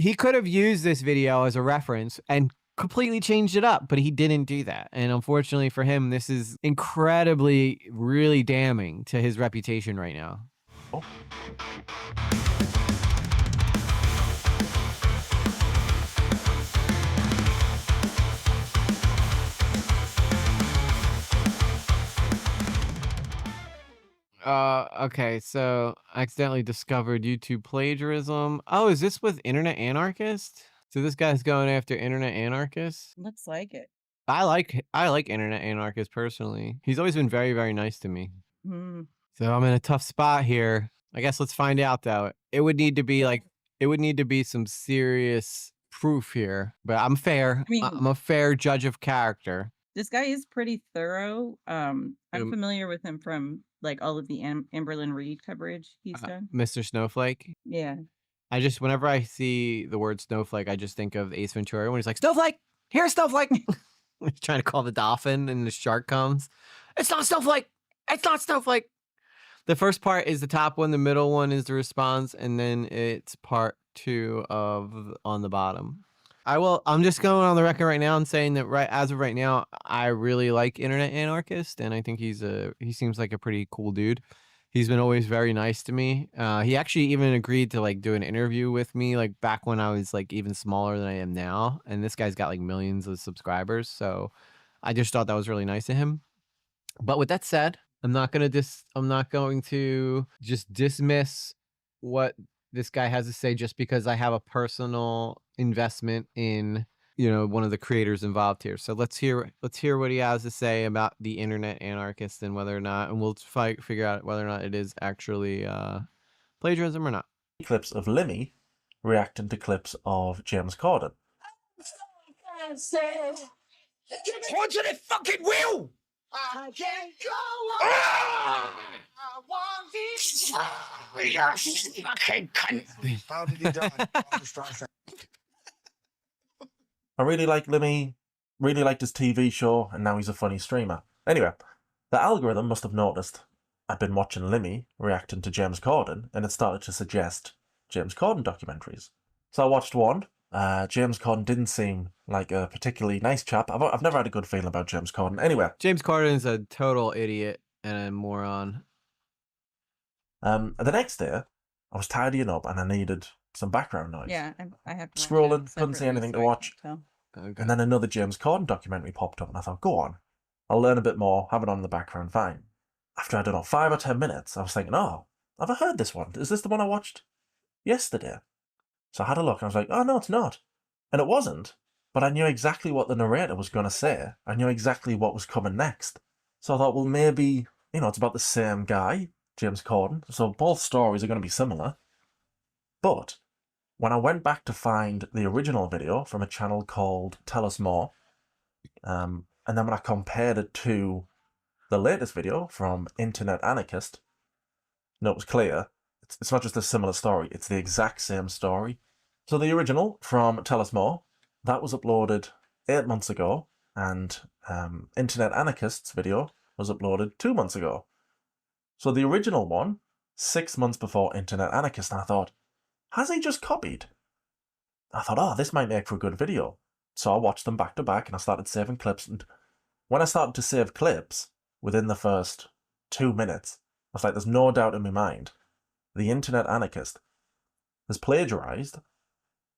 he could have used this video as a reference and completely changed it up, but he didn't do that. And unfortunately for him, this is incredibly, really damning to his reputation right now. Oh. Okay, so I accidentally discovered YouTube plagiarism. Oh, is this with Internet Anarchist? So this guy's going after Internet Anarchist? Looks like it. I like Internet Anarchist personally. He's always been very, very nice to me. Hmm. So I'm in a tough spot here. I guess let's find out though. It would need to be some serious proof here, but I'm fair. I mean, I'm a fair judge of character. This guy is pretty thorough. I'm familiar with him from like all of the Amberlin Reed coverage he's done. Mr. Snowflake. Yeah. Whenever I see the word snowflake, I just think of Ace Ventura when he's like, Snowflake, here's Snowflake. He's trying to call the dolphin and the shark comes. It's not Snowflake. It's not Snowflake. The first part is the top one. The middle one is the response. And then it's part 2 of on the bottom. I'm just going on the record right now and saying that as of right now, I really like Internet Anarchist. And I think he seems like a pretty cool dude. He's been always very nice to me. He actually even agreed to like do an interview with me like back when I was like even smaller than I am now. And this guy's got like millions of subscribers. So I just thought that was really nice of him. But with that said, I'm not going to just dismiss what this guy has to say just because I have a personal investment in, one of the creators involved here. So let's hear what he has to say about the Internet Anarchist and whether or not, and we'll figure out whether or not it is actually plagiarism or not. Clips of Limmy reacting to clips of James Corden. Point to the fucking wheel! I can't go on. I want this. You fucking cunt. How did he die? I really like Limmy, really liked his TV show, and now he's a funny streamer. Anyway, the algorithm must have noticed I'd been watching Limmy reacting to James Corden, and it started to suggest James Corden documentaries. So I watched one. James Corden didn't seem like a particularly nice chap. I've never had a good feeling about James Corden. Anyway. James Corden is a total idiot and a moron. The next day, I was tidying up and I needed some background noise. Yeah, I have to scrolling, couldn't see anything to watch. Okay. And then another James Corden documentary popped up and I thought, go on. I'll learn a bit more, have it on in the background, fine. After, I don't know, 5 or 10 minutes, I was thinking, oh, have I heard this one? Is this the one I watched yesterday? So I had a look and I was like, oh, no, it's not. And it wasn't. But I knew exactly what the narrator was going to say. I knew exactly what was coming next. So I thought, well, maybe, it's about the same guy, James Corden. So both stories are going to be similar. But when I went back to find the original video from a channel called Tell Us More, and then when I compared it to the latest video from Internet Anarchist, it was clear. It's not just a similar story, it's the exact same story. So the original from Tell Us More, that was uploaded 8 months ago, and Internet Anarchist's video was uploaded 2 months ago. So the original one, 6 months before Internet Anarchist, and I thought, has he just copied? I thought, oh, this might make for a good video. So I watched them back to back and I started saving clips, and when I started to save clips, within the first 2 minutes, I was like, there's no doubt in my mind, the Internet Anarchist has plagiarized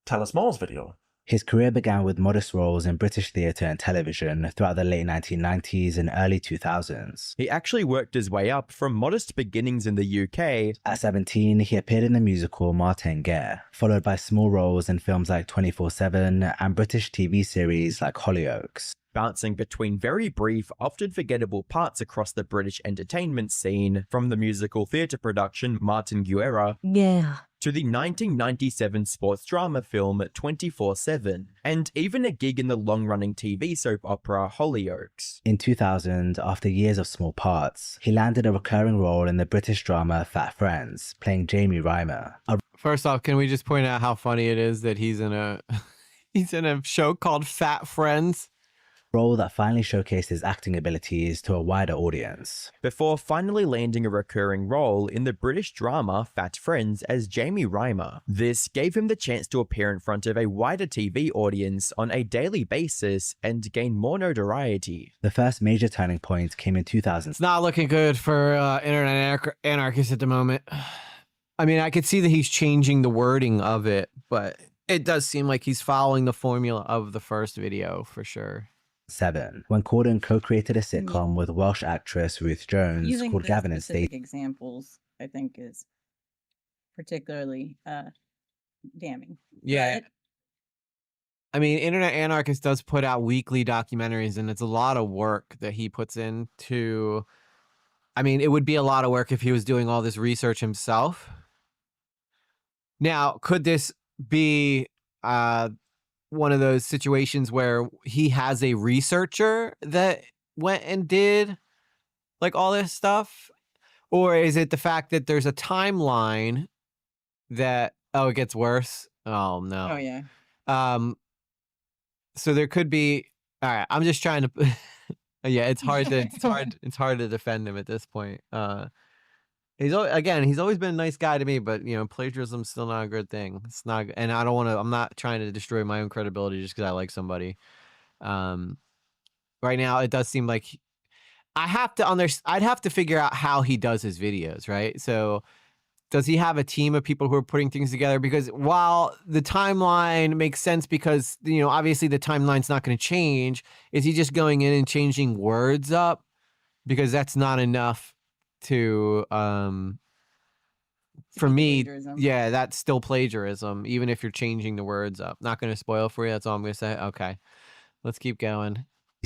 Tell Us More's video. His career began with modest roles in British theatre and television throughout the late 1990s and early 2000s. He actually worked his way up from modest beginnings in the UK. At 17, he appeared in the musical Martin Guerre, followed by small roles in films like 24/7 and British TV series like Hollyoaks. Bouncing between very brief, often forgettable parts across the British entertainment scene, from the musical theatre production Martin Guerre to the 1997 sports drama film 24/7, and even a gig in the long-running TV soap opera Hollyoaks. In 2000, after years of small parts, he landed a recurring role in the British drama Fat Friends, playing Jamie Reimer. First off, can we just point out how funny it is that he's in a show called Fat Friends? role that finally showcased his acting abilities to a wider audience. Before finally landing a recurring role in the British drama Fat Friends as Jamie Reimer. This gave him the chance to appear in front of a wider TV audience on a daily basis and gain more notoriety. The first major turning point came in 2000. It's not looking good for internet anarchists at the moment. I mean, I could see that he's changing the wording of it, but it does seem like he's following the formula of the first video for sure. 7, when Corden co-created a sitcom with Welsh actress Ruth Jones Using called the Gavin and specific Stacey. examples, I think, is particularly damning. Yeah. But I mean, Internet Anarchist does put out weekly documentaries, and it's a lot of work that he puts into. I mean, it would be a lot of work if he was doing all this research himself. Now, could this be one of those situations where he has a researcher that went and did like all this stuff? Or is it the fact that there's a timeline that, oh, it gets worse? Oh, no. oh yeah, So there could be, all right, I'm just trying to, yeah, it's hard to defend him at this point. He's always been a nice guy to me, but you know, plagiarism's still not a good thing. It's not, and I don't want to. I'm not trying to destroy my own credibility just because I like somebody. Right now, it does seem like I'd have to figure out how he does his videos, right? So, does he have a team of people who are putting things together? Because while the timeline makes sense, because you know, obviously the timeline's not going to change, is he just going in and changing words up? Because that's not enough to for me, plagiarism. yeah, that's still plagiarism, even if you're changing the words up. Not going to spoil for you, that's all I'm going to say. Okay, let's keep going.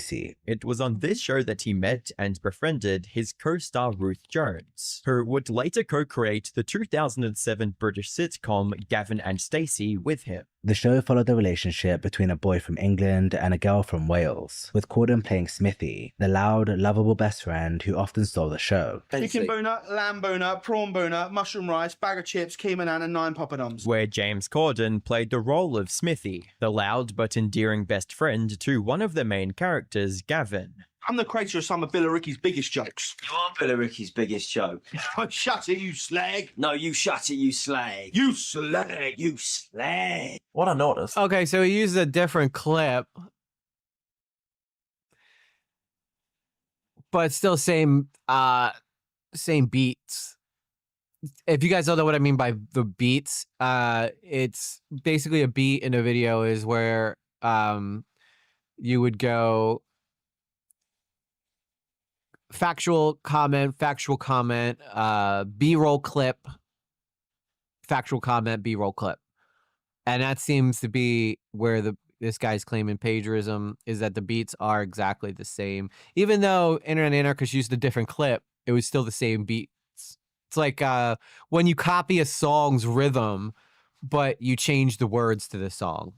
It was on this show that he met and befriended his co-star Ruth Jones, who would later co-create the 2007 British sitcom Gavin and Stacey with him. The show followed the relationship between a boy from England and a girl from Wales, with Corden playing Smithy, the loud, lovable best friend who often stole the show. Chicken boner, lamb boner, prawn boner, mushroom rice, bag of chips, key banana, and 9 poppadoms. Where James Corden played the role of Smithy, the loud but endearing best friend to one of the main characters, Gavin. I'm the creator of some of Billericay's biggest jokes. You are Billericay's biggest joke. Oh, shut it, you slag. No, you shut it, you slag. You slag. You slag. What I noticed, Okay, so he used a different clip, but still same beats. If you guys don't know what I mean by the beats, it's basically a beat in a video is where you would go factual comment, B-roll clip, factual comment, B-roll clip. And that seems to be where this guy's claiming plagiarism, is that the beats are exactly the same. Even though Internet Anarchist used a different clip, it was still the same beats. It's like when you copy a song's rhythm, but you change the words to the song.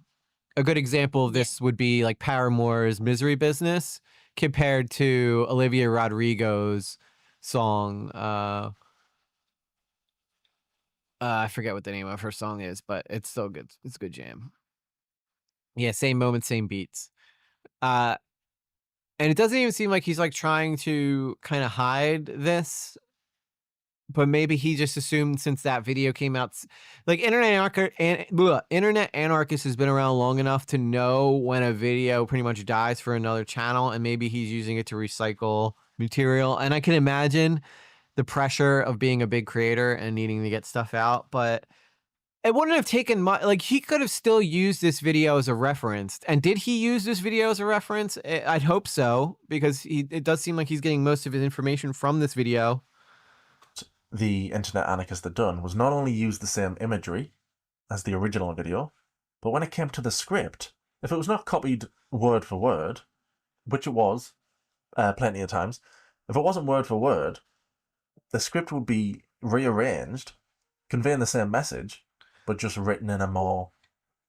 A good example of this would be like Paramore's Misery Business compared to Olivia Rodrigo's song. I forget what the name of her song is, but it's still good. It's a good jam. Yeah, same moment, same beats. And it doesn't even seem like he's like trying to kind of hide this, but maybe he just assumed since that video came out, like Internet Anarchist has been around long enough to know when a video pretty much dies for another channel, and maybe he's using it to recycle material. And I can imagine the pressure of being a big creator and needing to get stuff out, but it wouldn't have taken much. Like, he could have still used this video as a reference. And did he use this video as a reference? I'd hope so, because it does seem like he's getting most of his information from this video. the Internet Anarchist had done was not only use the same imagery as the original video, but when it came to the script, if it was not copied word for word, which it was plenty of times, if it wasn't word for word, the script would be rearranged, conveying the same message, but just written in a more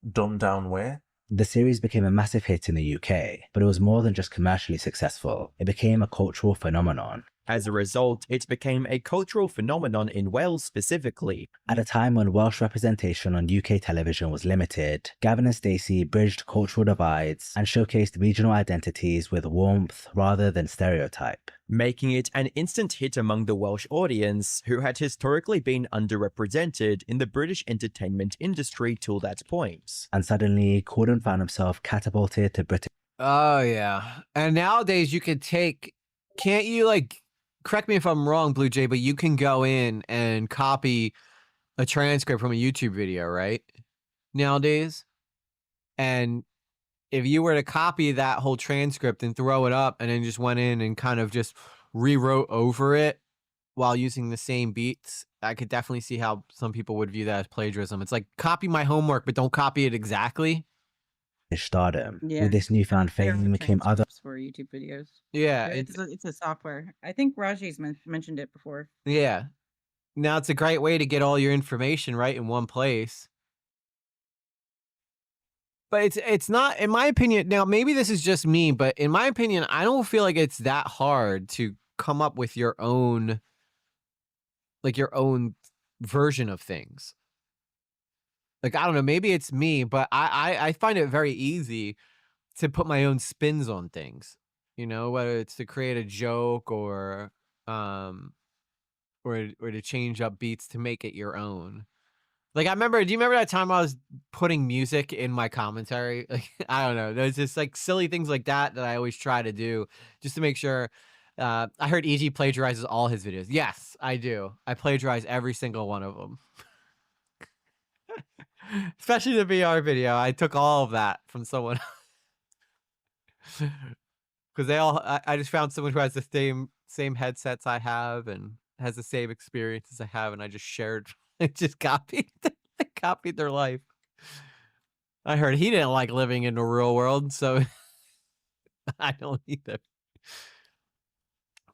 dumbed-down way. The series became a massive hit in the UK, but it was more than just commercially successful. It became a cultural phenomenon. As a result, it became a cultural phenomenon in Wales specifically. At a time when Welsh representation on UK television was limited, Gavin and Stacey bridged cultural divides and showcased regional identities with warmth rather than stereotype, making it an instant hit among the Welsh audience, who had historically been underrepresented in the British entertainment industry till that point. And suddenly, Corden found himself catapulted to British. Oh, yeah. And nowadays you could can't you, like, correct me if I'm wrong, Blue Jay, but you can go in and copy a transcript from a YouTube video, right? Nowadays. And if you were to copy that whole transcript and throw it up and then just went in and kind of just rewrote over it while using the same beats, I could definitely see how some people would view that as plagiarism. It's like, copy my homework, but don't copy it exactly. Stardom. Yeah. With this newfound There are fame came other. transcripts for YouTube videos. Yeah. It's a software. I think Raji's mentioned it before. Yeah. Now it's a great way to get all your information right in one place. But it's not, in my opinion, now maybe this is just me, but in my opinion, I don't feel like it's that hard to come up with your own version of things. Like, I don't know, maybe it's me, but I find it very easy to put my own spins on things, you know, whether it's to create a joke or to change up beats to make it your own. Like, do you remember that time I was putting music in my commentary? Like, I don't know. There's just like silly things like that I always try to do just to make sure. I heard EG plagiarizes all his videos. Yes, I do. I plagiarize every single one of them. Especially the VR video. I took all of that from someone. Because I just found someone who has the same headsets I have and has the same experiences I have, and I just shared. I just copied their life. I heard he didn't like living in the real world, so I don't either.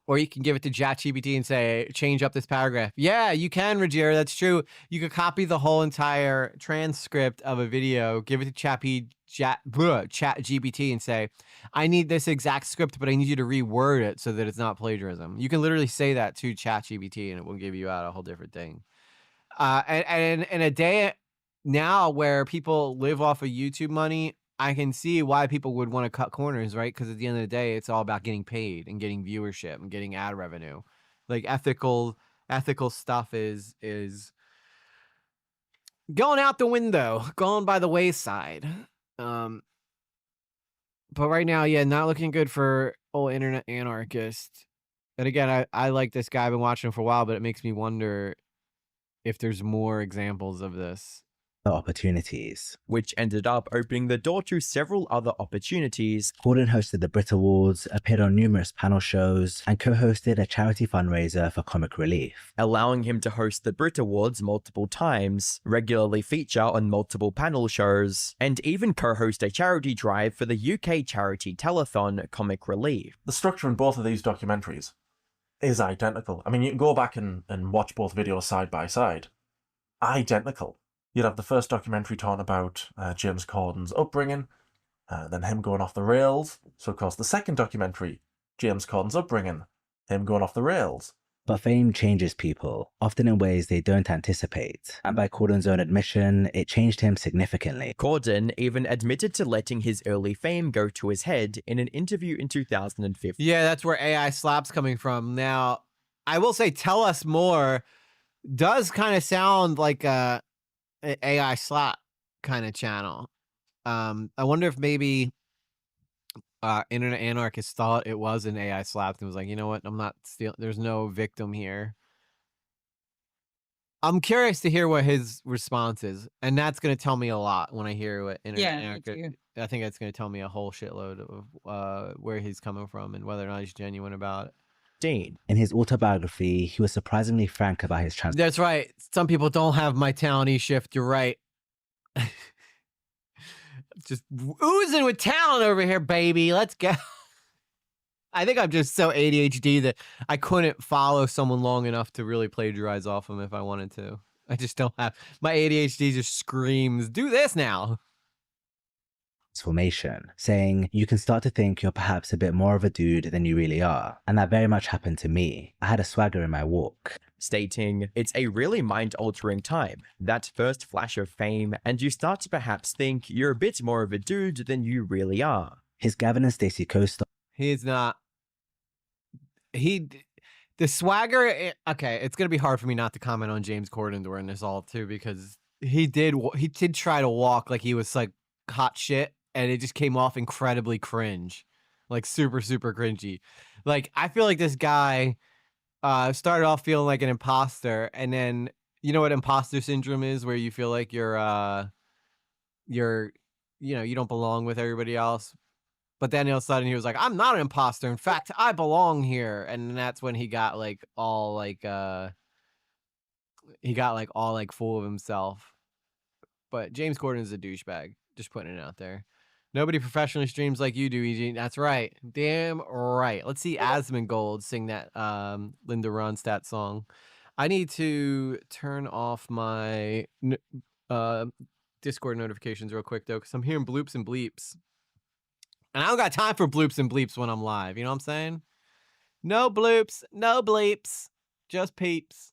Or you can give it to ChatGPT and say, change up this paragraph. Yeah, you can, Rogero. That's true. You could copy the whole entire transcript of a video, give it to ChatGPT and say, I need this exact script, but I need you to reword it so that it's not plagiarism. You can literally say that to ChatGPT and it will give you out a whole different thing. And in a day now where people live off of YouTube money, I can see why people would want to cut corners, right? Because at the end of the day, it's all about getting paid and getting viewership and getting ad revenue. Like ethical stuff is going out the window, going by the wayside. But right now, yeah, not looking good for old internet anarchist. And again, I like this guy. I've been watching him for a while, but it makes me wonder if there's more examples of this. Opportunities, which ended up opening the door to several other opportunities. Corden hosted the Brit Awards, appeared on numerous panel shows, and co-hosted a charity fundraiser for comic relief, allowing him to host the Brit Awards multiple times, regularly feature on multiple panel shows, and even co-host a charity drive for the UK charity telethon Comic Relief. The structure in both of these documentaries is identical. I mean, you can go back and watch both videos side by side. Identical. You'd have the first documentary talking about James Corden's upbringing, then him going off the rails. So, of course, the second documentary, James Corden's upbringing, him going off the rails. But fame changes people, often in ways they don't anticipate. And by Corden's own admission, it changed him significantly. Corden even admitted to letting his early fame go to his head in an interview in 2015. Yeah, that's where AI Slap's coming from. Now, I will say Tell Us More does kind of sound like a AI Slap kind of channel. I wonder if maybe Internet Anarchist thought it was an AI Slap and was like, you know what, I'm not stealing. There's no victim here. I'm curious to hear what his response is, and that's going to tell me a lot when I hear what Internet Anarchist. I think that's going to tell me a whole shitload of where he's coming from and whether or not he's genuine about it. Dean. In his autobiography, he was surprisingly frank about his trans. That's right. Some people don't have my talent E-shift. You're right. Just oozing with talent over here, baby. Let's go. I think I'm just so ADHD that I couldn't follow someone long enough to really plagiarize off them if I wanted to. I just don't have. My ADHD just screams, do this now. transformation, saying you can start to think you're perhaps a bit more of a dude than you really are. And that very much happened to me. I had a swagger in my walk. Stating, it's a really mind-altering time, that first flash of fame, and you start to perhaps think you're a bit more of a dude than you really are. His Gavin and Stacey co-star. He's not. The swagger. Okay, it's gonna be hard for me not to comment on James Corden during this all too, because he did try to walk like he was like hot shit, and it just came off incredibly cringe, like super cringy. Like I feel like this guy started off feeling like an imposter, and then you know what imposter syndrome is, where you feel like you don't belong with everybody else. But then all of a sudden he was like, I'm not an imposter. In fact, I belong here. And that's when he got like all like full of himself. But James Corden is a douchebag. Just putting it out there. Nobody professionally streams like you do, EG. That's right. Damn right. Let's see Asmongold sing that Linda Ronstadt song. I need to turn off my Discord notifications real quick, though, because I'm hearing bloops and bleeps. And I don't got time for bloops and bleeps when I'm live. You know what I'm saying? No bloops, no bleeps, just peeps.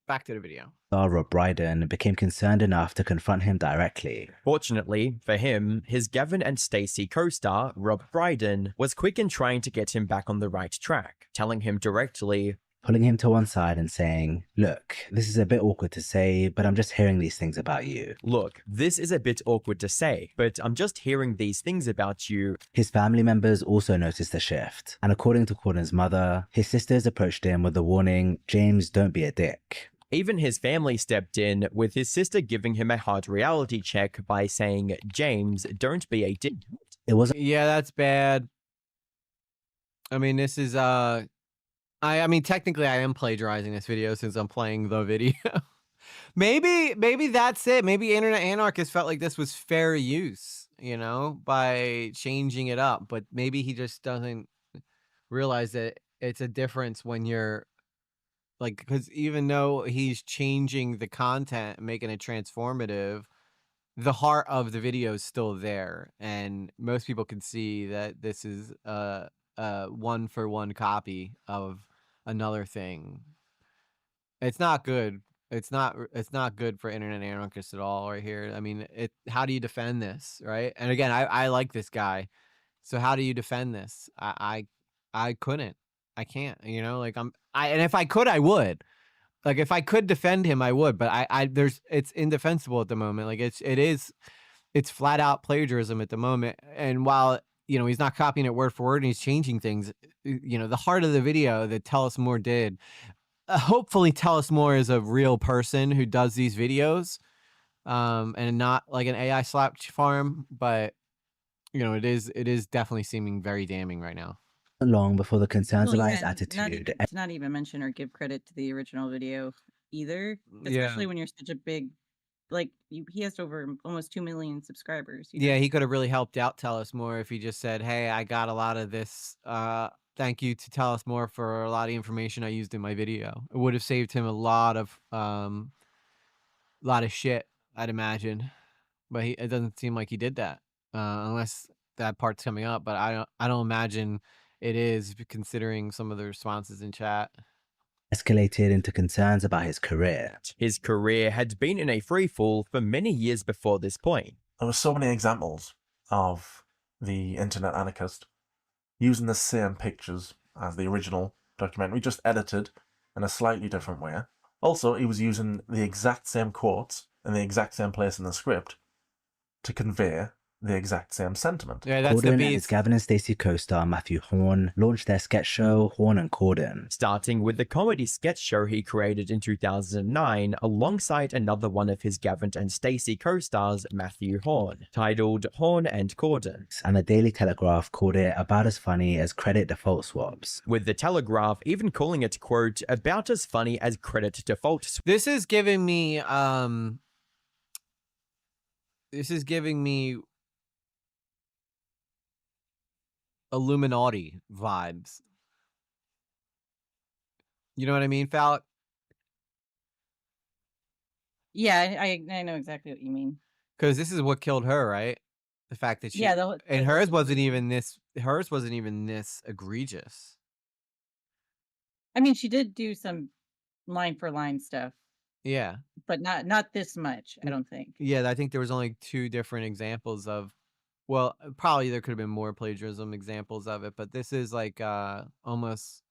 Back to the video. Rob Brydon became concerned enough to confront him directly. Fortunately for him, his Gavin and Stacey co-star, Rob Brydon, was quick in trying to get him back on the right track, telling him directly, pulling him to one side and saying, look, this is a bit awkward to say, but I'm just hearing these things about you. Look, this is a bit awkward to say, but I'm just hearing these things about you. His family members also noticed the shift, and according to Corden's mother, his sisters approached him with the warning, James, don't be a dick. Even his family stepped in, with his sister giving him a hard reality check by saying, James, don't be a dick. It wasn't. Yeah, that's bad. I mean, this is I mean, technically, I am plagiarizing this video since I'm playing the video. maybe that's it. Maybe Internet Anarchist felt like this was fair use, you know, by changing it up. But maybe he just doesn't realize that it's a difference when you're like, because even though he's changing the content and making it transformative, the heart of the video is still there, and most people can see that this is a one-for-one copy of another thing. It's not good. It's not good for Internet Anarchists at all right here. I mean, how do you defend this, right? And again, I like this guy. So how do you defend this? I couldn't. I can't, you know, like and if I could, I would. Like if I could defend him, I would, but it's indefensible at the moment. Like it's flat out plagiarism at the moment. And while, you know, he's not copying it word for word and he's changing things, you know, the heart of the video that Tell Us More did, hopefully Tell Us More is a real person who does these videos, and not like an AI slap farm, but you know, it is definitely seeming very damning right now. Long before the concerns Well, about yeah, his attitude. to not even mention or give credit to the original video either, especially when you're such a big, like he has over almost 2 million subscribers. You know? Yeah, he could have really helped out Tell Us More if he just said, hey, I got a lot of this. Thank you to Tell Us More for a lot of information I used in my video. It would have saved him a lot of shit, I'd imagine. But it doesn't seem like he did that, unless that part's coming up. But I don't imagine it is, considering some of the responses in chat. Escalated into concerns about his career. His career had been in a freefall for many years before this point. There were so many examples of the Internet Anarchist using the same pictures as the original documentary, just edited in a slightly different way. Also, he was using the exact same quotes in the exact same place in the script to convey the exact same sentiment. Yeah, that's the Corden and beat. his Gavin and Stacey co-star Matthew Horn launched their sketch show Horn and Corden. Starting with the comedy sketch show he created in 2009 alongside another one of his Gavin and Stacey co-stars, Matthew Horn, titled Horn and Corden. And the Daily Telegraph called it about as funny as credit default swaps. With the Telegraph even calling it, quote, about as funny as credit default swaps. This is giving me Illuminati vibes. You know what I mean, Falk? Yeah, I know exactly what you mean. Because this is what killed her, right? The fact that she Yeah, and the hers social wasn't media. even this. Hers wasn't even this egregious. I mean, she did do some line for line stuff, Yeah, but not this much, I don't think. yeah. I think there was only 2 different examples of. Well, probably there could have been more plagiarism examples of it, but this is like almost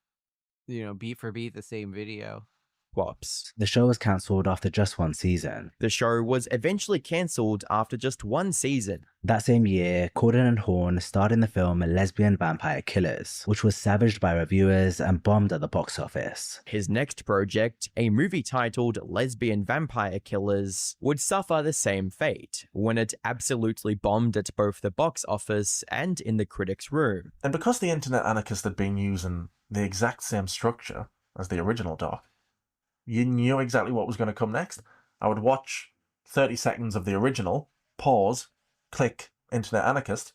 beat for beat the same video. Whoops. The show was cancelled after just one season. The show was eventually cancelled after just 1 season. That same year, Corden and Horn starred in the film Lesbian Vampire Killers, which was savaged by reviewers and bombed at the box office. His next project, a movie titled Lesbian Vampire Killers, would suffer the same fate when it absolutely bombed at both the box office and in the critics' room. And because the Internet Anarchist had been using the exact same structure as the original doc, you knew exactly what was going to come next. I would watch 30 seconds of the original, pause, click Internet Anarchist,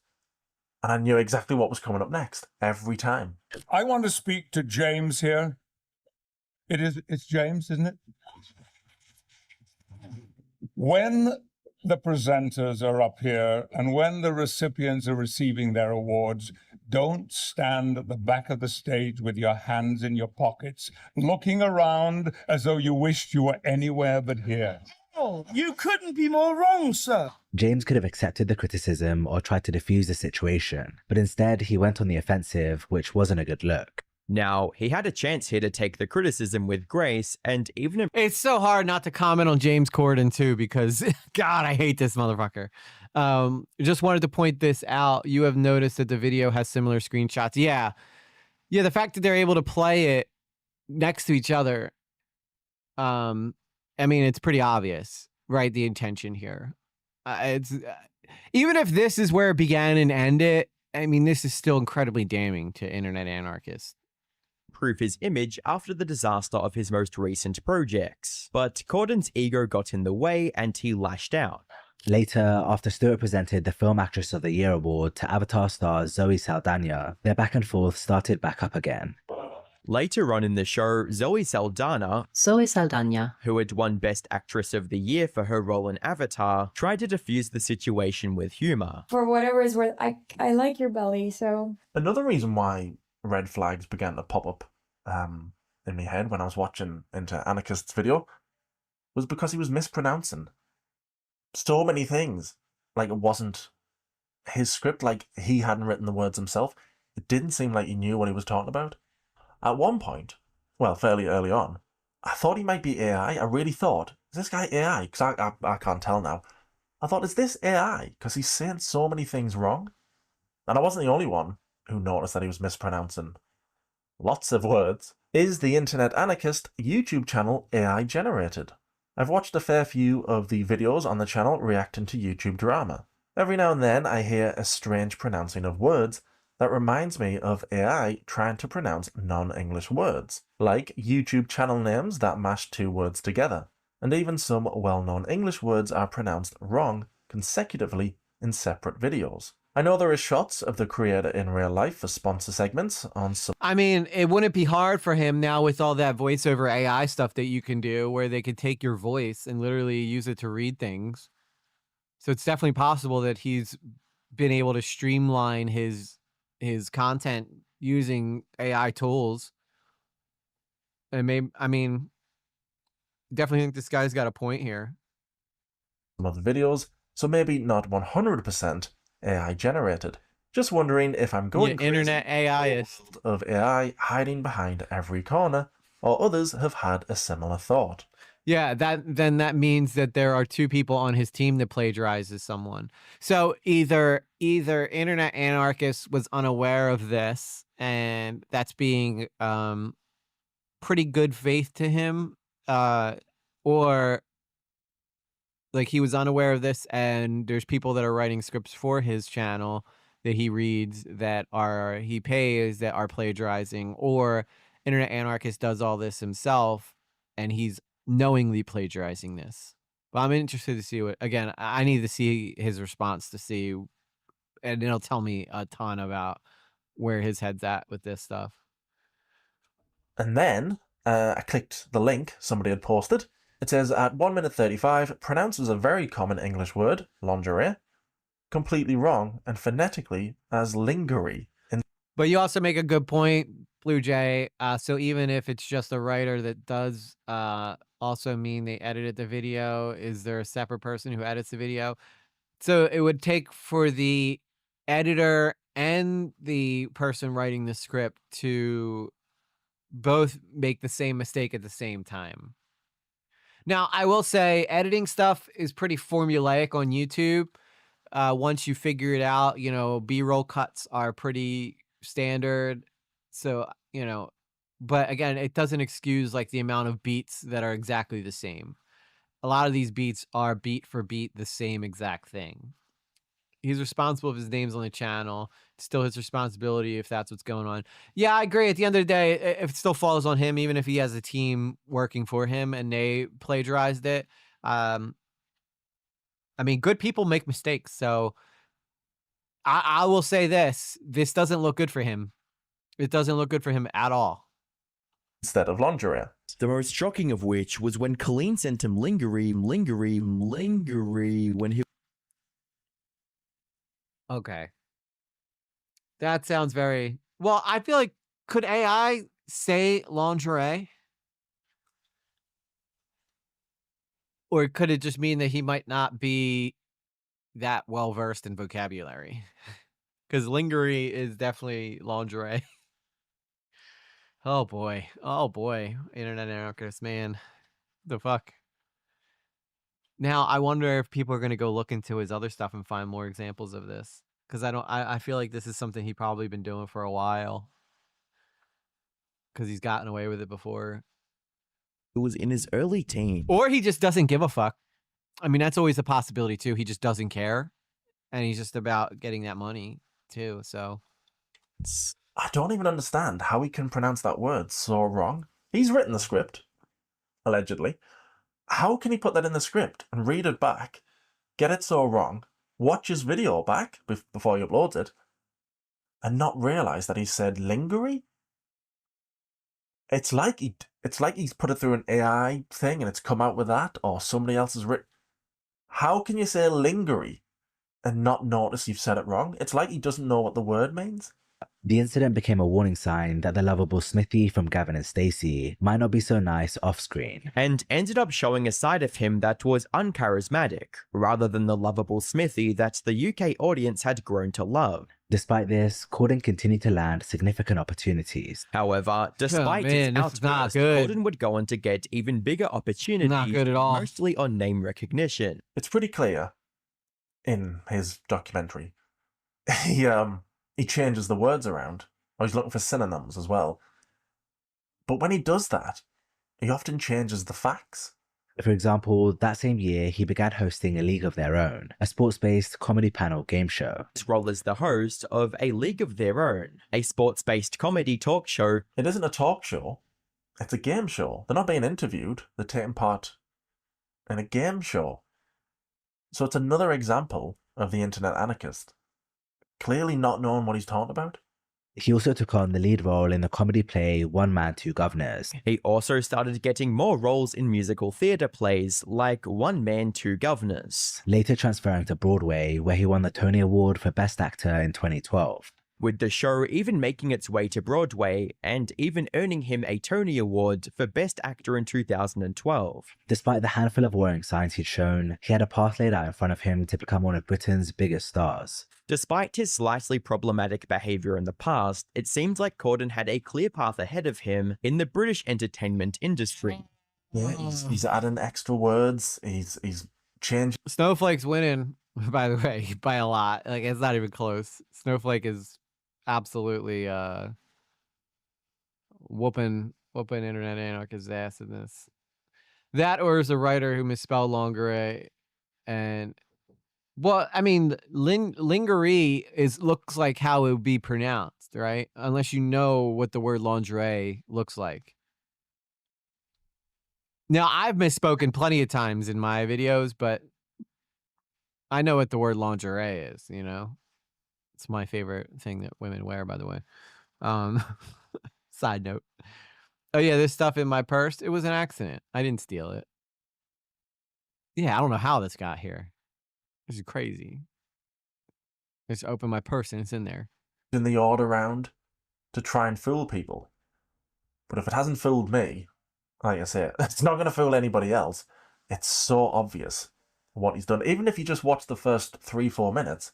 and I knew exactly what was coming up next every time. I want to speak to James here. It's James, isn't it? When the presenters are up here and when the recipients are receiving their awards, don't stand at the back of the stage with your hands in your pockets, looking around as though you wished you were anywhere but here. Oh, you couldn't be more wrong, sir. James could have accepted the criticism or tried to defuse the situation, but instead he went on the offensive, which wasn't a good look. Now, he had a chance here to take the criticism with grace and even It's so hard not to comment on James Corden too, because God, I hate this motherfucker. Just wanted to point this out. You have noticed that the video has similar screenshots. Yeah. The fact that they're able to play it next to each other. I mean, it's pretty obvious, right? The intention here. It's even if this is where it began and ended. I mean, this is still incredibly damning to Internet Anarchists. prove his image after the disaster of his most recent projects. But Corden's ego got in the way and he lashed out. Later, after Stewart presented the Film Actress of the Year award to Avatar star Zoe Saldana, their back and forth started back up again. Later on in the show, Zoe Saldana, who had won Best Actress of the Year for her role in Avatar, tried to defuse the situation with humor. For whatever is worth, I like your belly, so... Another reason why red flags began to pop up in my head when I was watching into Anarchist's video was because he was mispronouncing so many things. Like, it wasn't his script, like he hadn't written the words himself. It didn't seem like he knew what he was talking about. At one point, well, fairly early on, I thought he might be AI. I really thought, is this guy AI? Because I can't tell now. I thought, is this AI? Because he's saying so many things wrong. And I wasn't the only one who noticed that he was mispronouncing lots of words. Is the Internet Anarchist YouTube channel AI generated? I've watched a fair few of the videos on the channel reacting to YouTube drama. Every now and then I hear a strange pronouncing of words that reminds me of AI trying to pronounce non-English words, like YouTube channel names that mash 2 words together, and even some well-known English words are pronounced wrong consecutively in separate videos. I know there are shots of the creator in real life for sponsor segments on some... I mean, it wouldn't be hard for him now with all that voiceover AI stuff that you can do where they could take your voice and literally use it to read things. So it's definitely possible that he's been able to streamline his content using AI tools. And maybe, I mean, definitely think this guy's got a point here. Some of the videos, so maybe not 100% AI generated. Just wondering if I'm going crazy internet AIist of AI hiding behind every corner, or others have had a similar thought. Yeah, that means that there are 2 people on his team that plagiarizes someone. So either Internet Anarchist was unaware of this, and that's being pretty good faith to him, or like he was unaware of this, and there's people that are writing scripts for his channel that he reads that he pays that are plagiarizing, or Internet Anarchist does all this himself, and he's knowingly plagiarizing this. But I'm interested to see I need to see his response to see, and it'll tell me a ton about where his head's at with this stuff. And then I clicked the link somebody had posted, It says at 1 minute 35, pronounces a very common English word, lingerie, completely wrong, and phonetically as lingerie. But you also make a good point, Blue Jay. So even if it's just a writer that does also mean they edited the video, is there a separate person who edits the video? So it would take for the editor and the person writing the script to both make the same mistake at the same time. Now, I will say editing stuff is pretty formulaic on YouTube. Once you figure it out, you know, B-roll cuts are pretty standard. So, you know, but again, it doesn't excuse like the amount of beats that are exactly the same. A lot of these beats are beat for beat the same exact thing. He's responsible if his name's on the channel. It's still his responsibility if that's what's going on. Yeah, I agree. At the end of the day, if it still falls on him, even if he has a team working for him and they plagiarized it, I mean, good people make mistakes. So I will say this doesn't look good for him. It doesn't look good for him at all. Instead of lingerie. The most shocking of which was when Colleen sent him lingerie when he... Okay. That sounds very... Well, I feel like, could AI say lingerie? Or could it just mean that he might not be that well-versed in vocabulary? Because lingerie is definitely lingerie. Oh boy. Oh boy. Internet anarchist, man. The fuck? Now, I wonder if people are going to go look into his other stuff and find more examples of this. Because I feel like this is something he probably been doing for a while. Because he's gotten away with it before. It was in his early teens. Or he just doesn't give a fuck. I mean, that's always a possibility too. He just doesn't care. And he's just about getting that money too, so. I don't even understand how he can pronounce that word so wrong. He's written the script, allegedly. How can he put that in the script and read it back, get it so wrong, watch his video back before he uploads it, and not realize that he said lingerie? It's like he's put it through an AI thing and it's come out with that, or somebody else has written. How can you say lingerie and not notice you've said it wrong? It's like he doesn't know what the word means. The incident became a warning sign that the lovable Smithy from Gavin and Stacey might not be so nice off-screen. And ended up showing a side of him that was uncharismatic, rather than the lovable Smithy that the UK audience had grown to love. Despite this, Corden continued to land significant opportunities. However, despite his outburst, Corden would go on to get even bigger opportunities, not good at all. Mostly on name recognition. It's pretty clear in his documentary. He changes the words around, or he's looking for synonyms as well. But when he does that, he often changes the facts. For example, that same year, he began hosting A League of Their Own, a sports-based comedy panel game show. His role as the host of A League of Their Own, a sports-based comedy talk show. It isn't a talk show, it's a game show. They're not being interviewed, they're taking part in a game show. So it's another example of the internet anarchist. Clearly not knowing what he's talking about. He also took on the lead role in the comedy play One Man, Two Governors. He also started getting more roles in musical theatre plays like One Man, Two Governors. Later transferring to Broadway, where he won the Tony Award for Best Actor in 2012. With the show even making its way to Broadway and even earning him a Tony Award for Best Actor in 2012. Despite the handful of warning signs he'd shown, he had a path laid out in front of him to become one of Britain's biggest stars. Despite his slightly problematic behaviour in the past, it seems like Corden had a clear path ahead of him in the British entertainment industry. Yeah, he's adding extra words, he's changing. Snowflake's winning, by the way, by a lot. Like, it's not even close. Snowflake is absolutely whooping internet anarchist's ass in this. That, or is a writer who misspelled lingerie, and well, I mean, lingerie looks like how it would be pronounced, right? Unless you know what the word lingerie looks like. Now, I've misspoken plenty of times in my videos, but I know what the word lingerie is, you know? It's my favorite thing that women wear, by the way. Side note. Oh yeah, this stuff in my purse, it was an accident. I didn't steal it. Yeah, I don't know how this got here. This is crazy. Just open my purse and it's in there. In the order round to try and fool people. But if it hasn't fooled me, like I say, it's not going to fool anybody else. It's so obvious what he's done. Even if you just watch the first 3-4 minutes,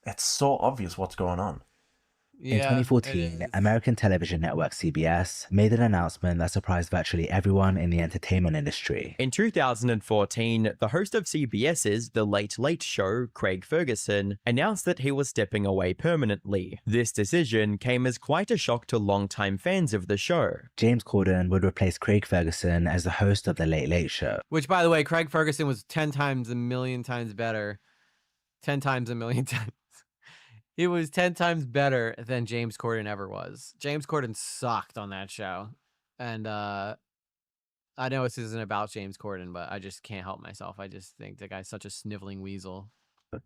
it's so obvious what's going on. In 2014, American television network CBS made an announcement that surprised virtually everyone in the entertainment industry. In 2014, the host of CBS's The Late Late Show, Craig Ferguson, announced that he was stepping away permanently. This decision came as quite a shock to longtime fans of the show. James Corden would replace Craig Ferguson as the host of The Late Late Show. Which, by the way, Craig Ferguson was 10 times a million times better. 10 times a million times. He was 10 times better than James Corden ever was. James Corden sucked on that show. And I know this isn't about James Corden, but I just can't help myself. I just think the guy's such a sniveling weasel.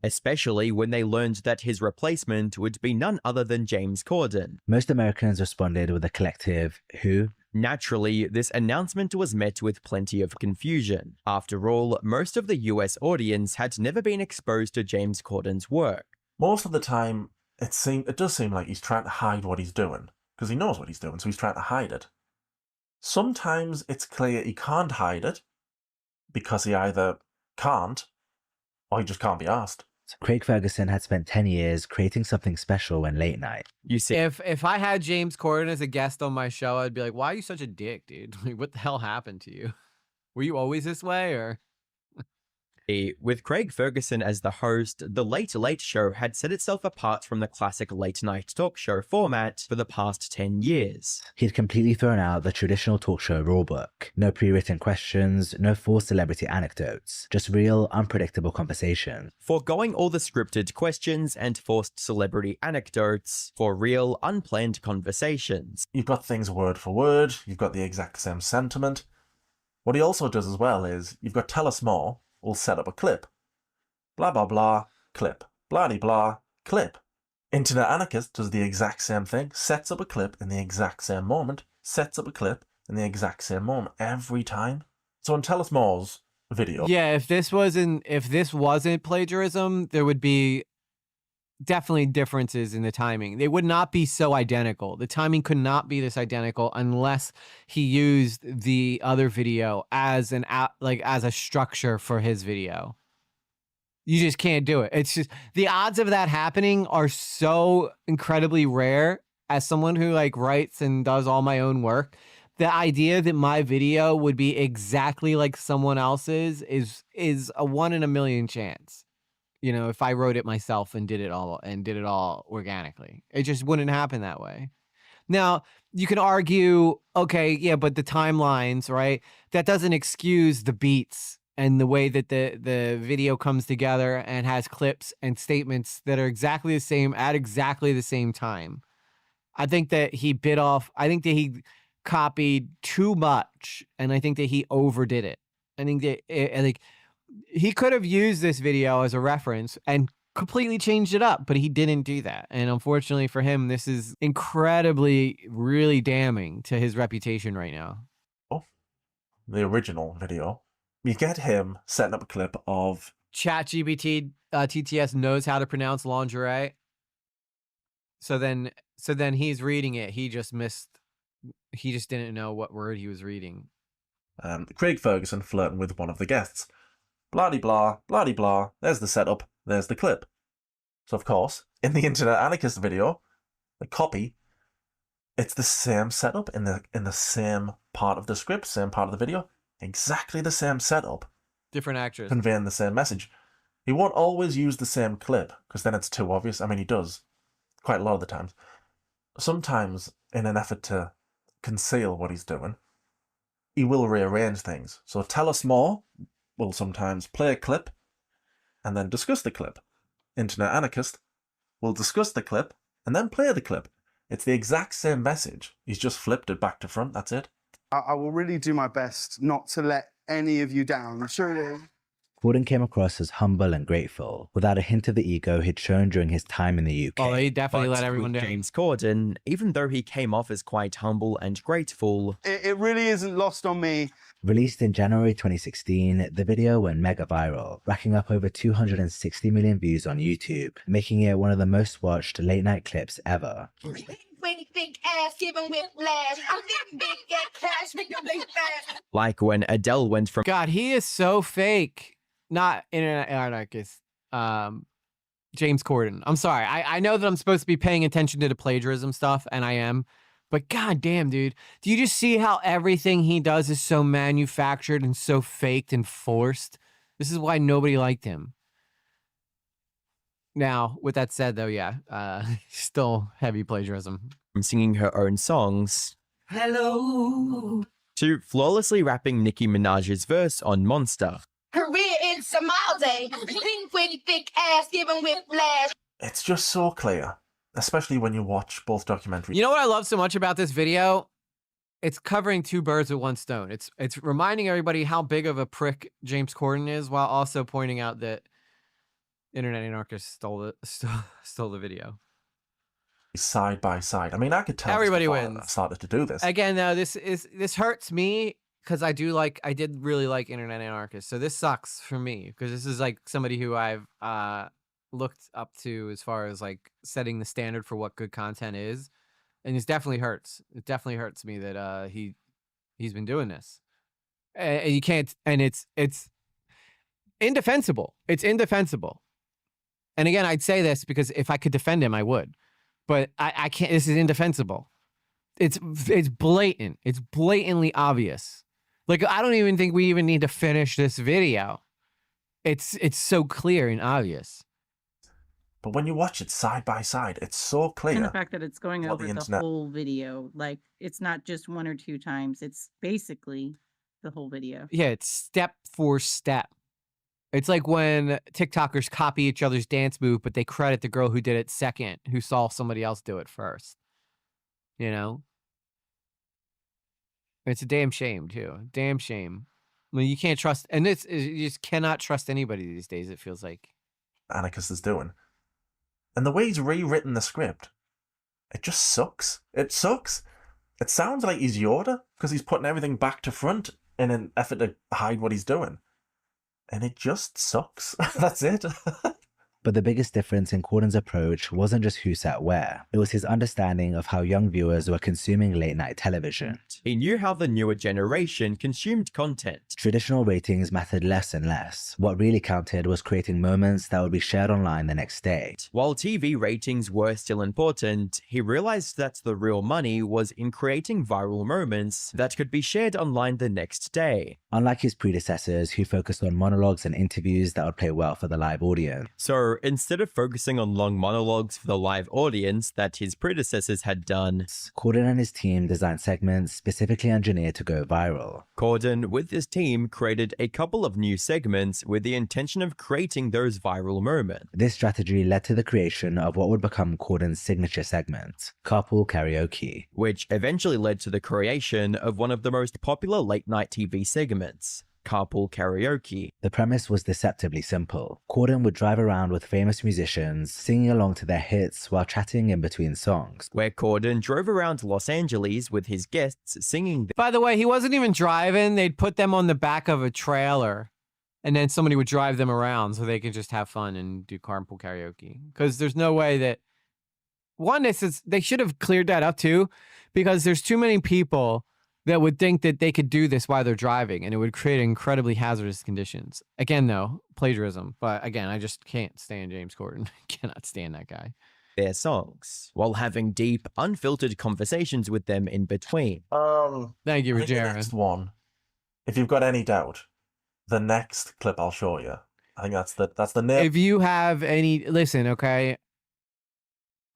Especially when they learned that his replacement would be none other than James Corden. Most Americans responded with a collective "who?" Naturally, this announcement was met with plenty of confusion. After all, most of the US audience had never been exposed to James Corden's work. Most of the time, it does seem like he's trying to hide what he's doing, because he knows what he's doing, so he's trying to hide it. Sometimes it's clear he can't hide it, because he either can't, or he just can't be asked. So Craig Ferguson had spent 10 years creating something special in late night. You see, if I had James Corden as a guest on my show, I'd be like, why are you such a dick, dude? Like, what the hell happened to you? Were you always this way, or? with Craig Ferguson as the host, The Late Late Show had set itself apart from the classic late-night talk show format for the past 10 years. He'd completely thrown out the traditional talk show rulebook. No pre-written questions, no forced celebrity anecdotes, just real, unpredictable conversation. Foregoing all the scripted questions and forced celebrity anecdotes for real, unplanned conversations. You've got things word for word, you've got the exact same sentiment. What he also does as well is, you've got Tell Us More, will set up a clip. Blah blah blah, clip. Blah de blah, clip. Internet Anarchist does the exact same thing, sets up a clip in the exact same moment, sets up a clip in the exact same moment, every time. So in Tell Us More's video... Yeah, if this wasn't plagiarism, there would be definitely differences in the timing. They would not be so identical. The timing could not be this identical unless he used the other video as as a structure for his video. You just can't do it. It's just the odds of that happening are so incredibly rare. As someone who writes and does all my own work, the idea that my video would be exactly like someone else's is a 1 in a million chance. You know, if I wrote it myself and did it all organically, it just wouldn't happen that way. Now, you can argue, okay, yeah, but the timelines, right? That doesn't excuse the beats and the way that the video comes together and has clips and statements that are exactly the same at exactly the same time. I think that he copied too much, and I think that he overdid it. I think that he could have used this video as a reference and completely changed it up, but he didn't do that. And unfortunately for him, this is incredibly, really damning to his reputation right now. Oh, the original video. You get him setting up a clip of... ChatGPT TTS knows how to pronounce lingerie. So then he's reading it. He just didn't know what word he was reading. Craig Ferguson flirting with one of the guests. Blah-de-blah, blah-de-blah, there's the setup, there's the clip. So of course, in the Internet Anarchist video, the copy, it's the same setup in the same part of the script, same part of the video, exactly the same setup. Different actress. Conveying the same message. He won't always use the same clip, because then it's too obvious. I mean, he does, quite a lot of the times. Sometimes, in an effort to conceal what he's doing, he will rearrange things. So Tell Us More will sometimes play a clip and then discuss the clip. Internet Anarchist will discuss the clip and then play the clip. It's the exact same message. He's just flipped it back to front, that's it. I will really do my best not to let any of you down. Truly. Corden came across as humble and grateful, without a hint of the ego he'd shown during his time in the UK. Oh, he definitely But let everyone with down. James Corden, even though he came off as quite humble and grateful, It really isn't lost on me. Released in January 2016, the video went mega viral, racking up over 260 million views on YouTube, making it one of the most watched late-night clips ever. Like when Adele went from God, he is so fake. Not internet anarchist. James Corden. I'm sorry. I know that I'm supposed to be paying attention to the plagiarism stuff, and I am. But god damn, dude. Do you just see how everything he does is so manufactured and so faked and forced? This is why nobody liked him. Now, with that said, though, yeah, still heavy plagiarism. singing her own songs Hello. to flawlessly rapping Nicki Minaj's verse on Monster. Career in Somalia. Pink with thick ass, giving whiplash. It's just so clear, especially when you watch both documentaries. You know what I love so much about this video? It's covering two birds with one stone. It's reminding everybody how big of a prick James Corden is, while also pointing out that Internet Anarchist stole the video. Side by side. I mean, I could tell Everybody before wins. I started to do this. Again, though, this hurts me because I did really like Internet Anarchist. So this sucks for me because this is like somebody who I've looked up to as far as like setting the standard for what good content is, and it definitely hurts. It definitely hurts me that he's been doing this. And you can't, and it's indefensible. It's indefensible. And again, I'd say this because if I could defend him, I would. But I can't. This is indefensible. It's blatant. It's blatantly obvious. Like, I don't even think we even need to finish this video. It's so clear and obvious. But when you watch it side by side, it's so clear. And the fact that it's going what over the the internet- whole video, like it's not just one or two times, it's basically the whole video. Yeah, it's step for step. It's like when TikTokers copy each other's dance move, but they credit the girl who did it second, who saw somebody else do it first. You know? It's a damn shame, too. Damn shame. I mean, you can't trust, and you just cannot trust anybody these days, it feels like. Anarchist is doing. And the way he's rewritten the script, it just sucks. It sucks. It sounds like he's Yoda, because he's putting everything back to front in an effort to hide what he's doing. And it just sucks. That's it. But the biggest difference in Corden's approach wasn't just who sat where, it was his understanding of how young viewers were consuming late-night television. He knew how the newer generation consumed content. Traditional ratings mattered less and less. What really counted was creating moments that would be shared online the next day. While TV ratings were still important, he realized that the real money was in creating viral moments that could be shared online the next day. Unlike his predecessors who focused on monologues and interviews that would play well for the live audience. So instead of focusing on long monologues for the live audience that his predecessors had done, Corden and his team designed segments specifically engineered to go viral. Corden, with his team, created a couple of new segments with the intention of creating those viral moments. This strategy led to the creation of what would become Corden's signature segment, Carpool Karaoke, which eventually led to the creation of one of the most popular late-night TV segments, Carpool Karaoke. The premise was deceptively simple. Corden would drive around with famous musicians, singing along to their hits while chatting in between songs. Where Corden drove around Los Angeles with his guests singing. By the way, he wasn't even driving. They'd put them on the back of a trailer, and then somebody would drive them around so they could just have fun and do carpool karaoke. Because there's no way that... One, they should have cleared that up too, because there's too many people that would think that they could do this while they're driving, and it would create incredibly hazardous conditions. Again, though, plagiarism. But again, I just can't stand James Corden. I cannot stand that guy. Their songs, while having deep, unfiltered conversations with them in between. Thank you, I think the Jared. next one, if you've got any doubt, the next clip I'll show you. I think that's the nip. If you have any... Listen, okay?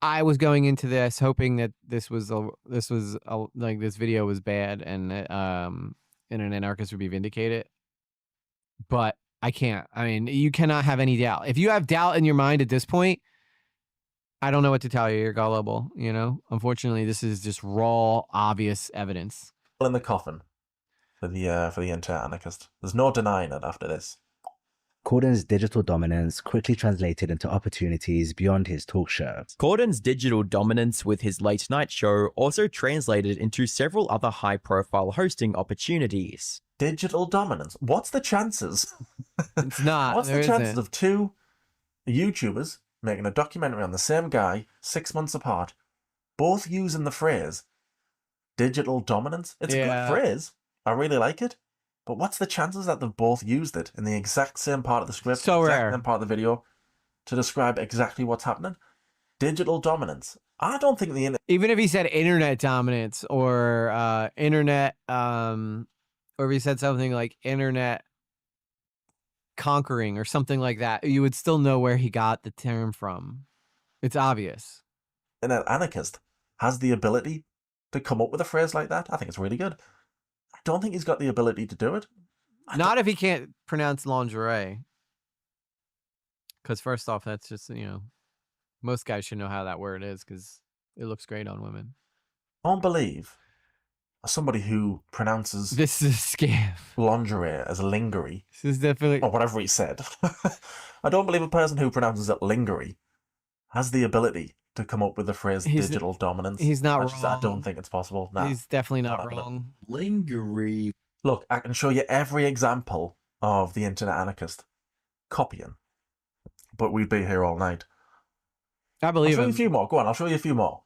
I was going into this hoping that this video was bad and Internet Anarchist would be vindicated, but I can't. I mean, you cannot have any doubt. If you have doubt in your mind at this point, I don't know what to tell you. You're gullible. You know. Unfortunately, this is just raw, obvious evidence. In the coffin for the Internet Anarchist. There's no denying it after this. Corden's digital dominance quickly translated into opportunities beyond his talk show. Corden's digital dominance with his late night show also translated into several other high-profile hosting opportunities. Digital dominance. What's the chances? It's not. What's there the chances isn't. of two YouTubers making a documentary on the same guy 6 months apart, both using the phrase digital dominance? It's a Yeah. good phrase. I really like it. But what's the chances that they've both used it in the exact same part of the script, So exact rare. same part of the video, to describe exactly what's happening? Digital dominance. I don't think the Even if he said internet dominance or internet, or if he said something like internet conquering or something like that, you would still know where he got the term from. It's obvious. an anarchist has the ability to come up with a phrase like that. I think it's really good. I don't think he's got the ability to do it. Not if he can't pronounce lingerie. Because first off, that's just, most guys should know how that word is because it looks great on women. I don't believe somebody who pronounces This is a scam. lingerie as lingerie, This is definitely... or whatever he said. I don't believe a person who pronounces it lingerie has the ability to come up with the phrase digital dominance. He's not I wrong. don't think it's possible. Nah, He's definitely not happening. wrong. Lingerie. Look, I can show you every example of the internet anarchist copying, but we'd be here all night. I I'll believe show you a him. few more. Go on, I'll show you a few more.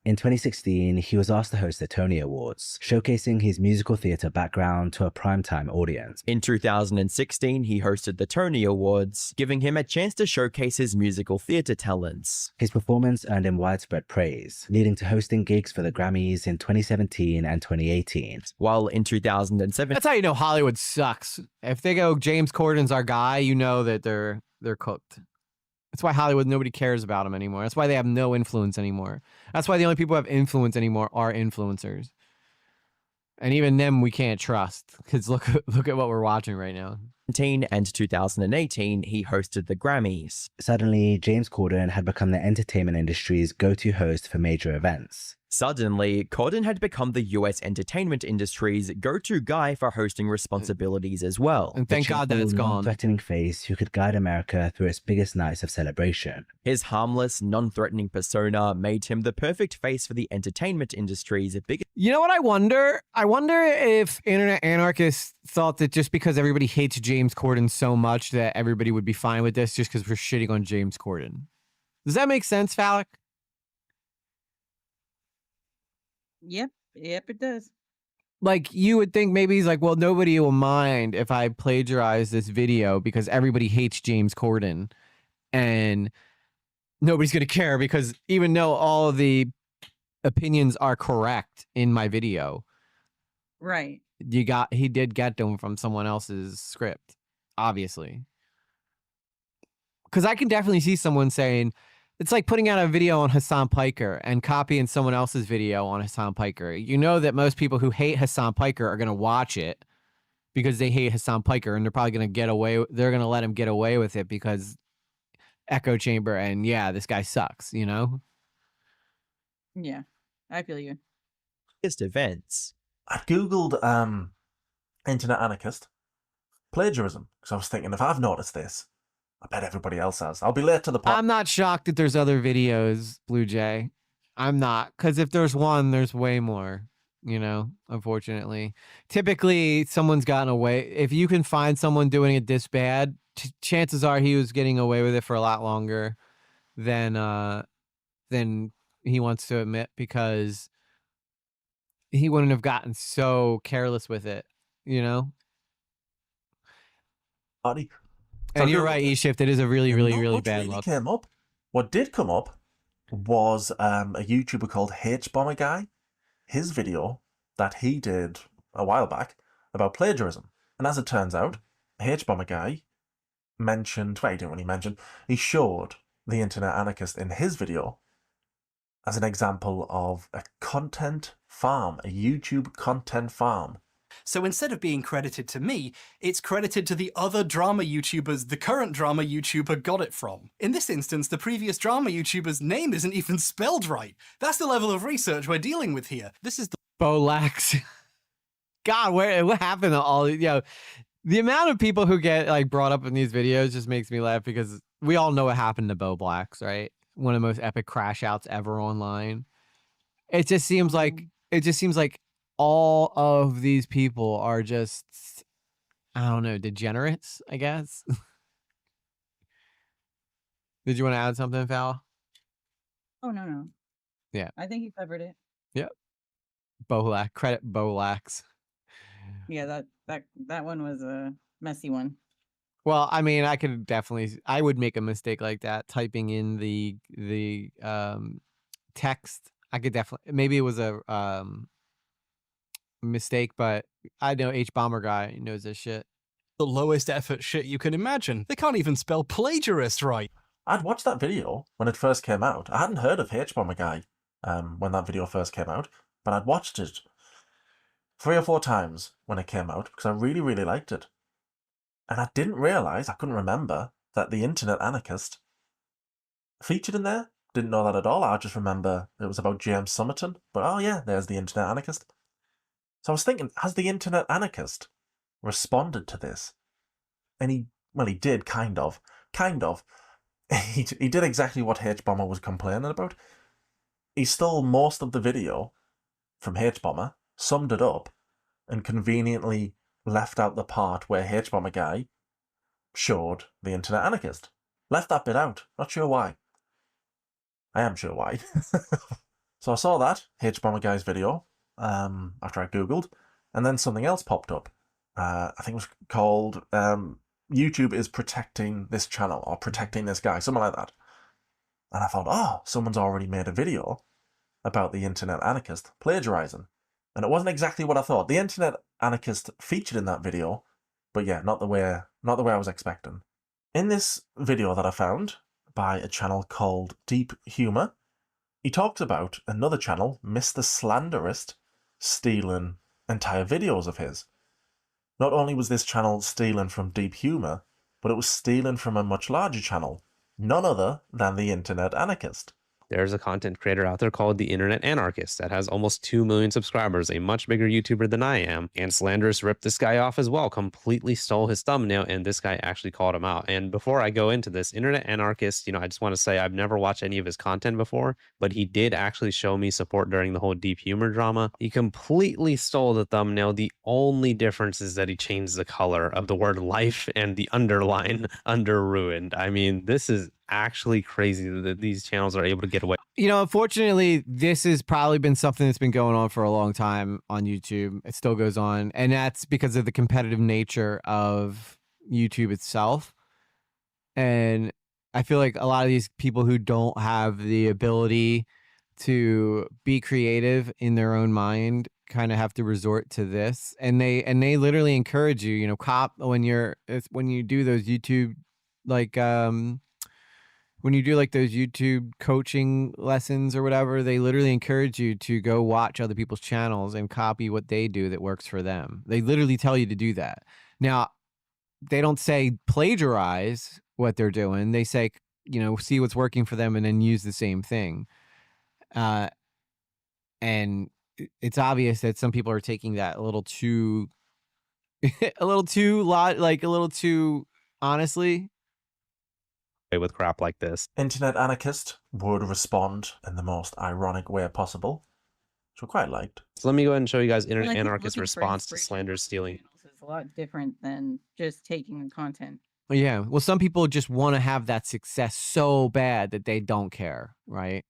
In 2016, he was asked to host the Tony Awards, showcasing his musical theatre background to a primetime audience. In 2016, he hosted the Tony Awards, giving him a chance to showcase his musical theatre talents. His performance earned him widespread praise, leading to hosting gigs for the Grammys in 2017 and 2018. While in 2007, That's how you know Hollywood sucks. If they go, James Corden's our guy, you know that they're cooked. That's why Hollywood, nobody cares about them anymore. That's why they have no influence anymore. That's why the only people who have influence anymore are influencers. And even them we can't trust because look at what we're watching right now. and 2018, he hosted the Grammys. Suddenly, James Corden had become the entertainment industry's go-to host for major events. Suddenly, Corden had become the US entertainment industry's go-to guy for hosting responsibilities as well. And thank God that it's gone. Threatening face who could guide America through its biggest nights of celebration. His harmless, non-threatening persona made him the perfect face for the entertainment industry's biggest... You know what I wonder? I wonder if internet anarchists thought that just because everybody hates James Corden so much that everybody would be fine with this just because we're shitting on James Corden. Does that make sense, Phallic? Yep, it does. Like, you would think maybe he's like, well, nobody will mind if I plagiarize this video because everybody hates James Corden. And nobody's going to care because even though all of the opinions are correct in my video, Right. he did get them from someone else's script, obviously. Because I can definitely see someone saying, it's like putting out a video on Hassan Piker and copying someone else's video on Hassan Piker. You know that most people who hate Hassan Piker are going to watch it because they hate Hassan Piker, and they're probably going to they're going to let him get away with it because echo chamber and yeah, this guy sucks, you know? Yeah, I feel you. events. I googled internet anarchist plagiarism because I was thinking if I've noticed this, I bet everybody else has. I'll be late to the party. I'm not shocked that there's other videos, Blue Jay. I'm not, because if there's one, there's way more, unfortunately. Typically, someone's gotten away. If you can find someone doing it this bad, chances are he was getting away with it for a lot longer than he wants to admit, because he wouldn't have gotten so careless with it, Party. And you're right, E-Shift. It is a really, really, really bad really look. came up. What did come up was a YouTuber called H-Bomber Guy. His video that he did a while back about plagiarism. And as it turns out, H-Bomber Guy mentioned, well, he didn't really mention, he showed the internet anarchist in his video as an example of a content farm, a YouTube content farm. So instead of being credited to me, it's credited to the other drama YouTubers the current drama YouTuber got it from. In this instance, the previous drama YouTuber's name isn't even spelled right. That's the level of research we're dealing with here. This is the Bolax. God, what happened to all, The amount of people who get like brought up in these videos just makes me laugh because we all know what happened to Bo Blacks, right? One of the most epic crash outs ever online. It just seems like all of these people are just, I don't know, degenerates, I guess. Did you want to add something, Val? Oh no. Yeah. I think you covered it. Yep. Bolax. Credit Bolax. Yeah, that one was a messy one. Well, I mean, I would make a mistake like that, typing in the text. I could definitely, maybe it was a mistake, but I know H Bomber guy knows this shit. The lowest effort shit you can imagine. They can't even spell plagiarist right. I'd watched that video when it first came out. I hadn't heard of H-Bomber Guy when that video first came out, but I'd watched it 3 or 4 times when it came out because I really, really liked it. And I didn't realise, I couldn't remember, that the Internet Anarchist featured in there. Didn't know that at all. I just remember it was about James Somerton. But oh yeah, there's the Internet Anarchist. So I was thinking, has the Internet Anarchist responded to this? And he did, kind of. He did exactly what H-Bomber was complaining about. He stole most of the video from H-Bomber, summed it up, and conveniently left out the part where H-Bomber Guy showed the Internet Anarchist. Left that bit out. Not sure why. I am sure why. So I saw that, H-Bomber Guy's video, after I Googled, and then something else popped up. I think it was called YouTube is protecting this channel, or protecting this guy, something like that. And I thought, oh, someone's already made a video about the Internet Anarchist plagiarizing. And it wasn't exactly what I thought. The Internet Anarchist featured in that video, but yeah, not the way I was expecting. In this video that I found by a channel called Deep Humor, he talks about another channel, Mr. Slanderist, stealing entire videos of his. Not only was this channel stealing from Deep Humor, but it was stealing from a much larger channel, none other than the Internet Anarchist. There's a content creator out there called the Internet Anarchist that has almost 2 million subscribers, a much bigger YouTuber than I am. And Slanderous ripped this guy off as well, completely stole his thumbnail, and this guy actually called him out. And before I go into this, Internet Anarchist, I just want to say I've never watched any of his content before, but he did actually show me support during the whole Deep Humor drama. He completely stole the thumbnail. The only difference is that he changed the color of the word life and the underline under ruined. I mean, this is actually crazy that these channels are able to get away. Unfortunately, this has probably been something that's been going on for a long time on YouTube. It still goes on, and that's because of the competitive nature of YouTube itself. And I feel like a lot of these people who don't have the ability to be creative in their own mind kind of have to resort to this, and they literally encourage you, when you do those YouTube when you do like those YouTube coaching lessons or whatever, they literally encourage you to go watch other people's channels and copy what they do that works for them. They literally tell you to do that. Now, they don't say plagiarize what they're doing. They say, see what's working for them and then use the same thing. And it's obvious that some people are taking that a little too honestly. With crap like this. Internet Anarchist would respond in the most ironic way possible, which I quite liked. So let me go ahead and show you guys Internet Anarchist response to slander stealing. It's a lot different than just taking the content. Yeah, well, some people just want to have that success so bad that they don't care, right?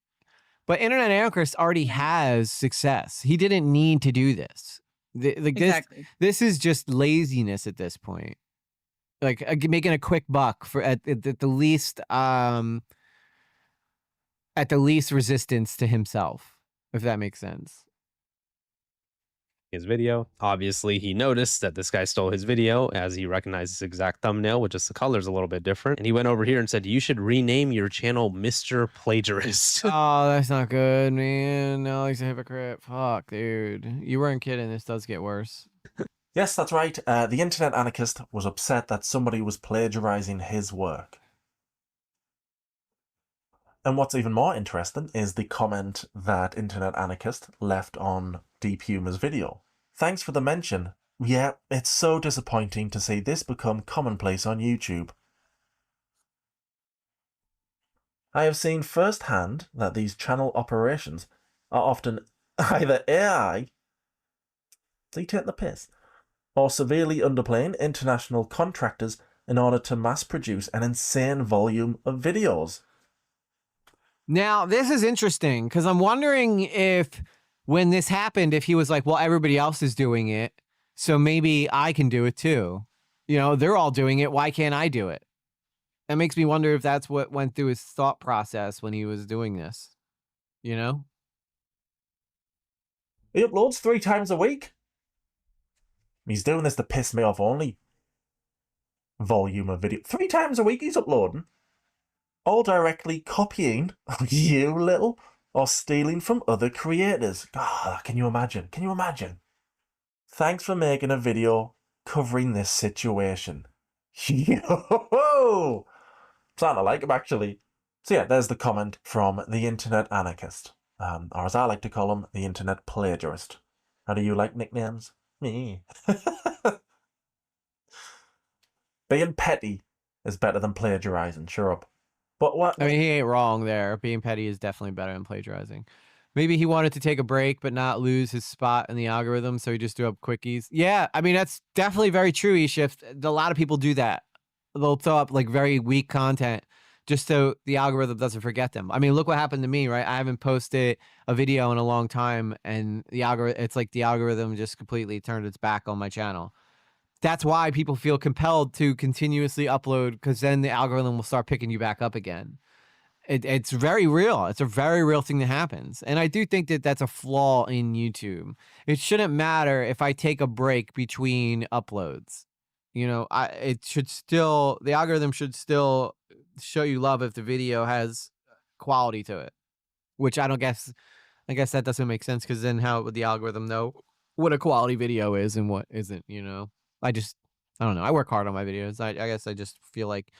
But Internet Anarchist already has success. He didn't need to do this. Exactly. This is just laziness at this point. Like making a quick buck for at the least resistance to himself, if that makes sense. His video. Obviously, he noticed that this guy stole his video as he recognized his exact thumbnail, which is the color's a little bit different. And he went over here and said, you should rename your channel Mr. Plagiarist. Oh, that's not good, man. No, he's a hypocrite. Fuck, dude. You weren't kidding. This does get worse. Yes, that's right. The Internet Anarchist was upset that somebody was plagiarizing his work. And what's even more interesting is the comment that Internet Anarchist left on Deep Humor's video. Thanks for the mention. Yeah, it's so disappointing to see this become commonplace on YouTube. I have seen firsthand that these channel operations are often either AI, so you take the piss, or severely underplaying international contractors in order to mass produce an insane volume of videos. Now, this is interesting because I'm wondering if when this happened, if he was like, well, everybody else is doing it, so maybe I can do it too. You know, they're all doing it. Why can't I do it? That makes me wonder if that's what went through his thought process when he was doing this. You know? He uploads 3 times a week. He's doing this to piss me off only. Volume of video. 3 times a week he's uploading. All directly copying you little or stealing from other creators. God, can you imagine? Can you imagine? Thanks for making a video covering this situation. Yo! Starting to like him, actually. So yeah, there's the comment from the Internet Anarchist. Or as I like to call him, the Internet Plagiarist. How do you like nicknames? Me. Being petty is better than plagiarizing, sure up. But what? I mean, he ain't wrong there. Being petty is definitely better than plagiarizing. Maybe he wanted to take a break but not lose his spot in the algorithm, so he just threw up quickies. Yeah, I mean, that's definitely very true, eShift. A lot of people do that. They'll throw up like very weak content just so the algorithm doesn't forget them. I mean, look what happened to me, right? I haven't posted a video in a long time, and the algorithm, it's like the algorithm just completely turned its back on my channel. That's why people feel compelled to continuously upload, because then the algorithm will start picking you back up again. It's very real. It's a very real thing that happens. And I do think that that's a flaw in YouTube. It shouldn't matter if I take a break between uploads. You know, the algorithm should still show you love if the video has quality to it, which I guess that doesn't make sense, because then how would the algorithm know what a quality video is and what isn't, you know? I don't know. I work hard on my videos. I guess I just feel like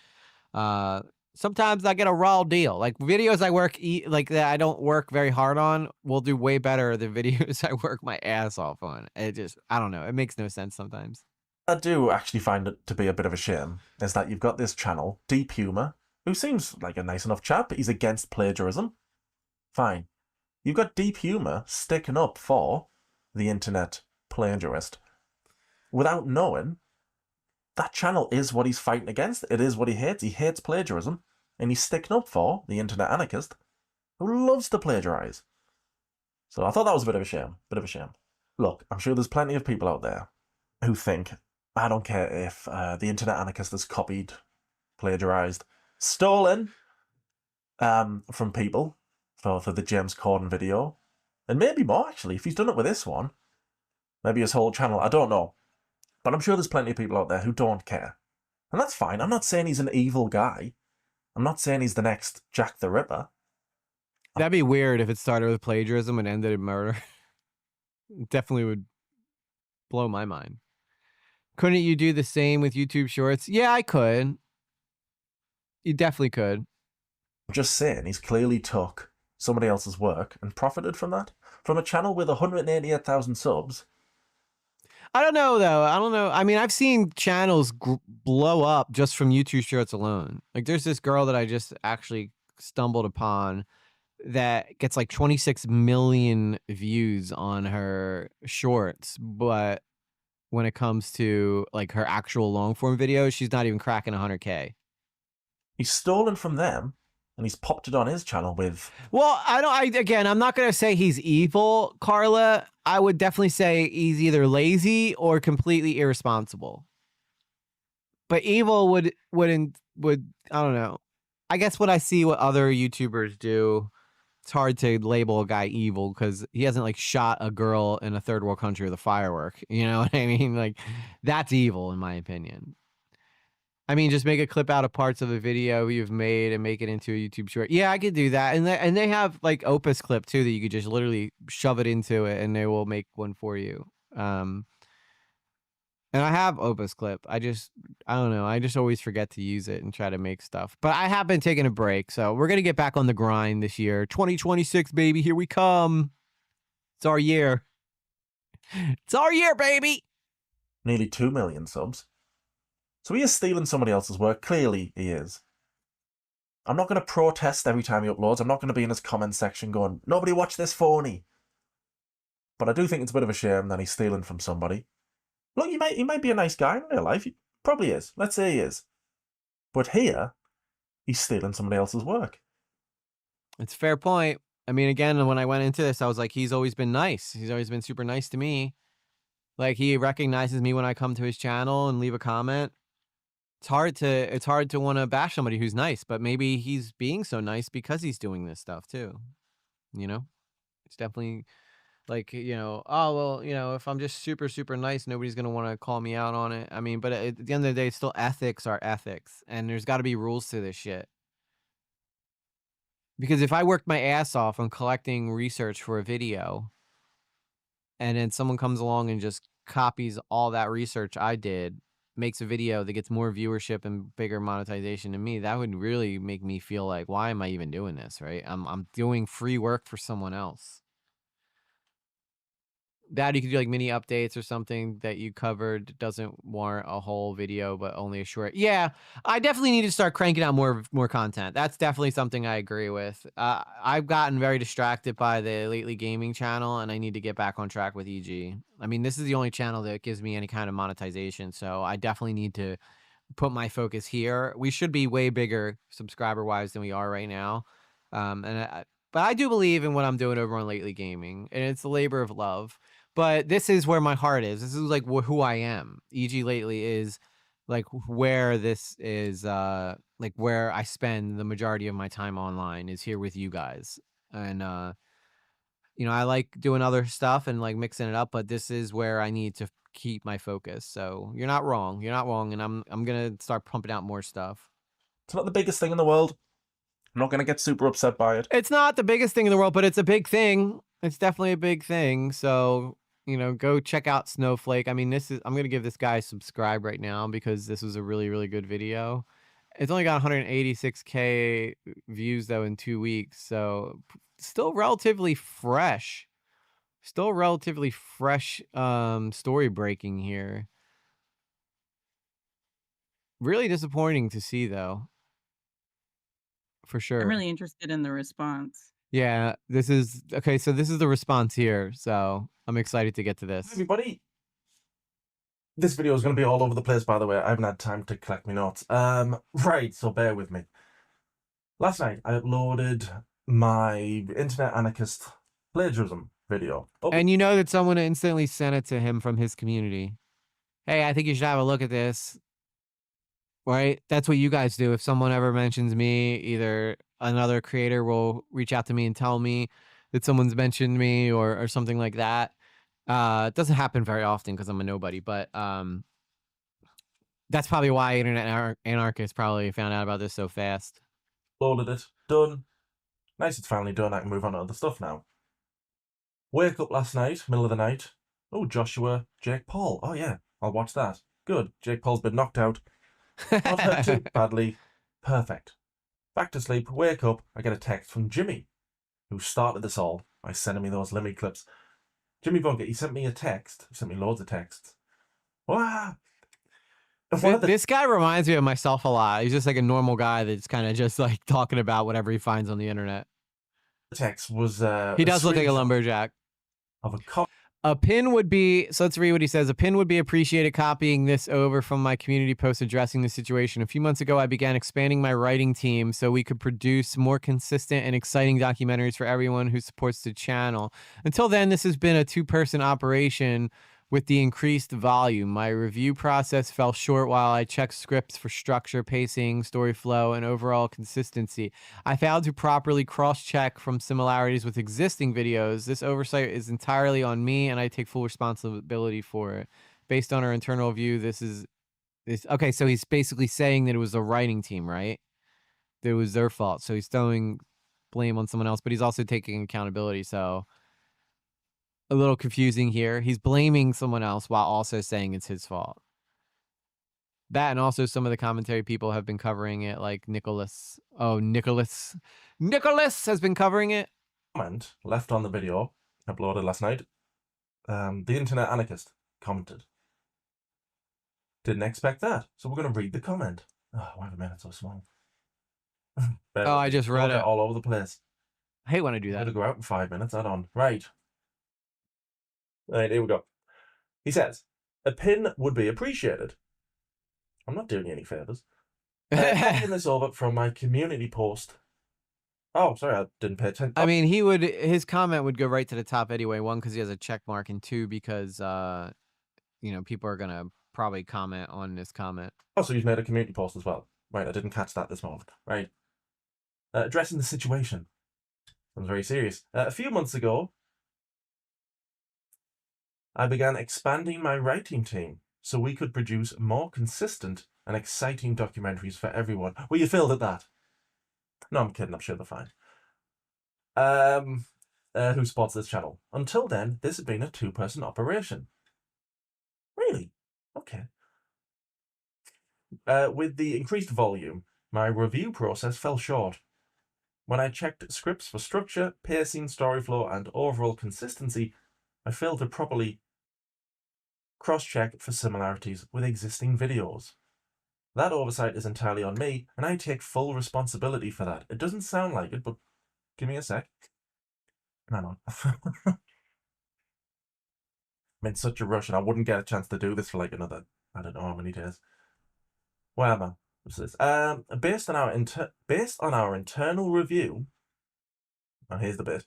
sometimes I get a raw deal. Like videos I work like that I don't work very hard on will do way better than videos I work my ass off on. I don't know. It makes no sense sometimes. I do actually find it to be a bit of a shame, is that you've got this channel, Deep Humor, who seems like a nice enough chap. He's against plagiarism. Fine. You've got Deep Humor sticking up for the Internet Plagiarist without knowing that channel is what he's fighting against. It is what he hates. He hates plagiarism, and he's sticking up for the Internet Anarchist, who loves to plagiarize. So I thought that was a bit of a shame. Look, I'm sure there's plenty of people out there who think, I don't care if the Internet Anarchist has copied, plagiarized, stolen from people for the James Corden video, and maybe more, actually, if he's done it with this one. Maybe his whole channel, I don't know. But I'm sure there's plenty of people out there who don't care. And that's fine. I'm not saying he's an evil guy. I'm not saying he's the next Jack the Ripper. That'd be weird if it started with plagiarism and ended in murder. It definitely would blow my mind. Couldn't you do the same with YouTube Shorts? Yeah, I could. You definitely could. I'm just saying, he's clearly took somebody else's work and profited from that. From a channel with 188,000 subs. I don't know, though. I don't know. I mean, I've seen channels blow up just from YouTube Shorts alone. Like, there's this girl that I just actually stumbled upon that gets like 26 million views on her shorts, but when it comes to like her actual long form videos, she's not even cracking 100K. He's stolen from them, and he's popped it on his channel with... Well, again, I'm not going to say he's evil, Carla. I would definitely say he's either lazy or completely irresponsible. But evil would, I don't know. I guess when I see what other YouTubers do, it's hard to label a guy evil because he hasn't like shot a girl in a third world country with a firework. You know what I mean? Like, that's evil in my opinion. I mean, just make a clip out of parts of a video you've made and make it into a YouTube short. Yeah, I could do that. And they have like Opus Clip too that you could just literally shove it into it and they will make one for you. And I have Opus Clip. I don't know. I just always forget to use it and try to make stuff. But I have been taking a break, so we're going to get back on the grind this year. 2026, baby. Here we come. It's our year. It's our year, baby. nearly 2 million subs. So he is stealing somebody else's work. Clearly, he is. I'm not going to protest every time he uploads. I'm not going to be in his comment section going, nobody watch this phony. But I do think it's a bit of a shame that he's stealing from somebody. Look, he might be a nice guy in real life. He probably is. Let's say he is. But here, he's stealing somebody else's work. It's a fair point. I mean, again, when I went into this, I was like, he's always been nice. He's always been super nice to me. Like, he recognizes me when I come to his channel and leave a comment. It's hard to want to bash somebody who's nice, but maybe he's being so nice because he's doing this stuff too. You know, it's definitely like, oh, well, if I'm just super, super nice, nobody's going to want to call me out on it. I mean, but at the end of the day, still ethics are ethics, and there's got to be rules to this shit. Because if I worked my ass off on collecting research for a video, and then someone comes along and just copies all that research I did, makes a video that gets more viewership and bigger monetization than me, that would really make me feel like, why am I even doing this, right? I'm doing free work for someone else. That you could do like mini updates or something that you covered doesn't warrant a whole video, but only a short. Yeah, I definitely need to start cranking out more content. That's definitely something I agree with. I've gotten very distracted by the Lately Gaming channel, and I need to get back on track with EG. I mean, this is the only channel that gives me any kind of monetization, so I definitely need to put my focus here. We should be way bigger subscriber-wise than we are right now. But I do believe in what I'm doing over on Lately Gaming, and it's a labor of love. But this is where my heart is. This is like who I am. EG Lately is like where this is, like where I spend the majority of my time online is here with you guys. And, I like doing other stuff and like mixing it up, but this is where I need to keep my focus. So you're not wrong. You're not wrong. And I'm going to start pumping out more stuff. It's not the biggest thing in the world. I'm not going to get super upset by it. It's not the biggest thing in the world, but it's a big thing. It's definitely a big thing. So, go check out Snowflake. I mean, I'm going to give this guy a subscribe right now because this was a really, really good video. It's only got 186K views though in 2 weeks. So still relatively fresh. Story breaking here. Really disappointing to see though. For sure. I'm really interested in the response. Yeah, this is okay. So this is the response here. So I'm excited to get to this. Everybody, this video is going to be all over the place, by the way. I haven't had time to collect my notes. Right, so bear with me. Last night, I uploaded my Internet Anarchist plagiarism video. Oh. And you know that someone instantly sent it to him from his community. Hey, I think you should have a look at this. Right? That's what you guys do. If someone ever mentions me, either another creator will reach out to me and tell me that someone's mentioned me or something like that. It doesn't happen very often because I'm a nobody, but that's probably why Internet Anarchist probably found out about this so fast. Loaded it. Done. Nice it's finally done. I can move on to other stuff now. Wake up last night, middle of the night. Oh, Joshua, Jake Paul. Oh, yeah. I'll watch that. Good. Jake Paul's been knocked out. Not hurt too badly. Perfect. Back to sleep. Wake up. I get a text from Jimmy, who started this all by sending me those Lemmy clips. Jimmy Bunkett, he sent me a text. He sent me loads of texts. Wow. This guy reminds me of myself a lot. He's just like a normal guy that's kind of just like talking about whatever he finds on the internet. The text was he does look like a lumberjack. Of a A pin would be, so let's read what he says. A pin would be appreciated copying this over from my community post addressing the situation. A few months ago, I began expanding my writing team so we could produce more consistent and exciting documentaries for everyone who supports the channel. Until then, this has been a two-person operation with the increased volume. My review process fell short while I checked scripts for structure, pacing, story flow, and overall consistency. I failed to properly cross-check from similarities with existing videos. This oversight is entirely on me, and I take full responsibility for it. Based on our internal view, this okay, so he's basically saying that it was the writing team, right? That it was their fault. So he's throwing blame on someone else, but he's also taking accountability, so a little confusing here. He's blaming someone else while also saying it's his fault. That and also some of the commentary people have been covering it, like Nicholas. Oh, Nicholas has been covering it. Comment left on the video uploaded last night. The Internet Anarchist commented, Didn't expect that. So we're going to read the comment. Oh, why have I made it so small? Oh, I just read it. All over the place. I hate when I do I'm that. going to go out in 5 minutes. Add on. Right, here we go. He says, a pin would be appreciated. I'm not doing you any favors. Copying this over from my community post. Oh, sorry, I didn't pay attention. I mean, his comment would go right to the top anyway. One, because he has a check mark, and two, because people are gonna probably comment on this comment. Oh, so you've made a community post as well. Right, I didn't catch that this moment. Right. Addressing the situation. Sounds very serious. A few months ago, I began expanding my writing team so we could produce more consistent and exciting documentaries for everyone. Well, you failed at that. No, I'm kidding. I'm sure they're fine. Who spots this channel? Until then, this had been a 2-person operation. Really? Okay. With the increased volume, my review process fell short. When I checked scripts for structure, pacing, story flow, and overall consistency, I failed to properly cross-check for similarities with existing videos. That oversight is entirely on me, and I take full responsibility for that. It doesn't sound like it, but give me a sec. Hang on. I'm in such a rush, and I wouldn't get a chance to do this for like another, I don't know how many days. Where am I? What's this? Based on our internal review, now here's the bit.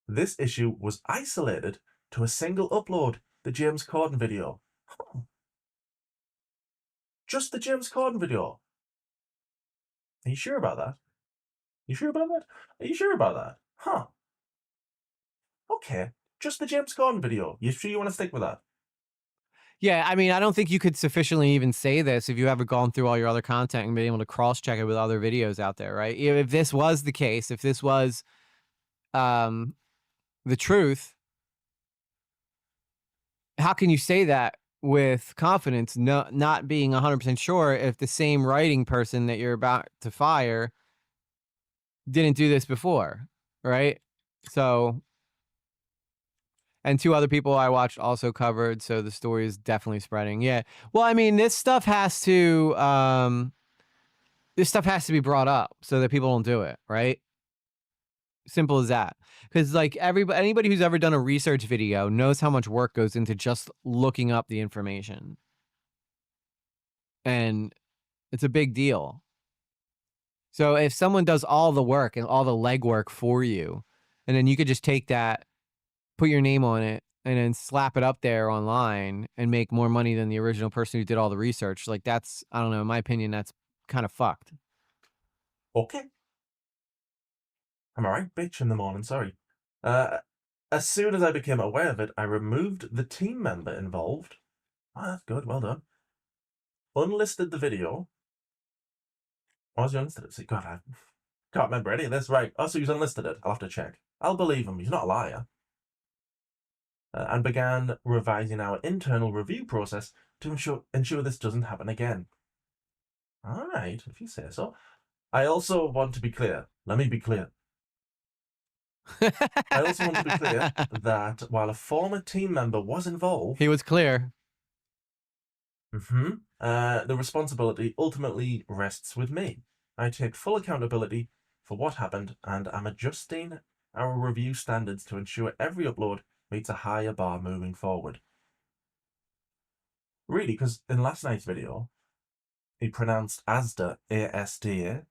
This issue was isolated to a single upload, the James Corden video. Huh. Just the James Corden video. Are you sure about that? You sure about that? Are you sure about that? Huh. Okay. Just the James Corden video. You sure you want to stick with that? Yeah, I mean, I don't think you could sufficiently even say this if you haven't gone through all your other content and been able to cross-check it with other videos out there, right? If this was the case, if this was the truth, how can you say that with confidence, not being 100% sure if the same writing person that you're about to fire didn't do this before, right? So, and 2 other people I watched also covered, so the story is definitely spreading. Yeah. Well, I mean, this stuff has to be brought up so that people don't do it, right? Simple as that. Because like anybody who's ever done a research video knows how much work goes into just looking up the information. And it's a big deal. So if someone does all the work and all the legwork for you, and then you could just take that, put your name on it, and then slap it up there online and make more money than the original person who did all the research, like that's, I don't know, in my opinion, that's kind of fucked. Okay. I'm alright, bitch, in the morning, sorry. As soon as I became aware of it, I removed the team member involved. Oh, that's good, well done. Unlisted the video. Why was he unlisted it? See, God, I can't remember any of this. Right, oh, so he's unlisted it. I'll have to check. I'll believe him, he's not a liar. And began revising our internal review process to ensure this doesn't happen again. Alright, if you say so. I also want to be clear. Let me be clear. I also want to be clear that while a former team member was involved... He was clear. The responsibility ultimately rests with me. I take full accountability for what happened, and I'm adjusting our review standards to ensure every upload meets a higher bar moving forward. Really, because in last night's video, he pronounced ASDA, A-S-D-A.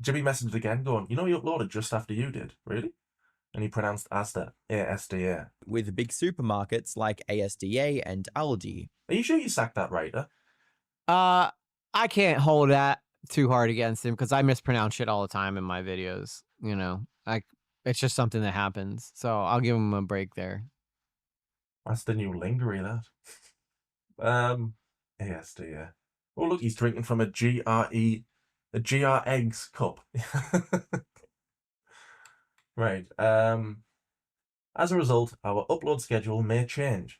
Jimmy messaged again going, you know he uploaded just after you did, really? And he pronounced ASDA, A-S-D-A. With big supermarkets like ASDA and Aldi. Are you sure you sacked that writer? I can't hold that too hard against him because I mispronounce shit all the time in my videos. You know, it's just something that happens. So I'll give him a break there. That's the new lingerie, that. ASDA. Oh, look, he's drinking from a GR Eggs cup. Right. As a result, our upload schedule may change.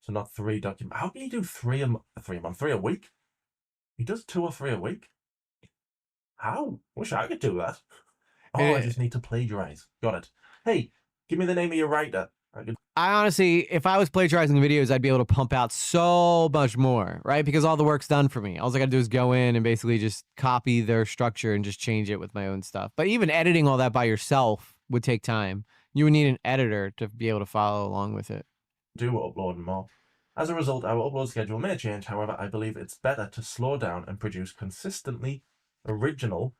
So not 3 documents. How can you do 3 a week? He does 2 or 3 a week? How? Wish I could do that. Oh, I just need to plagiarize. Got it. Hey, give me the name of your writer. I honestly, if I was plagiarizing videos, I'd be able to pump out so much more, right? Because all the work's done for me. All I gotta do is go in and basically just copy their structure and just change it with my own stuff. But even editing all that by yourself would take time. You would need an editor to be able to follow along with it. Do upload more. As a result, our upload schedule may change. However, I believe it's better to slow down and produce consistently original,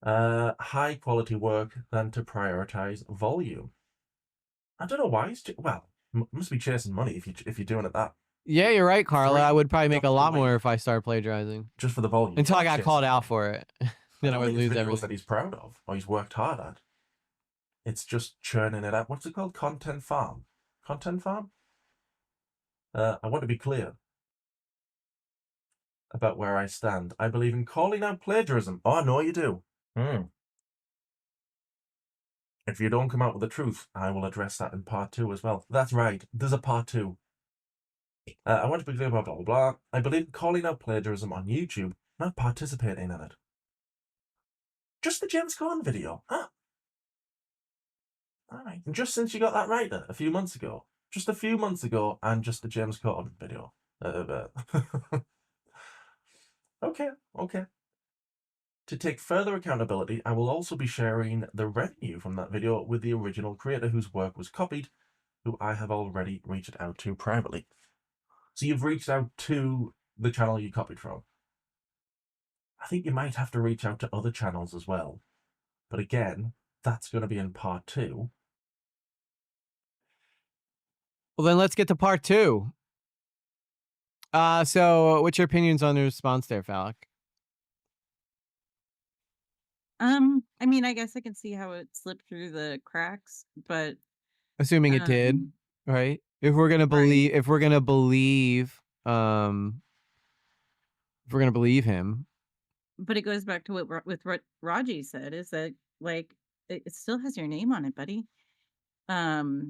high quality work than to prioritize volume. I don't know why he's must be chasing money if you're doing it that. Yeah, you're right, Carla. I would probably make a lot more if I started plagiarizing. Just for the volume. Until I got called out for it. Then I would lose everything that he's proud of or he's worked hard at. It's just churning it out. What's it called? Content farm. Content farm? I want to be clear about where I stand. I believe in calling out plagiarism. Oh, I know you do. If you don't come out with the truth, I will address that in part 2 as well. That's right. There's a part 2. I want to be clear about blah, blah, blah. I believe in calling out plagiarism on YouTube, not participating in it. Just the James Corden video. Huh? All right. And just since you got that right a few months ago. Just a few months ago, and just the James Corden video. Okay. To take further accountability, I will also be sharing the revenue from that video with the original creator whose work was copied, who I have already reached out to privately. So you've reached out to the channel you copied from. I think you might have to reach out to other channels as well. But again, that's going to be in part 2. Well, then let's get to part 2. So what's your opinions on the response there, Phallic? I mean, I guess I can see how it slipped through the cracks, but assuming it did, right? If we're gonna believe, if we're gonna believe him. But it goes back to what Raji said, is that like it still has your name on it, buddy. I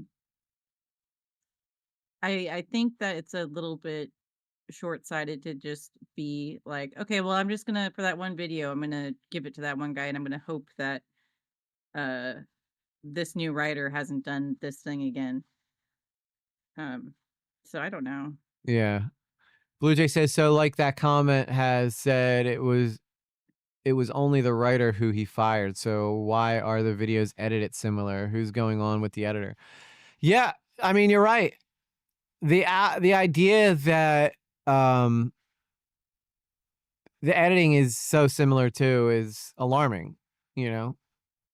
think that it's a little bit short-sighted to just be like, okay, well, I'm just gonna, for that one video, I'm gonna give it to that one guy, and I'm gonna hope that this new writer hasn't done this thing again. So I don't know. Yeah. Blue Jay says, so like that comment has said, it was only the writer who he fired. So why are the videos edited similar? Who's going on with the editor? Yeah, I mean, you're right. The idea that the editing is so similar too is alarming, you know?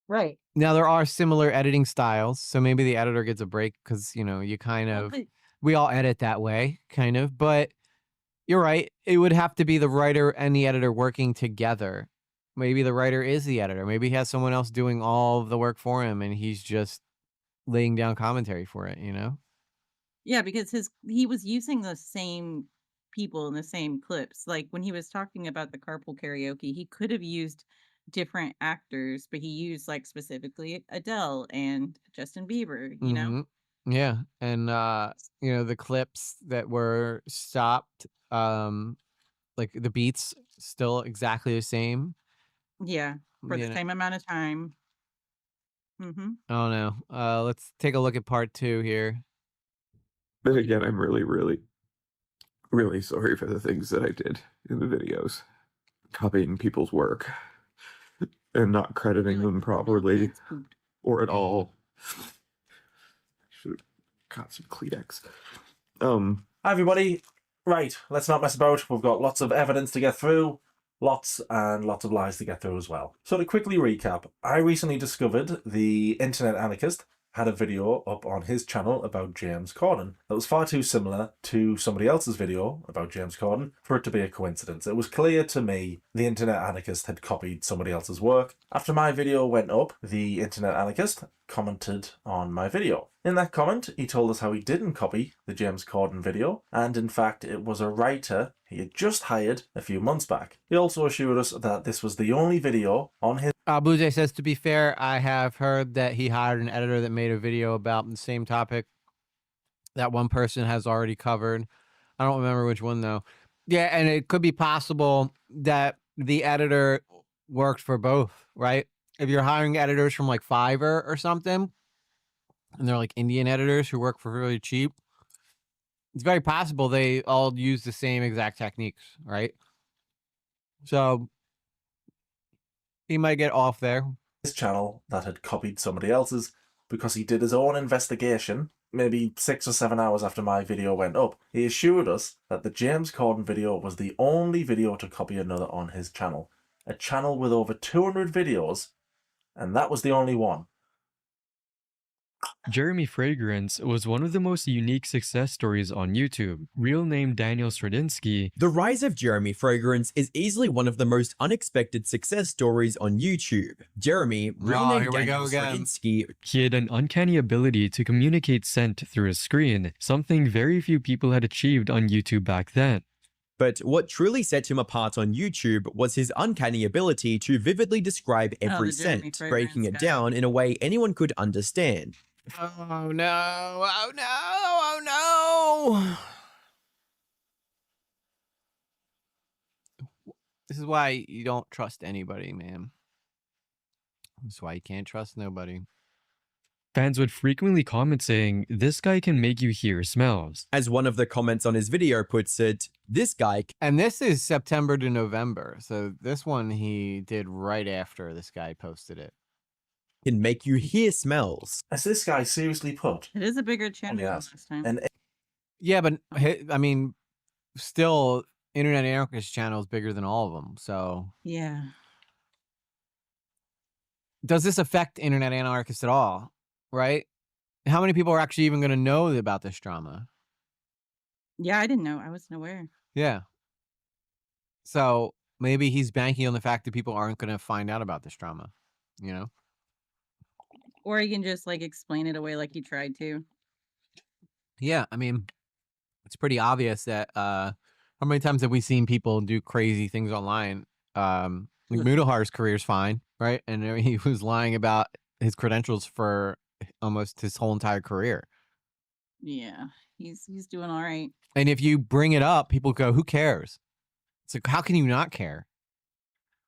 Right. Now there are similar editing styles, so maybe the editor gets a break because, you know, you kind of, we all edit that way, kind of, but you're right. It would have to be the writer and the editor working together. Maybe the writer is the editor. Maybe he has someone else doing all of the work for him and he's just laying down commentary for it, you know? Yeah, because he was using the same people in the same clips. Like when he was talking about the carpool karaoke, he could have used different actors, but he used like specifically Adele and Justin Bieber, you know? Yeah. And you know, the clips that were stopped, like the beats still exactly the same. Yeah, for the same amount of time. Oh no. Let's take a look at part 2 here. Then again, I'm really, really, really sorry for the things that I did in the videos. Copying people's work and not crediting them properly or at all. Should have got some Kleenex. Hi everybody. Right, let's not mess about. We've got lots of evidence to get through. Lots and lots of lies to get through as well. So to quickly recap, I recently discovered the Internet Anarchist had a video up on his channel about James Corden that was far too similar to somebody else's video about James Corden for it to be a coincidence. It was clear to me the Internet Anarchist had copied somebody else's work. After my video went up, the Internet Anarchist commented on my video. In that comment, he told us how he didn't copy the James Corden video, and in fact it was a writer he had just hired a few months back. He also assured us that this was the only video on his... Blue Jay says, to be fair, I have heard that he hired an editor that made a video about the same topic that one person has already covered. I don't remember which one though. Yeah, and it could be possible that the editor worked for both, right? if you're hiring editors from like Fiverr or something, and they're like Indian editors who work for really cheap, it's very possible they all use the same exact techniques, right? So he might get off there. His channel that had copied somebody else's because he did his own investigation maybe 6 or 7 hours after my video went up. He assured us that the James Corden video was the only video to copy another on his channel. A channel with over 200 videos, and that was the only one. Jeremy Fragrance was one of the most unique success stories on YouTube. Real name Daniel Stradinsky. The rise of Jeremy Fragrance is easily one of the most unexpected success stories on YouTube. Jeremy, real name here we Daniel go again. Stradinsky, He had an uncanny ability to communicate scent through a screen, something very few people had achieved on YouTube back then. but what truly set him apart on YouTube was his uncanny ability to vividly describe every the Jeremy scent, Fragrance breaking it guy. down in a way anyone could understand. Oh no! Oh no! Oh no! This is why you don't trust anybody, man. This is why you can't trust nobody. Fans would frequently comment saying, "This guy can make you hear smells." As one of the comments on his video puts it, this guy And this is September to November. So this one he did right after this guy posted it. can make you hear smells. As this guy seriously put, It is a bigger channel than yes. last time. And Yeah, but I mean, still, Internet Anarchist channel is bigger than all of them. So Yeah. does this affect Internet Anarchist at all? Right? How many people are actually even going to know about this drama? Yeah, I didn't know. I wasn't aware. Yeah. So maybe he's banking on the fact that people aren't going to find out about this drama, you know? Or you can just like explain it away like you tried to. Yeah, I mean, it's pretty obvious that how many times have we seen people do crazy things online? Like Mudahar's career's fine, right? And he was lying about his credentials for almost his whole entire career. Yeah. He's doing all right. And if you bring it up, people go, "Who cares?" It's like, how can you not care?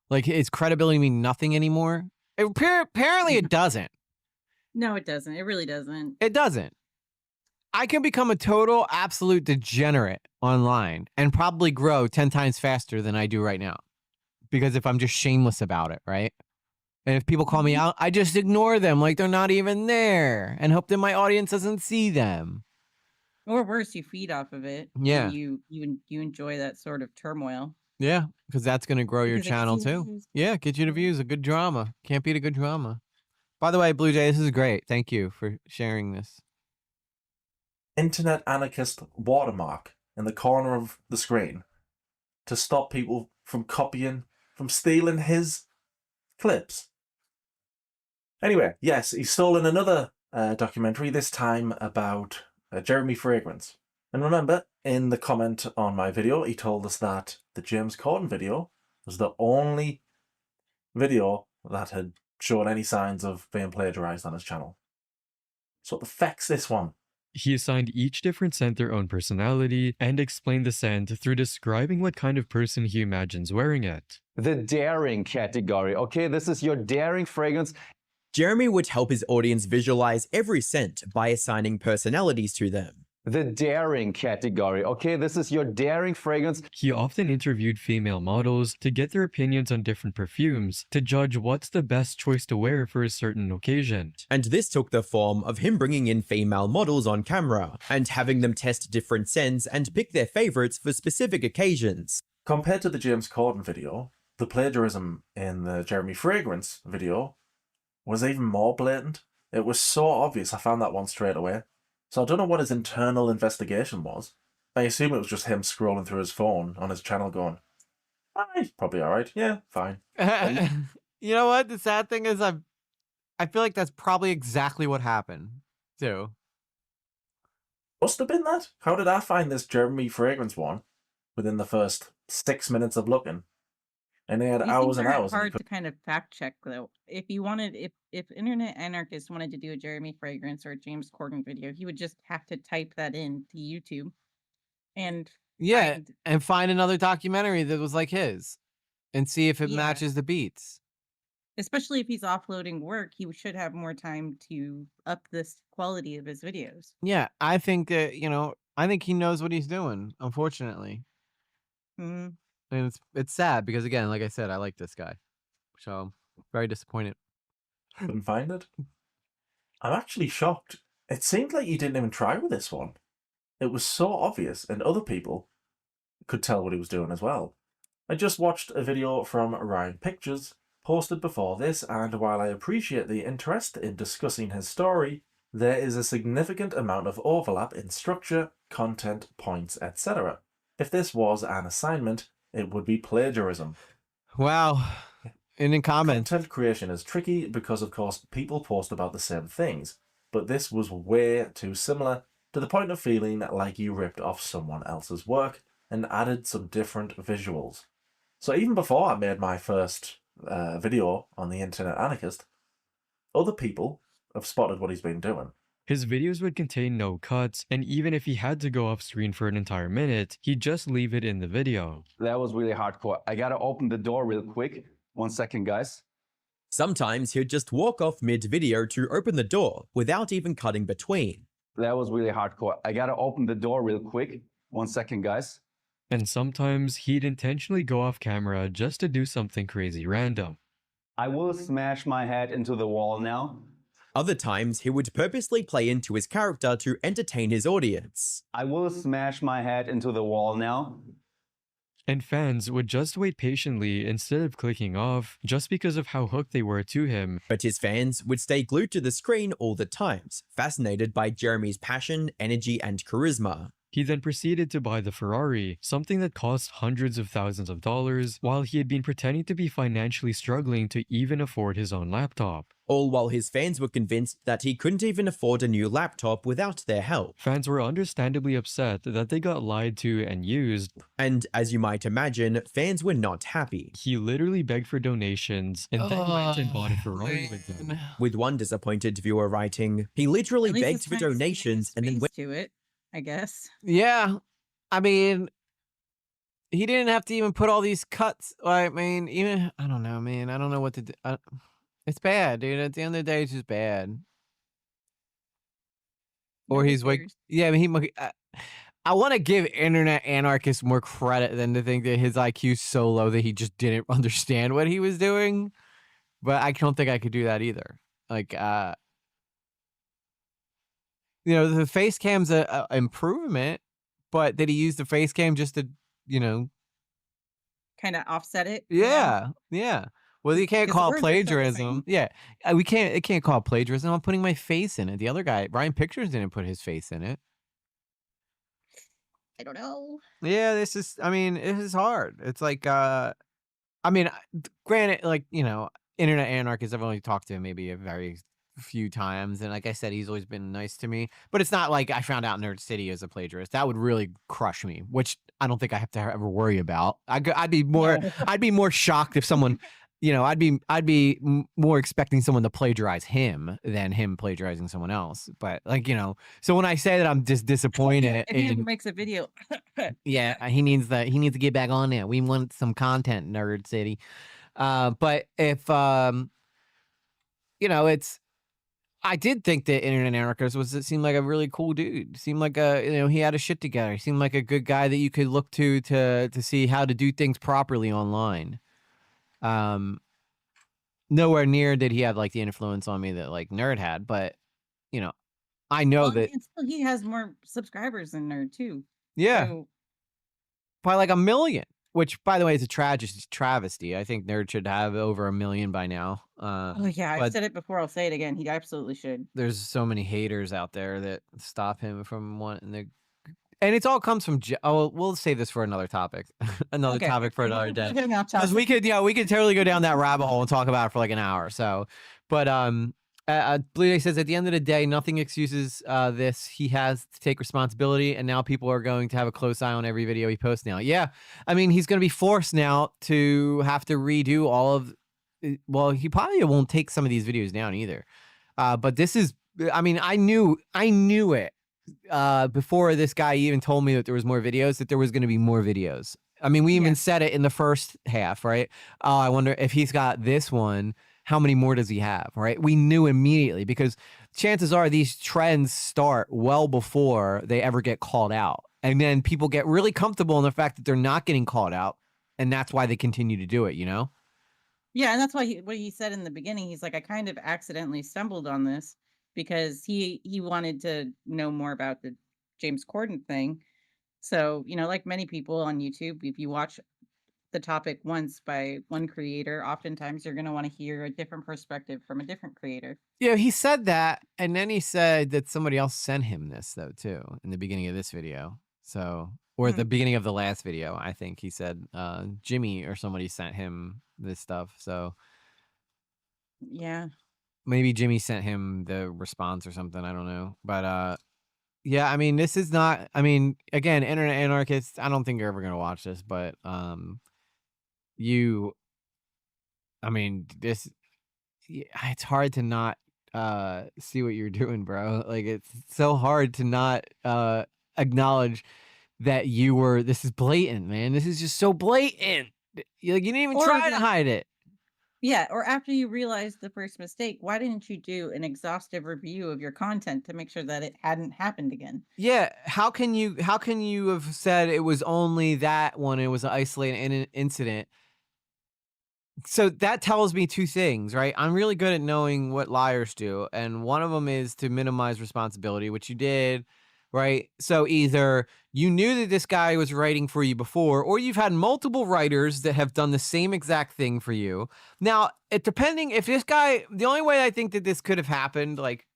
Like, is credibility mean nothing anymore? Apparently, it doesn't. No, it doesn't. It really doesn't. It doesn't. I can become a total, absolute degenerate online and probably grow 10 times faster than I do right now. Because if I'm just shameless about it, right? And if people call me out, I just ignore them like they're not even there and hope that my audience doesn't see them. Or worse, you feed off of it. and Yeah. You enjoy that sort of turmoil. Yeah, because that's going to grow your Because it gets channel you the too. views. Yeah, get you the views. A good drama. Can't beat a good drama. By the way, Blue Jay, this is great. Thank you for sharing this. Internet Anarchist watermark in the corner of the screen to stop people from copying, from stealing his clips. Anyway, yes, he's stolen another documentary, this time about Jeremy Fragrance. And remember, in the comment on my video, he told us that the James Corden video was the only video that had shown any signs of being plagiarized on his channel. So what the feck's this one? He assigned each different scent their own personality and explained the scent through describing what kind of person he imagines wearing it. The daring category. Okay, this is your daring fragrance. Jeremy would help his audience visualize every scent by assigning personalities to them. The daring category. Okay, this is your daring fragrance. He often interviewed female models to get their opinions on different perfumes to judge what's the best choice to wear for a certain occasion. And this took the form of him bringing in female models on camera and having them test different scents and pick their favorites for specific occasions. Compared to the James Corden video, the plagiarism in the Jeremy Fragrance video was even more blatant. It was so obvious, I found that one straight away. So I don't know what his internal investigation was. I assume it was just him scrolling through his phone on his channel going, "He's probably alright, yeah, fine." You know what? The sad thing is I feel like that's probably exactly what happened, too. Must have been that. How did I find this Jeremy Fragrance one within the first 6 minutes of looking? And they had These hours things and aren't hours. And hard to kind of fact check though. If you wanted, if Internet Anarchist wanted to do a Jeremy Fragrance or a James Corden video, he would just have to type that in to YouTube, and Yeah, find- and find another documentary that was like his and see if it Yeah. matches the beats. Especially if he's offloading work, he should have more time to up this quality of his videos. Yeah, I think that, I think he knows what he's doing, unfortunately. Mhm. And it's sad because, again, like I said, I like this guy. So, very disappointed. Couldn't find it. I'm actually shocked. It seemed like you didn't even try with this one. It was so obvious, and other people could tell what he was doing as well. I just watched a video from Ryan Pictures, posted before this, and while I appreciate the interest in discussing his story, there is a significant amount of overlap in structure, content, points, etc. If this was an assignment, it would be plagiarism. Wow. And in comments. Content creation is tricky because, of course, people post about the same things, but this was way too similar to the point of feeling like you ripped off someone else's work and added some different visuals. So even before I made my first video on the Internet Anarchist, other people have spotted what he's been doing. His videos would contain no cuts, and even if he had to go off screen for an entire minute, he'd just leave it in the video. That was really hardcore. I gotta open the door real quick. 1 second, guys. Sometimes he'd just walk off mid-video to open the door without even cutting between. That was really hardcore. I gotta open the door real quick. 1 second, guys. And sometimes he'd intentionally go off camera just to do something crazy random. I will smash my head into the wall now. Other times, he would purposely play into his character to entertain his audience. I will smash my head into the wall now. And fans would just wait patiently instead of clicking off, just because of how hooked they were to him. But his fans would stay glued to the screen all the times, fascinated by Jeremy's passion, energy, and charisma. He then proceeded to buy the Ferrari, something that cost hundreds of thousands of dollars, while he had been pretending to be financially struggling to even afford his own laptop. All while his fans were convinced that he couldn't even afford a new laptop without their help. Fans were understandably upset that they got lied to and used. And as you might imagine, fans were not happy. He literally begged for donations and then went and bought a Ferrari with them. With one disappointed viewer writing, he literally begged for donations and then went to it, I guess. Yeah. I mean, he didn't have to even put all these cuts. I mean, even, I don't know, man. I don't know what to do. It's bad, dude. At the end of the day, it's just bad. Or he's like, yeah, I mean, I want to give Internet Anarchist more credit than to think that his IQ's so low that he just didn't understand what he was doing. But I don't think I could do that either. Like, the face cam's a improvement, but did he use the face cam just to, kind of offset it? Yeah, yeah. Well, you can't call it plagiarism. Yeah, it can't call it plagiarism. I'm putting my face in it. The other guy, Ryan Pictures, didn't put his face in it. I don't know. Yeah, this is hard. It's like, granted, like, Internet Anarchist, I've only talked to him maybe a very few times, and like I said, he's always been nice to me, but it's not like I found out Nerd City is a plagiarist. That would really crush me, which I don't think I have to ever worry about. I'd be more shocked if someone, I'd be more expecting someone to plagiarize him than him plagiarizing someone else. But like, so when I say that I'm just disappointed, If he makes a video, yeah, he needs to get back on there. We want some content, Nerd City. But if I did think that Internet Anarchist seemed like a really cool dude. Seemed like he had his shit together. He seemed like a good guy that you could look to see how to do things properly online. Nowhere near did he have like the influence on me that like Nerd had, but I know that he has more subscribers than Nerd too. Yeah, So, by like 1 million. Which, by the way, is a travesty. I think Nerd should have over 1 million by now. oh yeah, I've but said it before. I'll say it again. He absolutely should. there's so many haters out there that stop him from wanting to. And it all comes from. We'll save this for another topic, another Okay. topic for another day. Getting off Because we topic. could totally go down that rabbit hole and talk about it for like an hour. So, but Blue Day says at the end of the day, nothing excuses this. He has to take responsibility, and now people are going to have a close eye on every video he posts now. Yeah, I mean, he's going to be forced now to have to redo all of. Well, he probably won't take some of these videos down either. But this is. I mean, I knew it before this guy even told me that there was more videos. That there was going to be more videos. I mean, we even said it in the first half, right? Oh, I wonder if he's got this one. how many more does he have, right? We knew immediately because chances are these trends start well before they ever get called out. And then people get really comfortable in the fact that they're not getting called out. And that's why they continue to do it, you know? Yeah, and that's why what he said in the beginning, he's like, I kind of accidentally stumbled on this because he wanted to know more about the James Corden thing. So, you know, like many people on YouTube, if you watch the topic once by one creator, oftentimes you're going to want to hear a different perspective from a different creator. Yeah, he said that, and then he said that somebody else sent him this though too in the beginning of this video. So, or the beginning of the last video, I think he said Jimmy or somebody sent him this stuff. So, yeah, maybe Jimmy sent him the response or something. I don't know, but yeah, I mean, this is not. I mean, again, Internet Anarchists. I don't think you're ever gonna watch this, but you. I mean, this. It's hard to not see what you're doing, bro. Like it's so hard to not acknowledge that you were. This is blatant, man. This is just so blatant. You didn't even try to hide it. Yeah, or after you realized the first mistake, why didn't you do an exhaustive review of your content to make sure that it hadn't happened again? Yeah, how can you have said it was only that one? It was an isolated incident. So that tells me two things, right? I'm really good at knowing what liars do, and one of them is to minimize responsibility, which you did, right? So either you knew that this guy was writing for you before, or you've had multiple writers that have done the same exact thing for you. Now, depending if this guy, the only way I think that this could have happened, like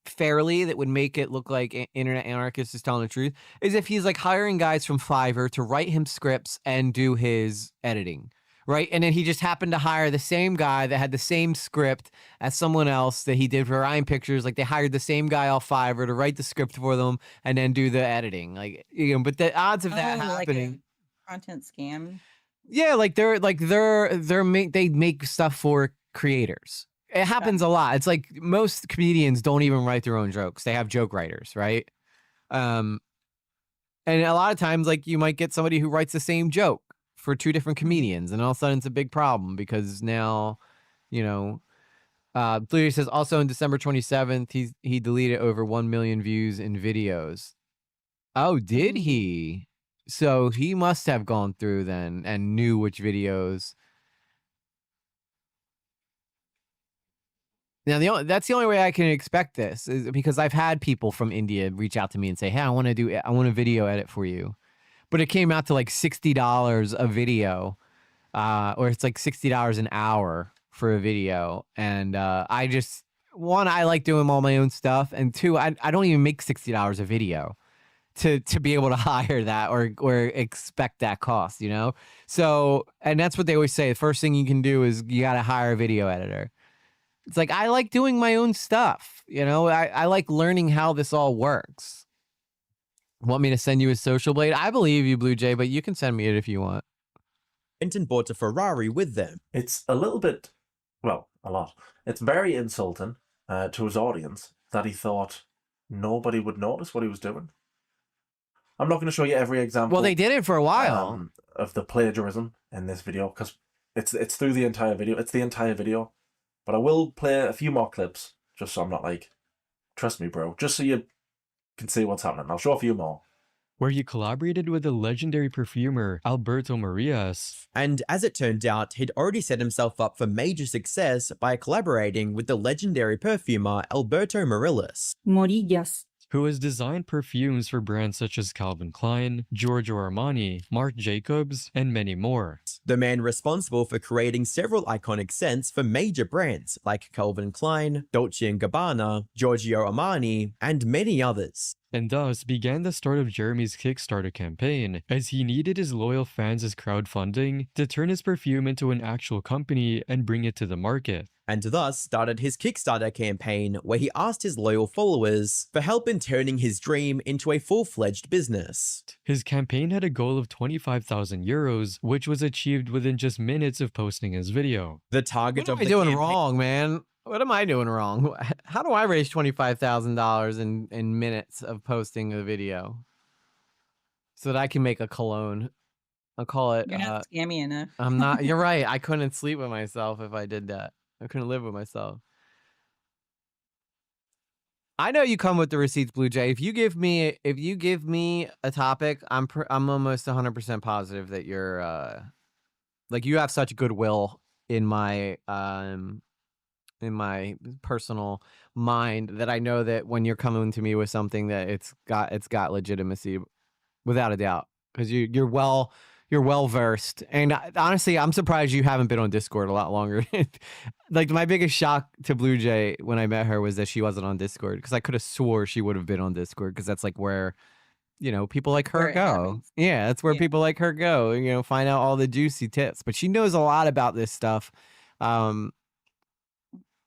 fairly, that would make it look like Internet Anarchist is telling the truth, is if he's like hiring guys from Fiverr to write him scripts and do his editing. Right. And then he just happened to hire the same guy that had the same script as someone else that he did for Ryan Pictures. Like they hired the same guy off Fiverr to write the script for them and then do the editing. Like, you know, but the odds of that happening. Like a content scam. Yeah, they make stuff for creators. It happens a lot. It's like most comedians don't even write their own jokes. They have joke writers, right? And a lot of times, like you might get somebody who writes the same joke for two different comedians, and all of a sudden it's a big problem because now, you know, Blue says also on December 27th, he deleted over 1 million views in videos. Oh, did he? So he must have gone through then and knew which videos. Now, that's the only way I can expect this is because I've had people from India reach out to me and say, hey, I want a video edit for you. But it came out to like $60 a video, or it's like $60 an hour for a video. And I just, one, I like doing all my own stuff. And two, I don't even make $60 a video to be able to hire that or expect that cost, you know? So, and that's what they always say. The first thing you can do is you got to hire a video editor. It's like, I like doing my own stuff. You know, I like learning how this all works. Want me to send you a social blade? I believe you, Blue Jay, but you can send me it if you want. Quentin bought a Ferrari with them. It's a little bit, well, a lot. It's very insulting to his audience that he thought nobody would notice what he was doing. I'm not going to show you every example. Well, they did it for a while. Of the plagiarism in this video, because it's through the entire video. It's the entire video. But I will play a few more clips, just so I'm not like, trust me, bro, just so you can see what's happening. I'll show a few more. Where he collaborated with the legendary perfumer Alberto Marias. And as it turned out, he'd already set himself up for major success by collaborating with the legendary perfumer Alberto Morillas, who has designed perfumes for brands such as Calvin Klein, Giorgio Armani, Marc Jacobs, and many more. The man responsible for creating several iconic scents for major brands like Calvin Klein, Dolce & Gabbana, Giorgio Armani, and many others. And thus began the start of Jeremy's Kickstarter campaign, as he needed his loyal fans as crowdfunding to turn his perfume into an actual company and bring it to the market. And thus started his Kickstarter campaign, where he asked his loyal followers for help in turning his dream into a full-fledged business. His campaign had a goal of 25,000 euros, which was achieved within just minutes of posting his video. The target of the campaign. What am I doing wrong, man? What am I doing wrong? How do I raise $25,000 in minutes of posting a video so that I can make a cologne? I'll call it. You're not scammy enough. I'm not. You're right. I couldn't sleep with myself if I did that. I couldn't live with myself. I know you come with the receipts, Blue Jay. If you give me a topic, I'm almost 100% positive that you're like you have such goodwill in my personal mind that I know that when you're coming to me with something that it's got legitimacy without a doubt, because you're well versed. And honestly, I'm surprised you haven't been on Discord a lot longer. Like my biggest shock to Blue Jay when I met her was that she wasn't on Discord, because I could have swore she would have been on Discord, because that's like where people like her Where it go. happens. Yeah, that's where Yeah. people like her go. Find out all the juicy tips. But she knows a lot about this stuff.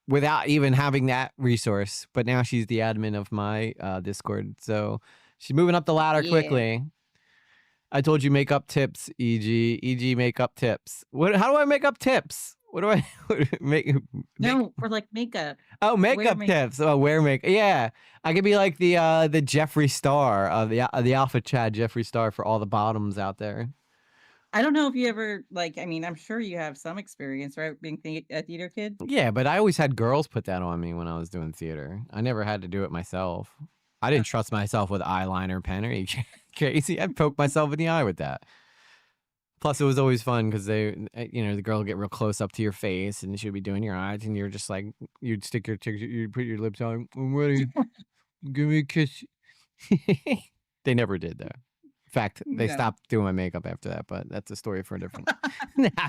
Without even having that resource, but now she's the admin of my Discord, so she's moving up the ladder quickly. I told you makeup tips, EG makeup tips. How do I make up tips? What do I make? No, for like makeup. Oh, makeup tips. Oh, wear makeup. Yeah, I could be like the Jeffree Star of the Alpha Chad Jeffree Star for all the bottoms out there. I don't know if you ever I'm sure you have some experience, right? Being a theater kid. Yeah, but I always had girls put that on me when I was doing theater. I never had to do it myself. I didn't trust myself with eyeliner pen. Are you crazy? I'd poke myself in the eye with that. Plus, it was always fun because the girl would get real close up to your face and she'd be doing your eyes, and you're just like, you'd put your lips on. I'm ready. Give me a kiss. They never did though. In fact, they No. stopped doing my makeup after that, but that's a story for a different.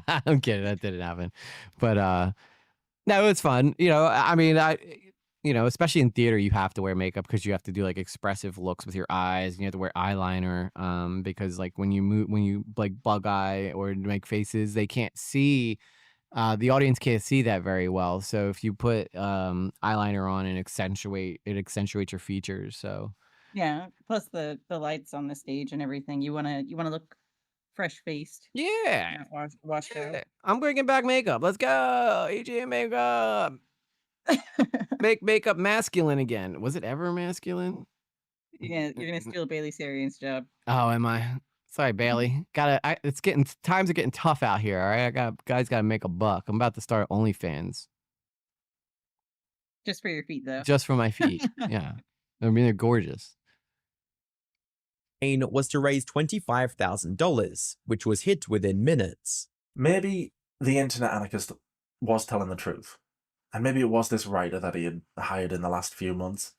I'm kidding. That didn't happen. But no, it's fun. Especially in theater, you have to wear makeup because you have to do like expressive looks with your eyes, and you have to wear eyeliner. Because like when you like bug eye or make faces, they can't see. The audience can't see that very well. So if you put eyeliner on, it accentuates your features. So. Yeah. Plus the lights on the stage and everything. You wanna look fresh faced. Yeah. Washed out. I'm bringing back makeup. Let's go. EG makeup. Make makeup masculine again. Was it ever masculine? Yeah, you're gonna steal Bailey Sarian's job. Oh, am I? Sorry, Bailey. Times are getting tough out here. All right, guys got to make a buck. I'm about to start OnlyFans. Just for your feet, though. Just for my feet. Yeah, they're gorgeous. Aim was to raise $25,000, which was hit within minutes. Maybe the internet anarchist was telling the truth. And maybe it was this writer that he had hired in the last few months.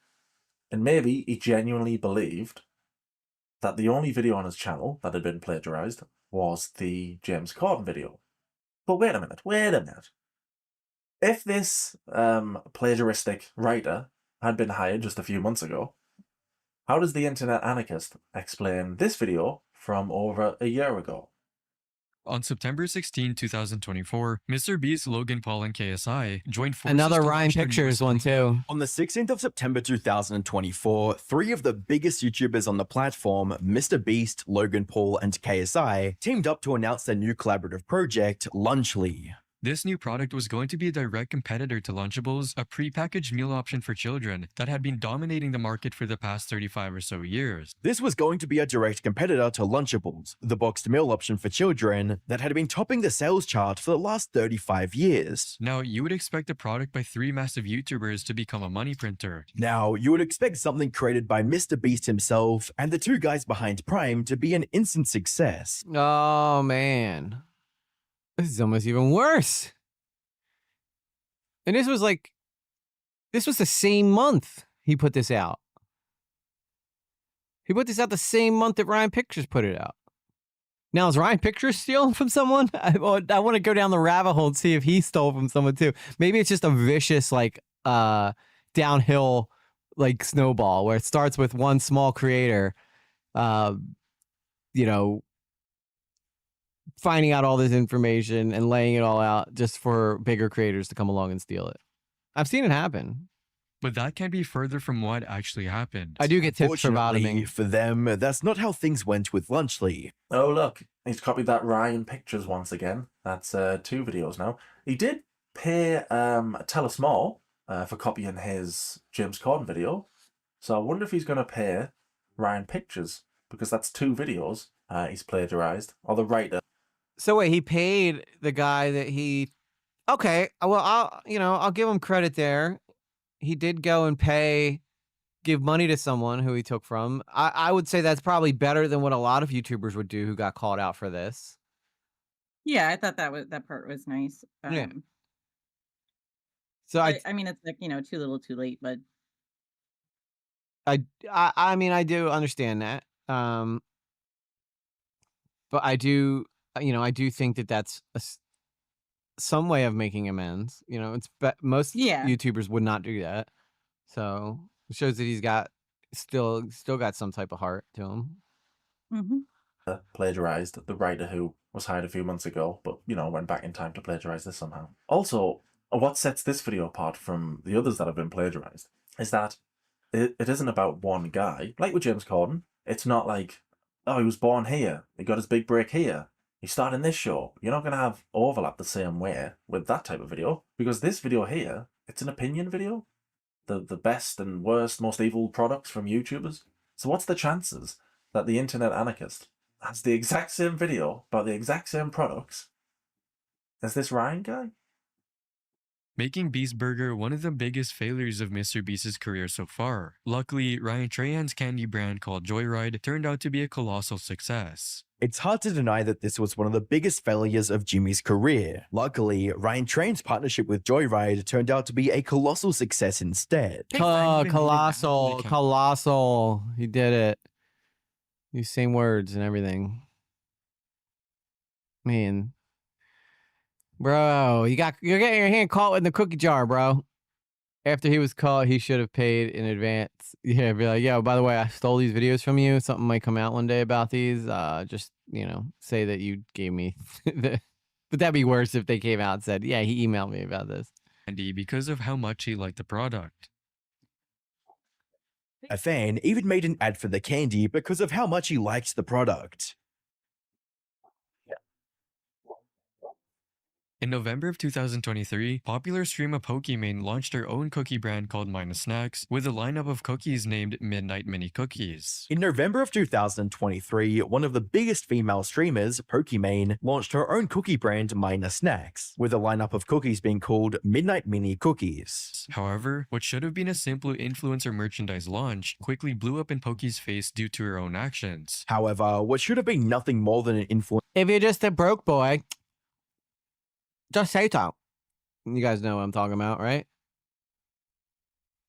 And maybe he genuinely believed that the only video on his channel that had been plagiarized was the James Corden video. But wait a minute. If this plagiaristic writer had been hired just a few months ago, how does the internet anarchist explain this video from over a year ago? On September 16, 2024, Mr. Beast, Logan Paul, and KSI joined forces. Another to Ryan launch their Pictures newest one too. On the 16th of September 2024, three of the biggest YouTubers on the platform, Mr. Beast, Logan Paul, and KSI, teamed up to announce their new collaborative project, Lunchly. This new product was going to be a direct competitor to Lunchables, a prepackaged meal option for children that had been dominating the market for the past 35 or so years. This was going to be a direct competitor to Lunchables, the boxed meal option for children that had been topping the sales chart for the last 35 years. Now, you would expect a product by three massive YouTubers to become a money printer. Now, you would expect something created by Mr. Beast himself and the two guys behind Prime to be an instant success. Oh man. This is almost even worse. And this was the same month he put this out. He put this out the same month that Ryan Pictures put it out. Now, is Ryan Pictures stealing from someone? I want to go down the rabbit hole and see if he stole from someone too. Maybe it's just a vicious downhill snowball where it starts with one small creator, finding out all this information and laying it all out just for bigger creators to come along and steal it. I've seen it happen. But that can't be further from what actually happened. I do get tips for bottoming. For them, that's not how things went with Lunchly. Oh look, he's copied that Ryan Pictures once again. That's 2 videos now. He did pay Tell Us More for copying his James Corden video. So I wonder if he's going to pay Ryan Pictures, because that's 2 videos he's plagiarized, or the writer. So wait, he paid the guy that he Okay, well, I'll give him credit there. He did go and give money to someone who he took from. I would say that's probably better than what a lot of YouTubers would do who got called out for this. Yeah, I thought that part was nice. Yeah. So But, I mean, it's like, too little, too late, but I mean, I do understand that. But I do, I do think that that's some way of making amends. It's most yeah. YouTubers would not do that. So it shows that he's got still got some type of heart to him. Plagiarized the writer who was hired a few months ago, but went back in time to plagiarize this somehow. Also, what sets this video apart from the others that have been plagiarized is that it isn't about one guy. Like with James Corden, it's not like, oh, he was born here, he got his big break here, he starred in this show. You're not going to have overlap the same way with that type of video, because this video here, it's an opinion video. The best and worst, most evil products from YouTubers. So what's the chances that the Internet Anarchist has the exact same video about the exact same products as this Ryan guy? Making Beast Burger one of the biggest failures of Mr. Beast's career so far. Luckily, Ryan Trahan's candy brand called Joyride turned out to be a colossal success. It's hard to deny that this was one of the biggest failures of Jimmy's career. Luckily, Ryan Trahan's partnership with Joyride turned out to be a colossal success instead. Colossal. He did it. These same words and everything. Man. Bro, you're getting your hand caught in the cookie jar, bro. After he was caught, he should have paid in advance. Yeah, be like, yo, by the way, I stole these videos from you. Something might come out one day about these. Just, say that you gave me but that'd be worse if they came out and said, yeah, he emailed me about this. Candy because of how much he liked the product. A fan even made an ad for the candy because of how much he liked the product. In November of 2023, popular streamer Pokimane launched her own cookie brand called Minus Snacks with a lineup of cookies named Midnight Mini Cookies. In November of 2023, one of the biggest female streamers, Pokimane, launched her own cookie brand Minus Snacks, with a lineup of cookies being called Midnight Mini Cookies. However, what should have been a simple influencer merchandise launch quickly blew up in Poki's face due to her own actions. However, what should have been nothing more than an influence. If you're just a broke boy, just say so. You guys know what I'm talking about, right?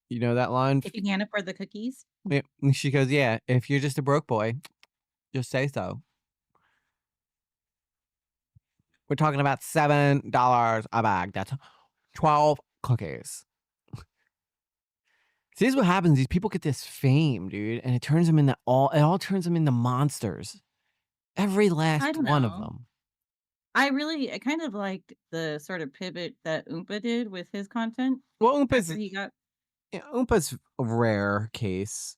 You know that line? If you can't afford the cookies. Yeah. She goes, yeah, if you're just a broke boy, just say so. We're talking about $7 a bag. That's 12 cookies. See, this is what happens. These people get this fame, dude, and it turns them into all turns them into monsters. Every last one of them. I kind of liked the sort of pivot that Oompa did with his content. Well, Oompa's a rare case.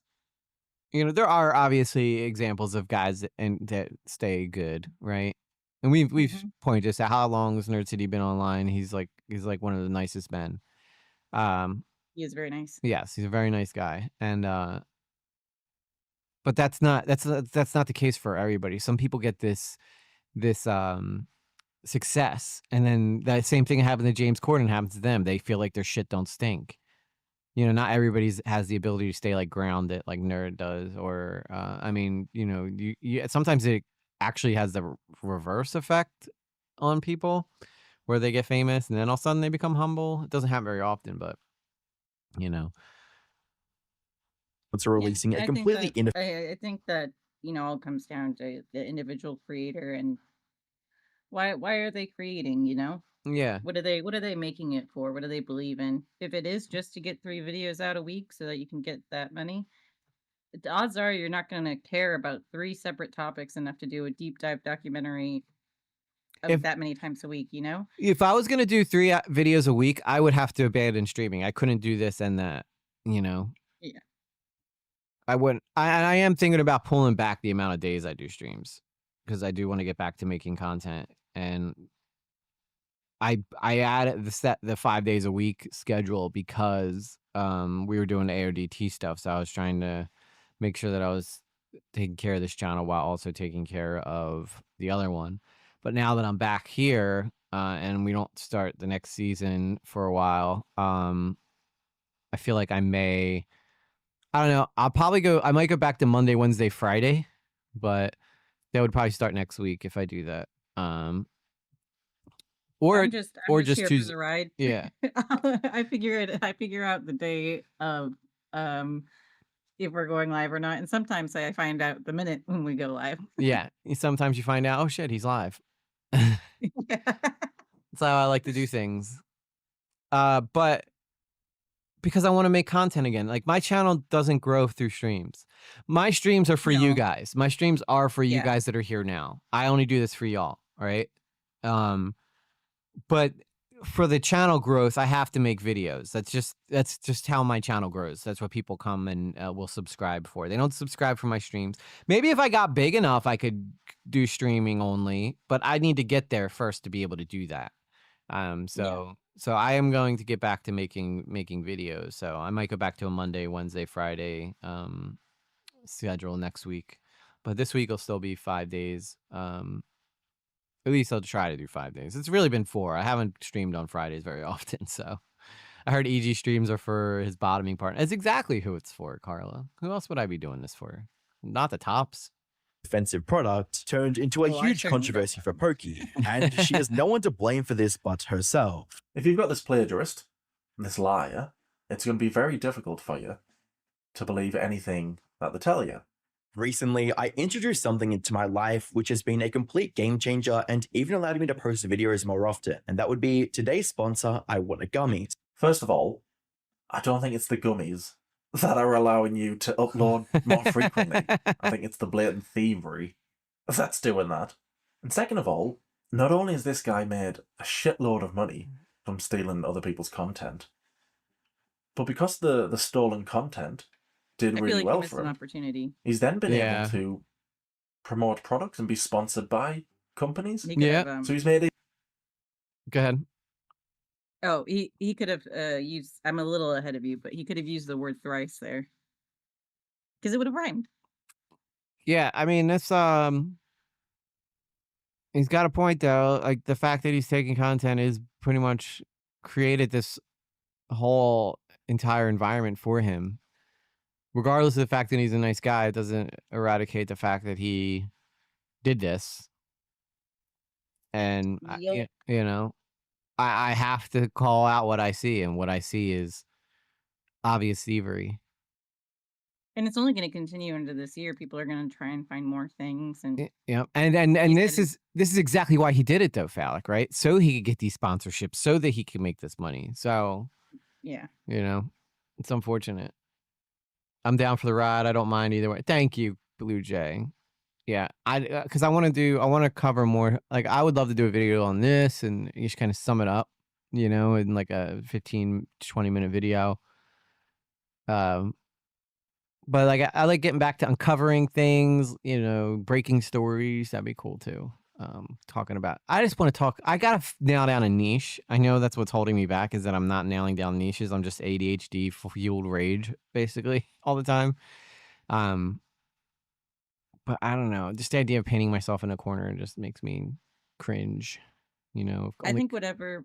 There are obviously examples of guys that stay good, right? And we've pointed this out. How long has Nerd City been online? He's like one of the nicest men. He is very nice. Yes, he's a very nice guy, and but that's not the case for everybody. Some people get this success, and then that same thing happened to James Corden happens to them. They feel like their shit don't stink. Not everybody has the ability to stay like grounded like Nerd does, or sometimes it actually has the reverse effect on people where they get famous and then all of a sudden they become humble. It doesn't happen very often, but It's releasing a completely I think that all comes down to the individual creator and why are they creating, Yeah. What are they making it for? What do they believe in? If it is just to get 3 videos out a week so that you can get that money, the odds are you're not going to care about 3 separate topics enough to do a deep dive documentary of that many times a week, If I was going to do 3 videos a week, I would have to abandon streaming. I couldn't do this and that, Yeah. I wouldn't. I am thinking about pulling back the amount of days I do streams because I do want to get back to making content, and I added the 5 days a week schedule because we were doing the AODT stuff, so I was trying to make sure that I was taking care of this channel while also taking care of the other one. But now that I'm back here, and we don't start the next season for a while, I feel like I don't know. I might go back to Monday, Wednesday, Friday, but that would probably start next week if I do that. Or I'm just here for Tuesday. the ride. Yeah. I figure out the day of if we're going live or not, and sometimes I find out the minute when we go live. Yeah. Sometimes you find out, oh shit, he's live. That's how I like to do things. But because I want to make content again. Like my channel doesn't grow through streams. My streams are for you guys. My streams are for you guys that are here now. I only do this for y'all, all right? But for the channel growth, I have to make videos. That's just how my channel grows. That's what people come and will subscribe for. They don't subscribe for my streams. Maybe if I got big enough, I could do streaming only, but I need to get there first to be able to do that. So I am going to get back to making videos. So I might go back to a Monday, Wednesday, Friday schedule next week. But this week will still be 5 days. At least I'll try to do 5 days. It's really been 4. I haven't streamed on Fridays very often, so I heard EG streams are for his bottoming part. That's exactly who it's for, Carla. Who else would I be doing this for? Not the tops. Offensive product turned into a huge controversy for Pokey, and she has no one to blame for this but herself. If you've got this plagiarist, this liar, it's going to be very difficult for you to believe anything that they tell you. Recently, I introduced something into my life which has been a complete game changer and even allowed me to post videos more often, and that would be today's sponsor, I Want a Gummy. First of all, I don't think it's the gummies that are allowing you to upload more frequently. I think it's the blatant thievery that's doing that. And second of all, not only has this guy made a shitload of money from stealing other people's content, but because the stolen content did really well for him, opportunity. He's then been able to promote products and be sponsored by companies. Yeah. So he's made it. Go ahead. Oh, he could have used. I'm a little ahead of you, but he could have used the word thrice there, because it would have rhymed. Yeah, I mean that's he's got a point though. Like the fact that he's taking content is pretty much created this whole entire environment for him. Regardless of the fact that he's a nice guy, it doesn't eradicate the fact that he did this. And Yep. you know, I have to call out what I see, and what I see is obvious thievery. And it's only going to continue into this year. People are going to try and find more things, and Yeah, and this is exactly why he did it though, Phallic, right? So he could get these sponsorships, so that he can make this money. So yeah, you know, it's unfortunate. I'm down for the ride. I don't mind either way. Thank you, Blue Jay. Yeah, because I want to cover more. Like I would love to do a video on this and just kind of sum it up, you know, in like a 15 to 20 minute video. But like I like getting back to uncovering things, you know, breaking stories. That'd be cool too. Talking about. I just want to talk. I gotta nail down a niche. I know that's what's holding me back, is that I'm not nailing down niches. I'm just ADHD fueled rage basically all the time. But I don't know. Just the idea of painting myself in a corner just makes me cringe. You know. I think whatever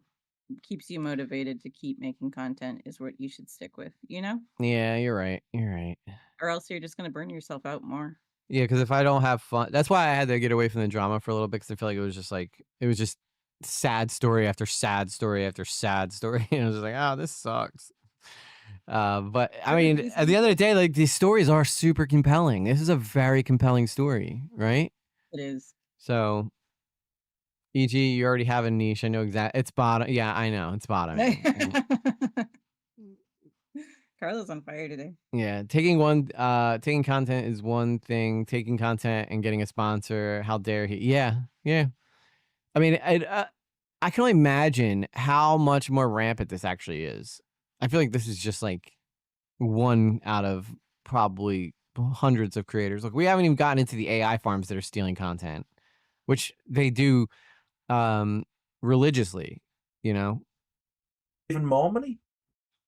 keeps you motivated to keep making content is what you should stick with. You know. Yeah, you're right. You're right. Or else you're just going to burn yourself out more. Yeah, because if I don't have fun, that's why I had to get away from the drama for a little bit, because I feel like it was just sad story after sad story after sad story, and I was just like, oh, this sucks. But I mean, at the end of the day, like these stories are super compelling. This is a very compelling story, right? It is. So, e.g., you already have a niche. I know exactly. It's bottom. Yeah, I know it's bottoming. Carla's on fire today. Yeah, taking content is one thing. Taking content and getting a sponsor, how dare he? Yeah. I mean, I can only imagine how much more rampant this actually is. I feel like this is just like one out of probably hundreds of creators. Look, we haven't even gotten into the AI farms that are stealing content, which they do religiously, you know. Even more money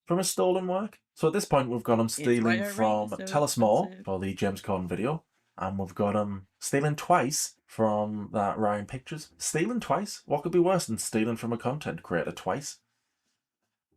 from his stolen work. So at this point, we've got him stealing from Tell Us More for the James Corden video. And we've got stealing twice from that Ryan Pictures. Stealing twice? What could be worse than stealing from a content creator twice?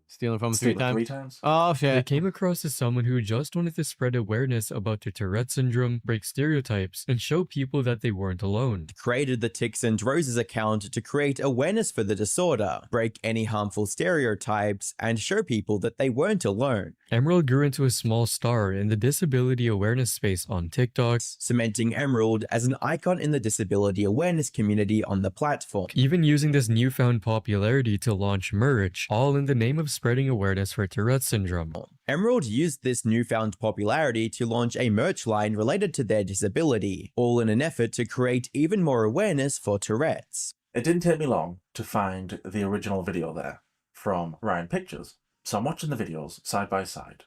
Stealing from Stealing 3 times? 3 times? Oh, They shit. came across as someone who just wanted to spread awareness about the Tourette syndrome, break stereotypes, and show people that they weren't alone. Created the Ticks and Roses account to create awareness for the disorder, break any harmful stereotypes, and show people that they weren't alone. Emerald grew into a small star in the disability awareness space on TikTok, cementing Emerald as an icon in the disability awareness community on the platform. Even using this newfound popularity to launch merch, all in the name of spreading awareness for Tourette syndrome. Emerald used this newfound popularity to launch a merch line related to their disability, all in an effort to create even more awareness for Tourette's. It didn't take me long to find the original video there from Ryan Pictures. So I'm watching the videos side by side.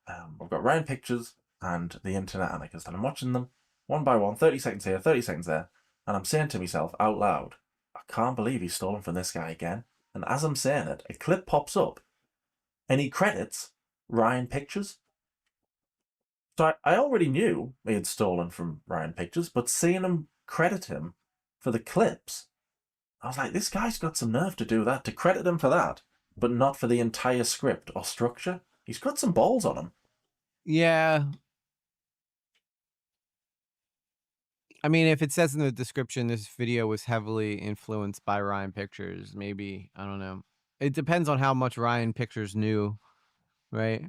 I've got Ryan Pictures and the Internet Anarchist, and I'm watching them one by one, 30 seconds here, 30 seconds there, and I'm saying to myself out loud, I can't believe he's stolen from this guy again. And as I'm saying it, a clip pops up, and he credits Ryan Pictures. So I already knew he had stolen from Ryan Pictures, but seeing him credit him for the clips, I was like, this guy's got some nerve to do that, to credit him for that, but not for the entire script or structure. He's got some balls on him. Yeah. I mean, if it says in the description this video was heavily influenced by Ryan Pictures, maybe, I don't know. It depends on how much Ryan Pictures knew, right?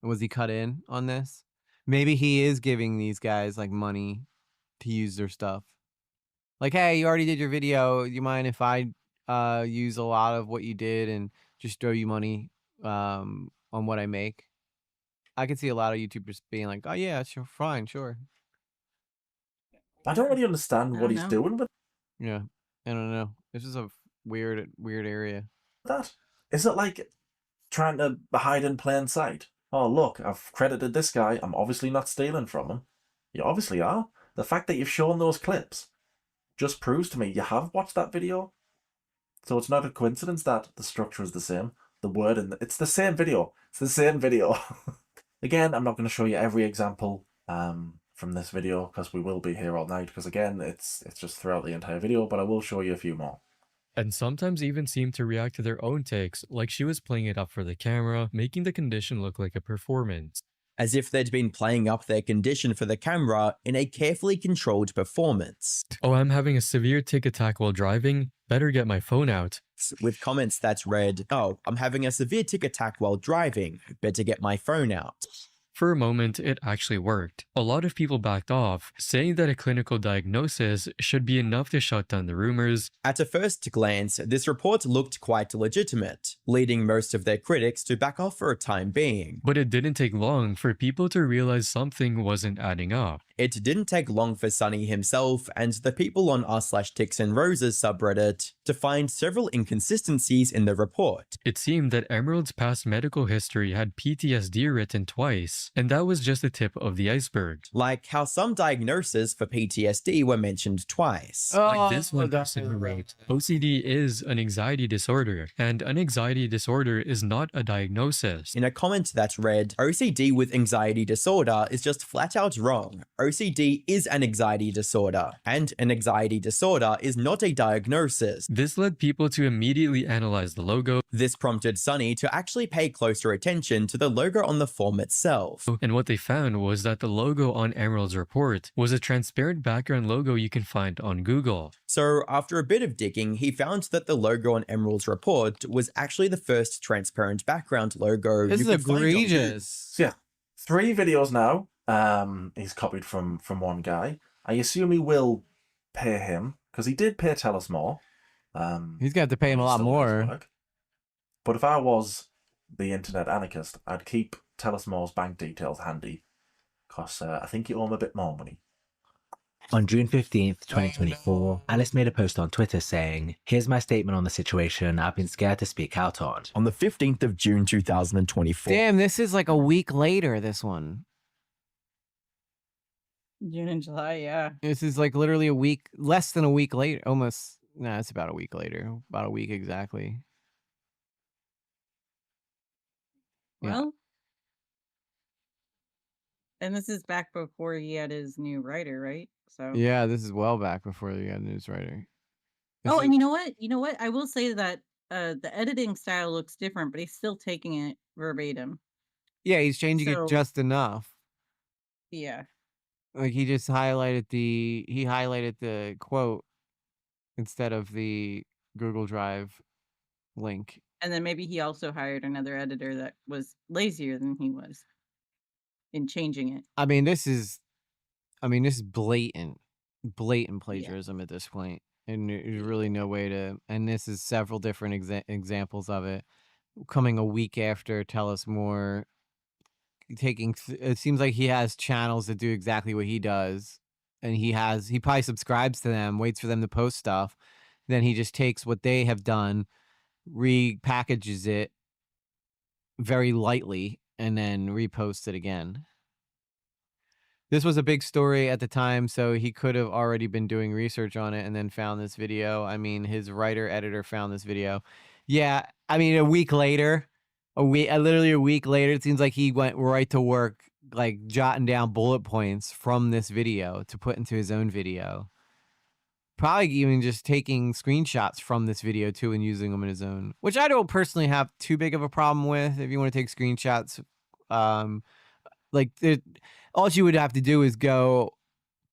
Was he cut in on this? Maybe he is giving these guys like money to use their stuff. Like, hey, you already did your video. You mind if I use a lot of what you did and just throw you money on what I make? I can see a lot of YouTubers being like, oh yeah, sure, fine, sure. I don't really understand what he's doing with Yeah, I don't know. This is a weird area. that. Is it like trying to hide in plain sight? Oh, look, I've credited this guy. I'm obviously not stealing from him. You obviously are. The fact that you've shown those clips just proves to me you have watched that video. So it's not a coincidence that the structure is the same. The word and it's the same video. It's the same video. Again, I'm not going to show you every example from this video because we will be here all night. Because again, it's just throughout the entire video, but I will show you a few more. And sometimes even seem to react to their own takes, like she was playing it up for the camera, making the condition look like a performance. As if they'd been playing up their condition for the camera in a carefully controlled performance. Oh, I'm having a severe tic attack while driving? Better get my phone out. With comments that read, oh, I'm having a severe tic attack while driving. Better get my phone out. For a moment, it actually worked. A lot of people backed off, saying that a clinical diagnosis should be enough to shut down the rumors. At a first glance, this report looked quite legitimate, leading most of their critics to back off for a time being. But it didn't take long for people to realize something wasn't adding up. It didn't take long for Sunny himself and the people on r/Ticks and Roses subreddit to find several inconsistencies in the report. It seemed that Emerald's past medical history had PTSD written twice, and that was just the tip of the iceberg. Like how some diagnoses for PTSD were mentioned twice. Like this one person who wrote, OCD is an anxiety disorder, and an anxiety disorder is not a diagnosis. In a comment that read, OCD with anxiety disorder is just flat out wrong. OCD is an anxiety disorder, and an anxiety disorder is not a diagnosis. This led people to immediately analyze the logo. This prompted Sunny to actually pay closer attention to the logo on the form itself. And what they found was that the logo on Emerald's report was a transparent background logo you can find on Google. So after a bit of digging, he found that the logo on Emerald's report was actually the first transparent background logo. This is egregious. Yeah, 3 videos now. He's copied from one guy. I assume he will pay him because he did pay Tell Us More. He's got to pay him a lot more. But if I was the Internet Anarchist, I'd keep Tell Us More's bank details handy because I think you owe him a bit more money. On June 15th, 2024, Alice made a post on Twitter saying, "Here's my statement on the situation I've been scared to speak out on." On the 15th of June 2024. Damn, this is like a week later, this one. June and July, yeah. This is like literally a week, less than a week later. Almost, nah, it's about a week later. About a week exactly. Well, And this is back before he had his new writer, right? So Yeah, this is well back before you got a news writer. Oh, and you know what? You know what? I will say that the editing style looks different, but he's still taking it verbatim. Yeah, he's changing it So just enough. yeah. Like he just highlighted the quote instead of the Google Drive link. And then maybe he also hired another editor that was lazier than he was in changing it. I mean, this is blatant Yeah. plagiarism at this point, and there's really no way to. And this is several different examples of it. Coming a week after, tell us more. It seems like he has channels that do exactly what he does, and he probably subscribes to them, waits for them to post stuff, then he just takes what they have done, repackages it very lightly, and then reposts it again. This was a big story at the time, so he could have already been doing research on it and then found this video. I mean, his editor found this video. Yeah, I mean, literally a week later, it seems like he went right to work, like jotting down bullet points from this video to put into his own video. Probably even just taking screenshots from this video too and using them in his own, which I don't personally have too big of a problem with. If you want to take screenshots, all you would have to do is go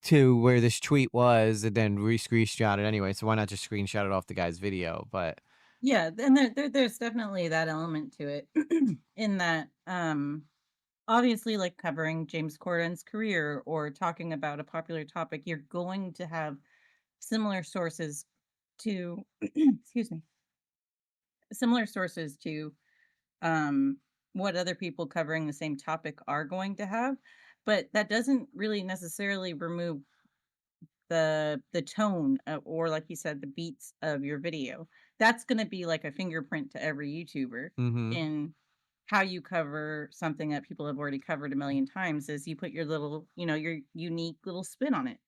to where this tweet was and then screenshot it anyway. So why not just screenshot it off the guy's video? But Yeah, and there's definitely that element to it in that obviously like covering James Corden's career or talking about a popular topic, you're going to have similar sources to excuse me. Similar sources to what other people covering the same topic are going to have, but that doesn't really necessarily remove the tone or like you said the beats of your video. That's going to be like a fingerprint to every YouTuber in how you cover something that people have already covered a million times is you put your little, your unique little spin on it.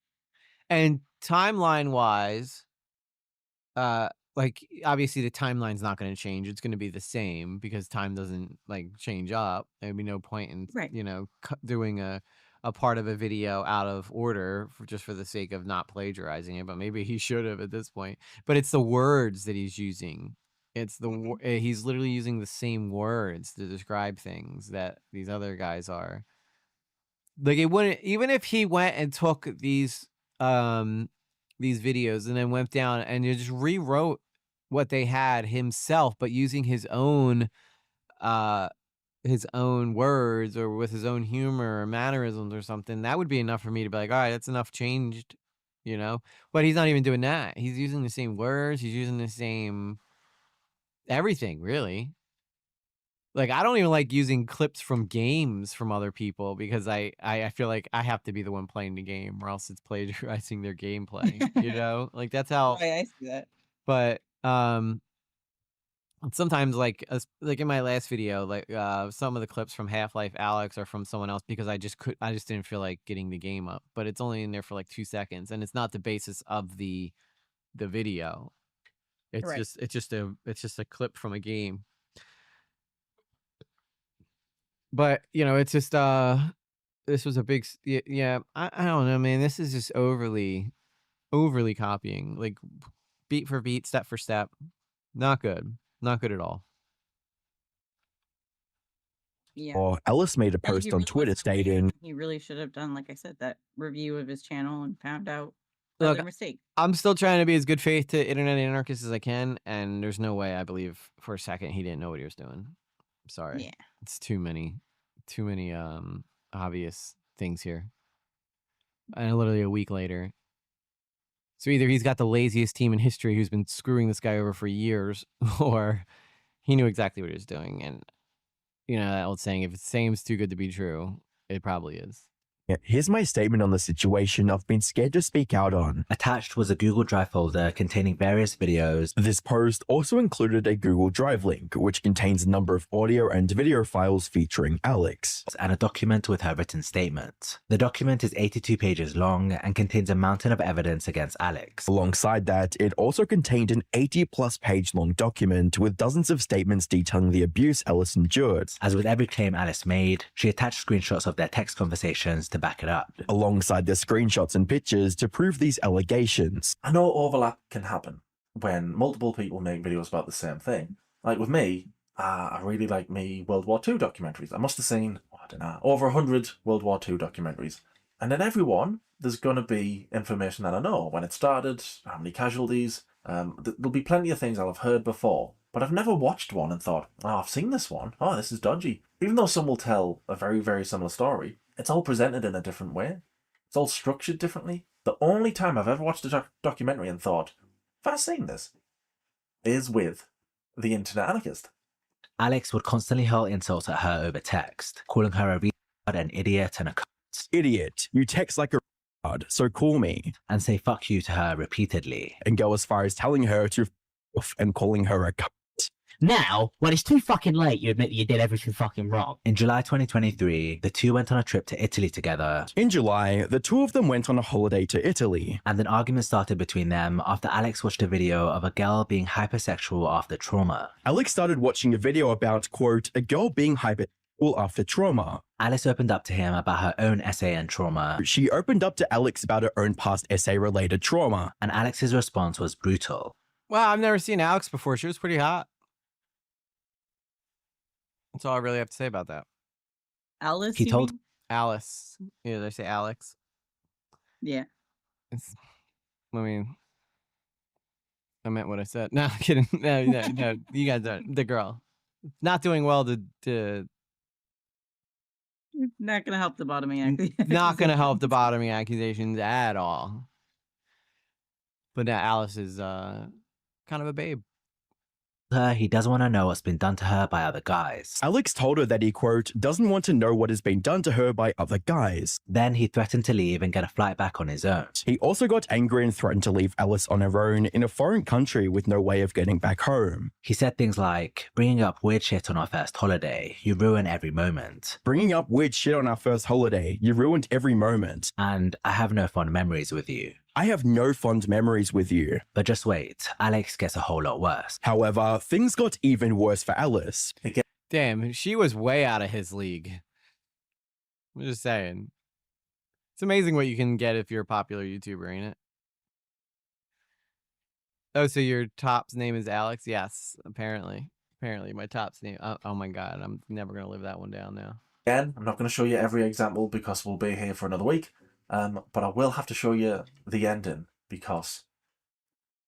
And timeline wise, like obviously the timeline's not going to change. It's going to be the same because time doesn't like change up. There'd be no point in doing a part of a video out of order just for the sake of not plagiarizing it. But maybe he should have at this point. But it's the words that he's using. It's he's literally using the same words to describe things that these other guys are. Like it wouldn't, even if he went and took these videos and then went down and just rewrote what they had himself, but using his own words or with his own humor or mannerisms or something, that would be enough for me to be like, all right, that's enough changed, but he's not even doing that. He's using the same words. He's using the same everything, really. Like, I don't even like using clips from games from other people because I feel like I have to be the one playing the game or else it's plagiarizing their gameplay, Like, that's how... I see that. But, sometimes, like in my last video, like, some of the clips from Half-Life Alyx are from someone else because I just didn't feel like getting the game up. But it's only in there for, like, 2 seconds, and it's not the basis of the video. It's just a clip from a game. But, it's just, this was a big, yeah, I don't know, man. This is just overly copying, like beat for beat, step for step. Not good. Not good at all. Yeah. Or Ellis made a post on Twitter stating he really should have done, like I said, that review of his channel and found out Look, other mistakes. I'm still trying to be as good faith to Internet Anarchist as I can, and there's no way I believe for a second he didn't know what he was doing. I'm sorry. Yeah. It's too many obvious things here. And literally a week later. So either he's got the laziest team in history who's been screwing this guy over for years, or he knew exactly what he was doing. And, that old saying, if it's saying it's too good to be true, it probably is. Here's my statement on the situation I've been scared to speak out on. Attached was a Google Drive folder containing various videos. This post also included a Google Drive link, which contains a number of audio and video files featuring Alex. And a document with her written statement. The document is 82 pages long and contains a mountain of evidence against Alex. Alongside that, it also contained an 80-plus page long document with dozens of statements detailing the abuse Alice endured. As with every claim Alice made, she attached screenshots of their text conversations to back it up. Alongside the screenshots and pictures to prove these allegations. I know overlap can happen when multiple people make videos about the same thing. Like with me, I really like me World War II documentaries. I must have seen, I don't know, over 100 World War II documentaries. And in every one, there's going to be information that I know. When it started, how many casualties. There'll be plenty of things I'll have heard before. But I've never watched one and thought, oh, I've seen this one. Oh, this is dodgy. Even though some will tell a very, very similar story, it's all presented in a different way. It's all structured differently. The only time I've ever watched a documentary and thought, have I seen this, is with the Internet Anarchist. Alex would constantly hurl insults at her over text, calling her a retard, an idiot, and a cunt. Idiot, you text like a retard, so call me. And say fuck you to her repeatedly. And go as far as telling her to f off and calling her a cunt. Now, when it's too fucking late, you admit that you did everything fucking wrong. In July 2023, the two went on a trip to Italy together. In July, the two of them went on a holiday to Italy. And an argument started between them after Alex watched a video of a girl being hypersexual after trauma. Alex started watching a video about, quote, a girl being hypersexual after trauma. Alice opened up to him about her own essay and trauma. She opened up to Alex about her own past essay-related trauma. And Alex's response was brutal. Wow, I've never seen Alex before. She was pretty hot. That's all I really have to say about that. Alice? He you told mean? Alice. Yeah, did I say Alex? Yeah. It's, I mean, I meant what I said. No, I'm kidding. No, you guys are the girl. Not doing well to Not gonna help the bottoming accusations. not gonna help the bottoming accusations at all. But now Alice is kind of a babe. He doesn't want to know what's been done to her by other guys. Alex told her that he, quote, doesn't want to know what has been done to her by other guys. Then he threatened to leave and get a flight back on his own. He also got angry and threatened to leave Alice on her own in a foreign country with no way of getting back home. He said things like, bringing up weird shit on our first holiday, you ruin every moment. Bringing up weird shit on our first holiday, you ruined every moment. And I have no fond memories with you. I have no fond memories with you. But just wait, Alex gets a whole lot worse. However, things got even worse for Alice. Damn, she was way out of his league. I'm just saying. It's amazing what you can get if you're a popular YouTuber, ain't it? Oh, so your top's name is Alex? Yes, apparently. Apparently, my top's name. Oh my god, I'm never going to live that one down now. Again, I'm not going to show you every example because we'll be here for another week. But I will have to show you the ending because,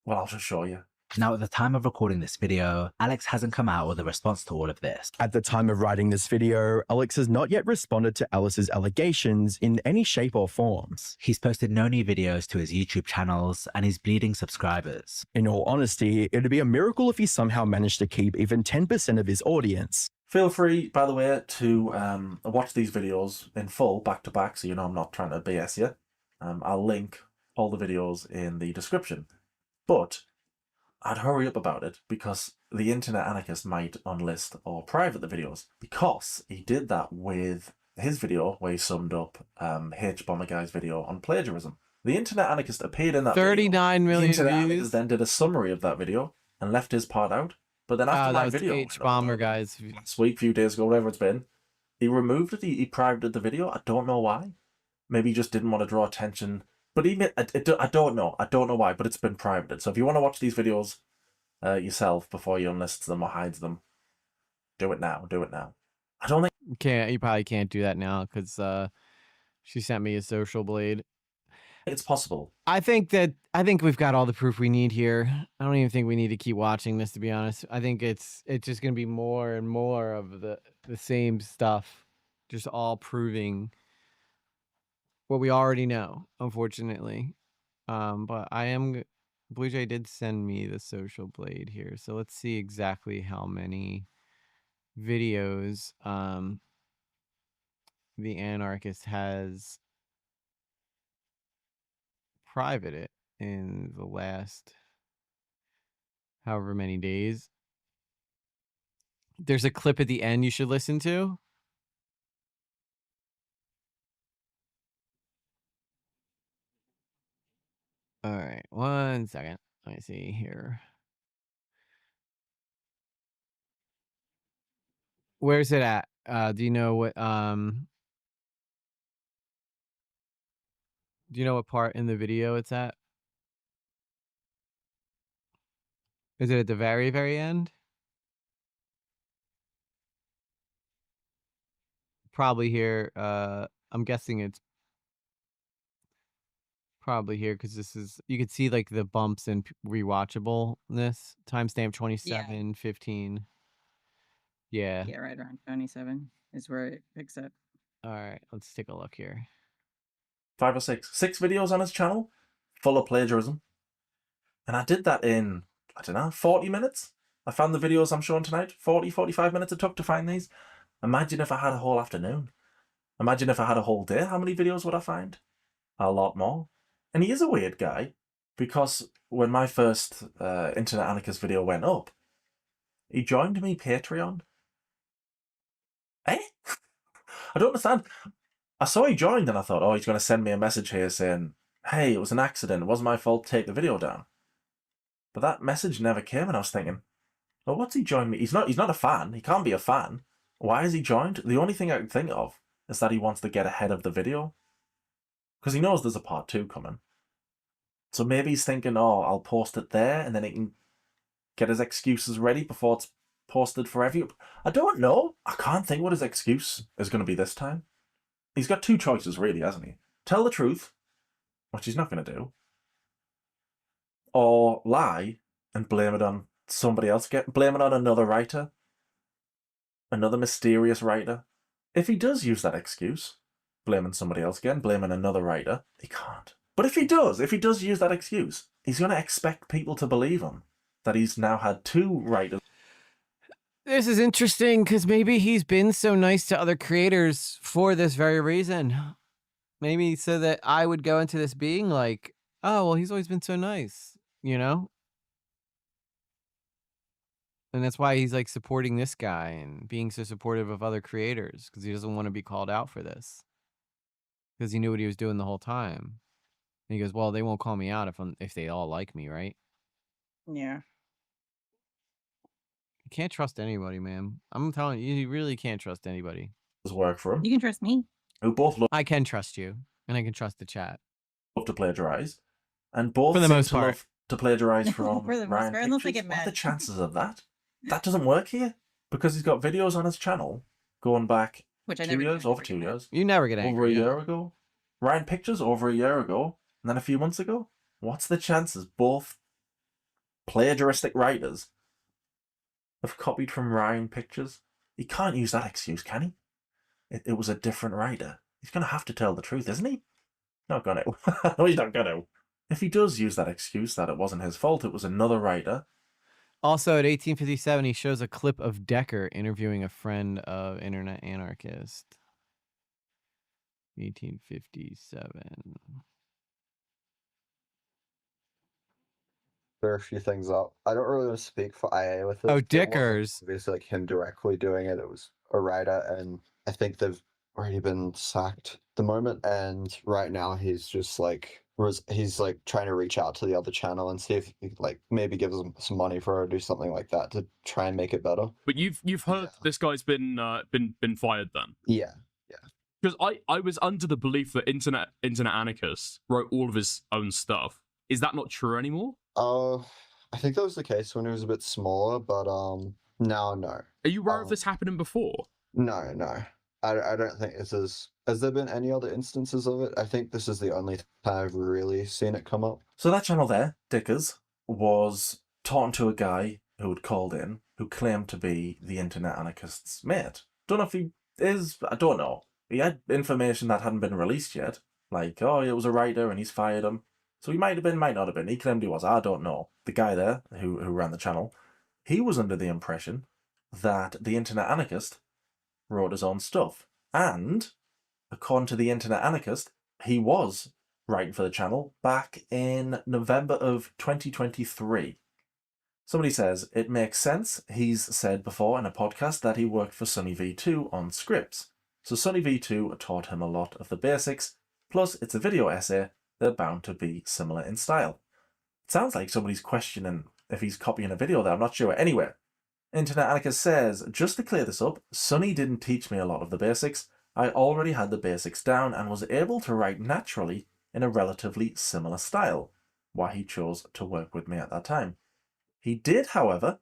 well, I'll just show you. Now, at the time of recording this video, Alex hasn't come out with a response to all of this. At the time of writing this video, Alex has not yet responded to Alice's allegations in any shape or forms. He's posted no new videos to his YouTube channels, and he's bleeding subscribers. In all honesty, it'd be a miracle if he somehow managed to keep even 10% of his audience. Feel free, by the way, to watch these videos in full, back to back, so you know I'm not trying to BS you. I'll link all the videos in the description. But I'd hurry up about it because the Internet Anarchist might unlist or private the videos, because he did that with his video where he summed up H-Bomber Guy's video on plagiarism. The Internet Anarchist appeared in that 39 video. million The Internet views. Anarchist then did a summary of that video and left his part out. But then after that my was video, H-Bomber Guys. last week, few days ago, whatever it's been, he removed it. He privated the video. I don't know why. Maybe he just didn't want to draw attention. But even I don't know. I don't know why. But it's been privated. So if you want to watch these videos yourself before you unlist them or hides them, do it now. Do it now. I don't think You probably can't do that now because she sent me a social blade. it's possible. I think we've got all the proof we need here. I don't even think we need to keep watching this, to be honest. I think it's just gonna be more and more of the same stuff, just all proving what we already know, unfortunately. But Blue Jay did send me the social blade here, so let's see exactly how many videos the Anarchist has private it in the last however many days. There's a clip at the end you should listen to. All right, 1 second. Let me see here. Where's it at? Do you know what part in the video it's at? Is it at the very, very end? Probably here. I'm guessing it's probably here because this is, you could see like the bumps and rewatchableness. Timestamp 27:15. Yeah. Yeah, right around 27 is where it picks up. All right, let's take a look here. 5 or 6 videos on his channel full of plagiarism. And I did that in, I don't know, 40 minutes. I found the videos I'm showing tonight. 40, 45 minutes it took to find these. Imagine if I had a whole afternoon. Imagine if I had a whole day. How many videos would I find? A lot more. And he is a weird guy, because when my first Internet Anarchist video went up, he joined me Patreon. Eh? I don't understand. I saw he joined and I thought, oh, he's going to send me a message here saying, hey, it was an accident. It wasn't my fault. Take the video down. But that message never came, and I was thinking, well, what's he joined me? He's not a fan. He can't be a fan. Why is he joined? The only thing I can think of is that he wants to get ahead of the video, because he knows there's a part 2 coming. So maybe he's thinking, oh, I'll post it there, and then he can get his excuses ready before it's posted for everyone. I don't know. I can't think what his excuse is going to be this time. He's got 2 choices, really, hasn't he? Tell the truth, which he's not going to do, or lie and blame it on somebody else. Blame it on another writer, another mysterious writer. If he does use that excuse, blaming somebody else again, blaming another writer, he can't. But if he does use that excuse, he's going to expect people to believe him, that he's now had 2 writers. This is interesting because maybe he's been so nice to other creators for this very reason. Maybe so that I would go into this being like, oh, well, he's always been so nice, you know? And that's why he's like supporting this guy and being so supportive of other creators, because he doesn't want to be called out for this. Because he knew what he was doing the whole time. And he goes, well, they won't call me out if they all like me, right? Yeah. You can't trust anybody, man. I'm telling you, you really can't trust anybody. Work for him. You can trust me. Who both love I can trust you, and I can trust the chat. to plagiarize, and both for the seem most to part love to plagiarize from For the most Ryan part, unless I Pictures. get What are the mad. chances of that? That doesn't work here, because he's got videos on his channel going back Which I 2 never years, do, over 2 years. You never get Over angry. a year ago. Ryan Pictures over a year ago, and then a few months ago. What's the chances both plagiaristic writers have copied from Ryan Pictures? He can't use that excuse, can he? It was a different writer. He's going to have to tell the truth, isn't he? Not going to. No, he's not going to. If he does use that excuse that it wasn't his fault, it was another writer. Also, at 1857, he shows a clip of Decker interviewing a friend of Internet Anarchist. 1857. There are a few things up. I don't really want to speak for IA with this. Oh, It wasn't Dickers. obviously like him directly doing it. It was a writer, and I think they've already been sacked at the moment. And right now he's just like he's like trying to reach out to the other channel and see if he like maybe gives them some money for it or do something like that to try and make it better. But you've heard this guy's been fired then? Yeah. Because I was under the belief that Internet Anarchist wrote all of his own stuff. Is that not true anymore? I think that was the case when he was a bit smaller, but now no. Are you aware of this happening before? No. I don't think this is. Has there been any other instances of it? I think this is the only time I've really seen it come up. So that channel there, Dickers, was talking to a guy who had called in, who claimed to be the Internet Anarchist's mate. Don't know if he is, I don't know. He had information that hadn't been released yet, like, oh, it was a writer and he's fired him. So he might have been, might not have been. He claimed he was, I don't know. The guy there, who ran the channel, he was under the impression that the Internet Anarchist wrote his own stuff. And, according to the Internet Anarchist, he was writing for the channel back in November of 2023. Somebody says, it makes sense. He's said before in a podcast that he worked for Sunny V2 on scripts. So Sunny V2 taught him a lot of the basics, plus it's a video essay, they're bound to be similar in style. It sounds like somebody's questioning if he's copying a video there, I'm not sure. Anyway, Internet Anarchist says, just to clear this up, Sunny didn't teach me a lot of the basics. I already had the basics down and was able to write naturally in a relatively similar style, why he chose to work with me at that time. He did, however,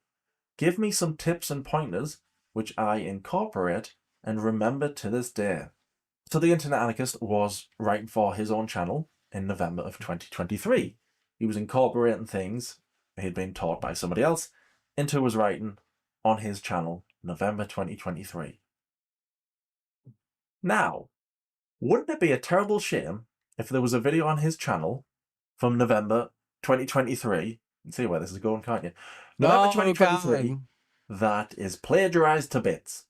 give me some tips and pointers which I incorporate and remember to this day. So the Internet Anarchist was writing for his own channel in November of 2023. He was incorporating things he'd been taught by somebody else into his writing on his channel, November 2023. Now, wouldn't it be a terrible shame if there was a video on his channel from November 2023, you can see where this is going, can't you? November 2023, that is plagiarized to bits.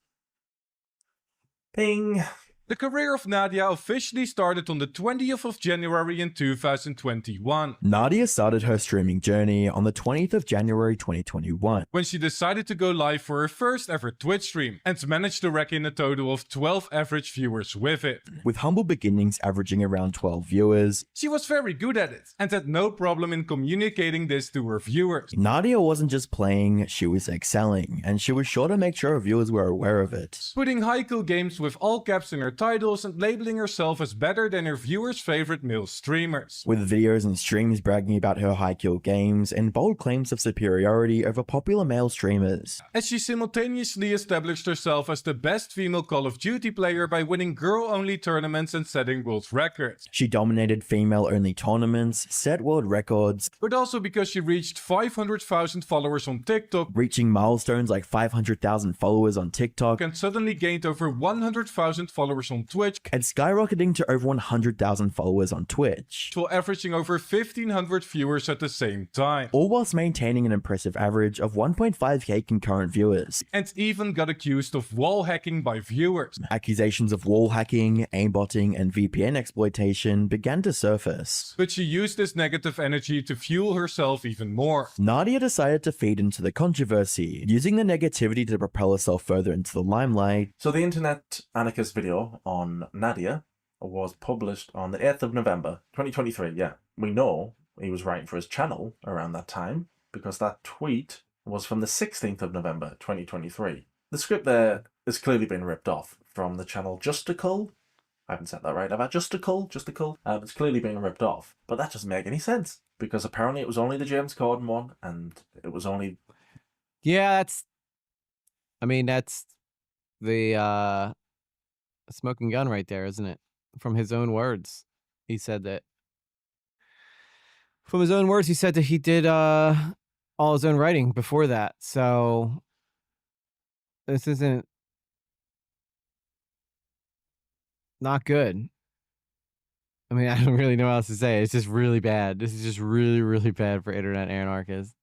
Ping. The career of Nadia officially started on the 20th of January in 2021. Nadia started her streaming journey on the 20th of January 2021. When she decided to go live for her first ever Twitch stream and managed to rack in a total of 12 average viewers with it. With humble beginnings averaging around 12 viewers, she was very good at it and had no problem in communicating this to her viewers. Nadia wasn't just playing, she was excelling, and she was sure to make sure her viewers were aware of it. Putting haiku games with all caps in her titles and labeling herself as better than her viewers' favorite male streamers. With videos and streams bragging about her high-kill games and bold claims of superiority over popular male streamers. As she simultaneously established herself as the best female Call of Duty player by winning girl-only tournaments and setting world records. She dominated female-only tournaments, set world records, but also because she reached 500,000 followers on TikTok, reaching milestones like 500,000 followers on TikTok, and suddenly gained over 100,000 followers on Twitch, and skyrocketing to over 100,000 followers on Twitch, while averaging over 1,500 viewers at the same time. All whilst maintaining an impressive average of 1.5k concurrent viewers. And even got accused of wall hacking by viewers. Accusations of wall hacking, aimbotting, and VPN exploitation began to surface. But she used this negative energy to fuel herself even more. Nadia decided to feed into the controversy, using the negativity to propel herself further into the limelight. So the Internet Anarchist video on Nadia was published on the 8th of November 2023. Yeah, we know he was writing for his channel around that time because that tweet was from the 16th of November 2023. The script there has clearly been ripped off from the channel Justical. I haven't said that right, have I? Justical? It's clearly been ripped off, but that doesn't make any sense because apparently it was only the James Corden one and it was only... Yeah, that's the smoking gun right there, isn't it? From his own words. He said that. From his own words, he said that he did all his own writing before that. So this isn't not good. I mean, I don't really know what else to say. It's just really bad. This is just really, really bad for Internet Anarchist.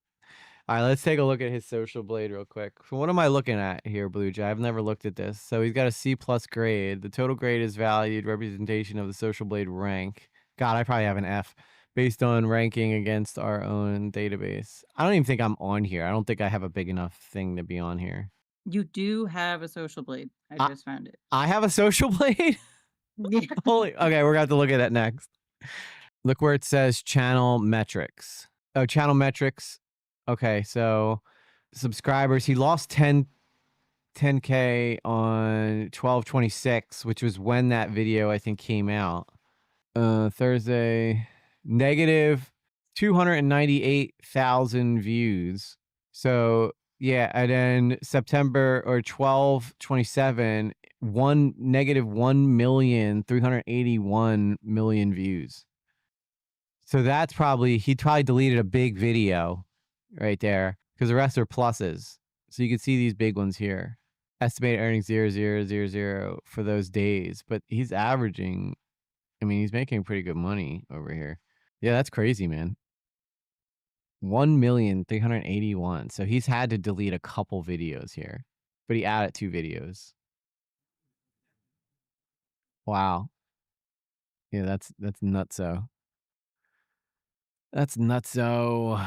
All right, let's take a look at his social blade real quick. So what am I looking at here, Blue Jay? I've never looked at this. So he's got a C+ grade. The total grade is valued representation of the social blade rank. God, I probably have an F based on ranking against our own database. I don't even think I'm on here. I don't think I have a big enough thing to be on here. You do have a social blade. I just found it. I have a social blade? Yeah. Holy, okay, we're going to have to look at that next. Look where it says channel metrics. Oh, channel metrics. Okay, so subscribers, he lost 10K on 12/26, which was when that video I think came out. Thursday, negative 298,000 views. So yeah, and then September or 12/27, negative 1,381,000,000 views. So that's probably, he probably deleted a big video right there because the rest are pluses. So you can see these big ones here. Estimated earnings 0.0000 for those days, but he's averaging, I mean, he's making pretty good money over here. Yeah, that's crazy, man. 1,381,000. So he's had to delete a couple videos here, but he added 2 videos. Wow. Yeah, that's nutso. That's nutso.